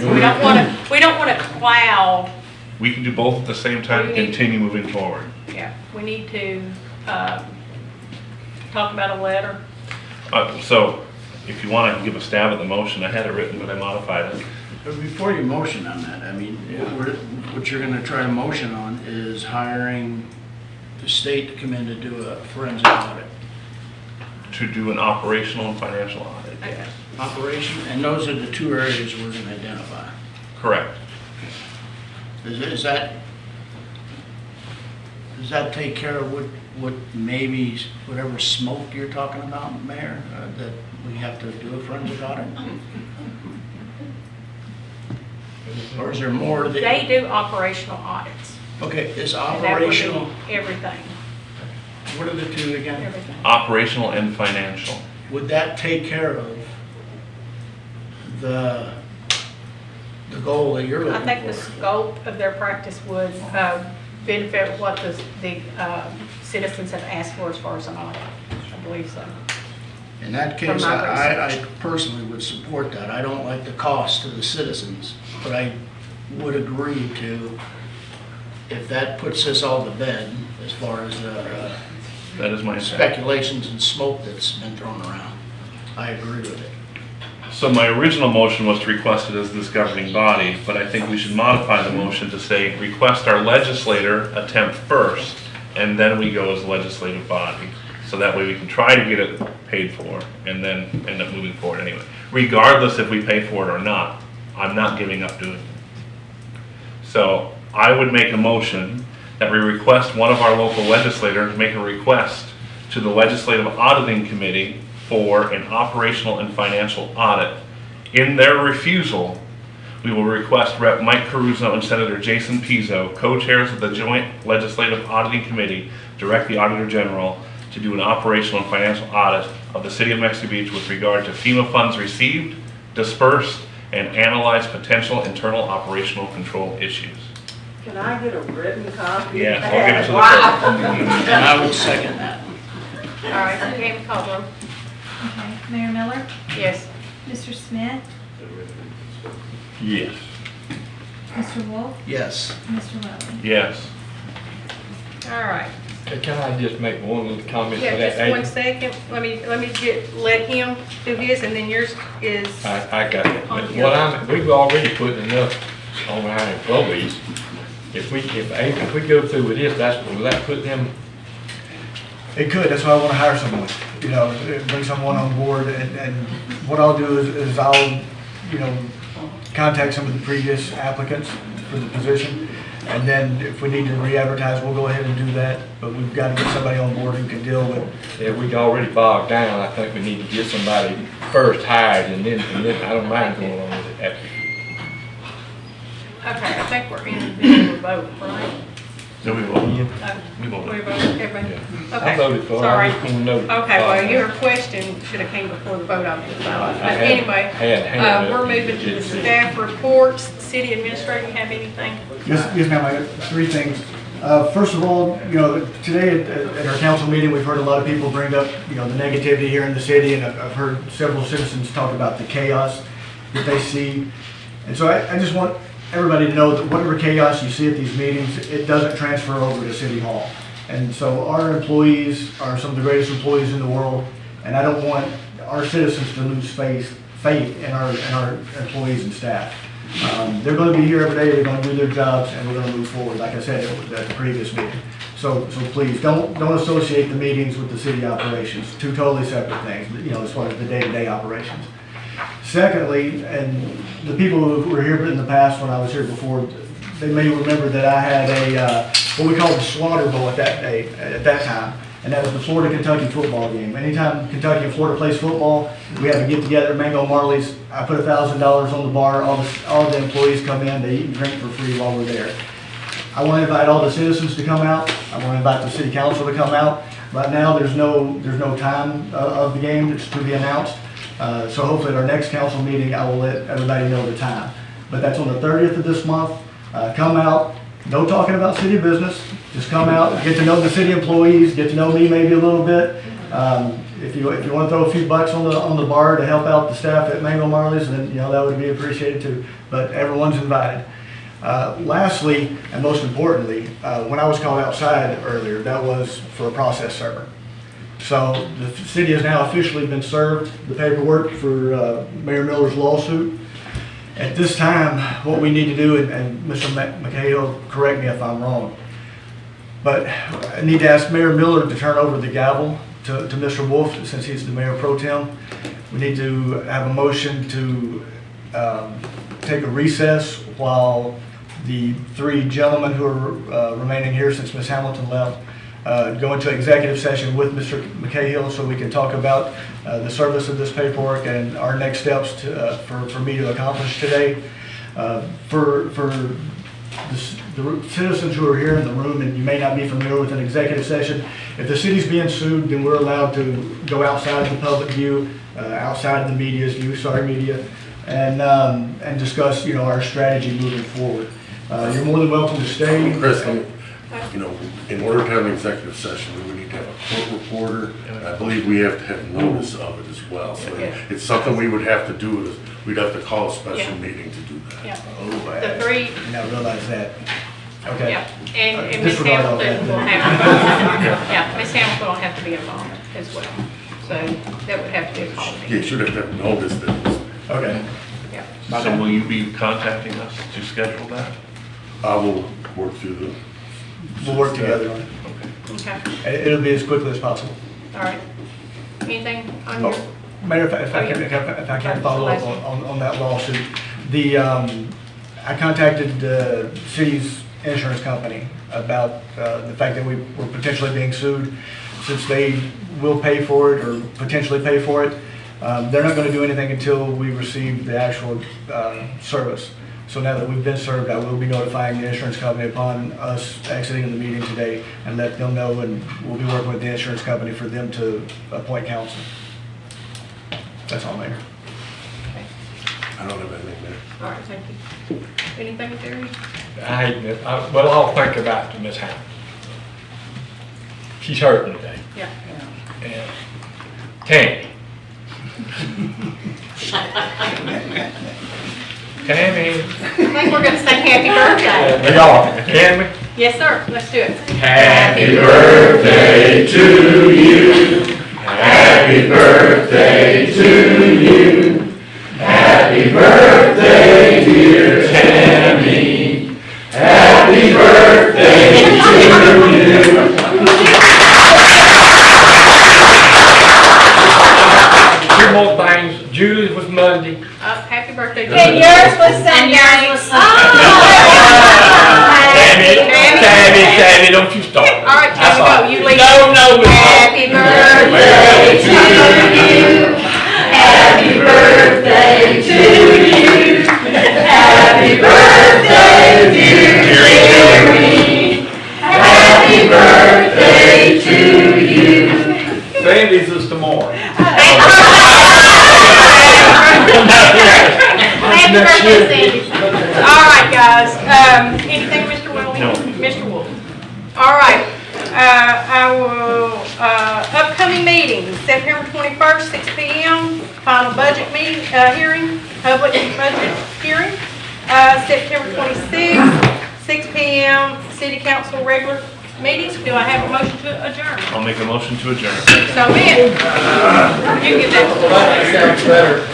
We don't want to cloud. We can do both at the same time, We need- continue moving forward. Yeah, we need to, talk about a letter. So, if you want, I can give a stab at the motion. I had it written, but I modified it. But before you motion on that, I mean, what you're gonna try to motion on is hiring the state to come in to do a forensic audit. To do an operational and financial audit, yes. Operation, and those are the two areas we're gonna identify. Correct. Does that take care of what maybe, whatever smoke you're talking about, Mayor, that we have to do a forensic audit? Or is there more that? They do operational audits. Okay, is And that would be operational, everything, what are the two again? everything. Operational and financial. Would that take care of the goal that you're I looking for? think the scope of their practice would benefit what the citizens have asked for as far as an audit. I believe so. In that From case, my I personally would support that. I don't like the cost to the citizens, but I would agree to, if that puts us all to bed, as far as That is my speculations and smoke that's been thrown around. I agree with it. So my original motion was to request it as this governing body, but I think we should modify the motion to say, request our legislator attempt first, and then we go as a legislative body. So that way we can try to get it paid for, and then end up moving forward anyway. Regardless if we pay for it or not, I'm not giving up doing it. So I would make a motion that we request one of our local legislators make a request to the Legislative Auditing Committee for an operational and financial audit. In their refusal, we will request Rep. Mike Caruso and Senator Jason Pizzo, co-chairs of the Joint Legislative Auditing Committee, direct the Auditor General to do an operational and financial audit of the City of Mexico Beach with regard to FEMA funds received, dispersed, and analyze potential internal operational control issues. Can I get a written copy? Yeah, I'll give it to the Wow. clerk. And I would second that. All right, Jamie Caldwell. Okay, Mayor Miller, Yes. Mr. Smith, Yes. Mr. Wolf, Yes. Mr. Lowry. Yes. All right. Can I just make one little comment Yeah, for that? just 1 second. Let me let him do his, and then yours is. I got it. On But your- we've already put enough on our employees. If we go through with this, will that put them? It could, that's why I want to hire someone, you know, bring someone on board, and what I'll do is I'll, you know, contact some of the previous applicants for the position, and then if we need to re-advertise, we'll go ahead and do that, but we've got to get somebody on board who can deal with. If we already bogged down, I think we need to get somebody first hired, and then I don't mind going on with it after. Okay, I think we're in the middle of the vote, right? No, we will. Yeah. We voted. We voted, everybody? I Okay, voted for it, sorry. I just want to know. Okay, well, your question should have came before the vote on this. But I had- anyway, had hand we're up. moving to the staff reports. City administrator, you have anything? Yes, ma'am, I got three things. First of all, you know, today at our council meeting, we've heard a lot of people bring up, you know, the negativity here in the city, and I've heard several citizens talk about the chaos that they see. And so I just want everybody to know that whatever chaos you see at these meetings, it doesn't transfer over to City Hall. And so our employees are some of the greatest employees in the world, and I don't want our citizens to lose faith in our employees and staff. They're going to be here every day, they're going to do their jobs, and we're going to move forward, like I said at the previous meeting. So please, don't associate the meetings with the city operations, two totally separate things, you know, as far as the day-to-day operations. Secondly, and the people who were here in the past when I was here before, they may remember that I had what we called the Slaughter Bowl at that time, and that was the Florida-Kentucky football game. Anytime Kentucky and Florida plays football, we have a get-together at Mango Marley's. I put $1,000 on the bar. All the employees come in, they eat and drink for free while we're there. I want to invite all the citizens to come out. I want to invite the city council to come out. Right now, there's no time of the game. It's to be announced. So hopefully at our next council meeting, I will let everybody know the time. But that's on the 30th of this month. Come out. No talking about city business. Just come out, get to know the city employees, get to know me maybe a little bit. if you want to throw a few bucks on the bar to help out the staff at Mango Marley's, then, that would be appreciated too. But everyone's invited. Lastly, and most importantly, when I was called outside earlier, that was for a process server. So the city has now officially been served the paperwork for Mayor Miller's lawsuit. At this time, what we need to do, and Mr. McHale, correct me if I'm wrong, but I need to ask Mayor Miller to turn over the gavel to Mr. Wolf, since he's the mayor pro tem. We need to have a motion to take a recess while the three gentlemen who are remaining here, since Ms. Hamilton left, go into executive session with Mr. McCahill so we can talk about the service of this paperwork and our next steps for me to accomplish today. For the citizens who are here in the room, and you may not be familiar with an executive session, if the city's being sued, then we're allowed to go outside of the public view, outside of the media's view, media, and discuss, our strategy moving forward. You're more than welcome to stay. Chris, in order to have an executive session, we would need to have a court reporter, and I believe we have to have notice of it as well. So it's something we would have to do, we'd have to call a special meeting to do that. Yeah. Oh, The three, Now realize that. Okay. yeah, and Ms. Disregard all Hamilton will that. Ms. Hamilton will have to be involved as well. So that would have to be a call. Yeah, you should have to have notice that. Okay. Yeah. So will you be contacting us to schedule that? I will work through the. We'll work together on it. Okay, It'll be as quickly as possible. all right. Anything on your? Mayor, if I can follow up on that lawsuit. I contacted the city's insurance company about the fact that we were potentially being sued. Since they will pay for it or potentially pay for it, they're not going to do anything until we receive the actual service. So now that we've been served, I will be notifying the insurance company upon us exiting the meeting today and let them know, and we'll be working with the insurance company for them to appoint counsel. That's all, Mayor. I don't have anything there. All right, thank you. Anything, Terry? Well, I'll think about Ms. Hamilton. She's hurting today. Yeah. And Tammy. Tammy. I think we're gonna say happy birthday. We are. Can we? Yes, sir, let's do it. Happy birthday to you. Happy birthday to you. Happy birthday, dear Tammy. Happy birthday to you. Two more things. Julie's was Monday. Happy birthday. And yours was Sunday. Tammy, don't you start. All right, Tammy, go, you lead. No. Happy birthday to you. Happy birthday to you. Happy birthday, dear Jerry. Happy birthday to you. Sandy's is tomorrow. Happy birthday, Sandy. All right, guys, anything, Mr. Willie? No. Mr. Wolf. All right, I will, upcoming meetings, September 21st, 6 p.m., final budget meeting, hearing, public budget hearing. September 26th, 6 p.m., city council regular meetings. Do I have a motion to adjourn? I'll make a motion to adjourn. So, man, you get that. Sounds better.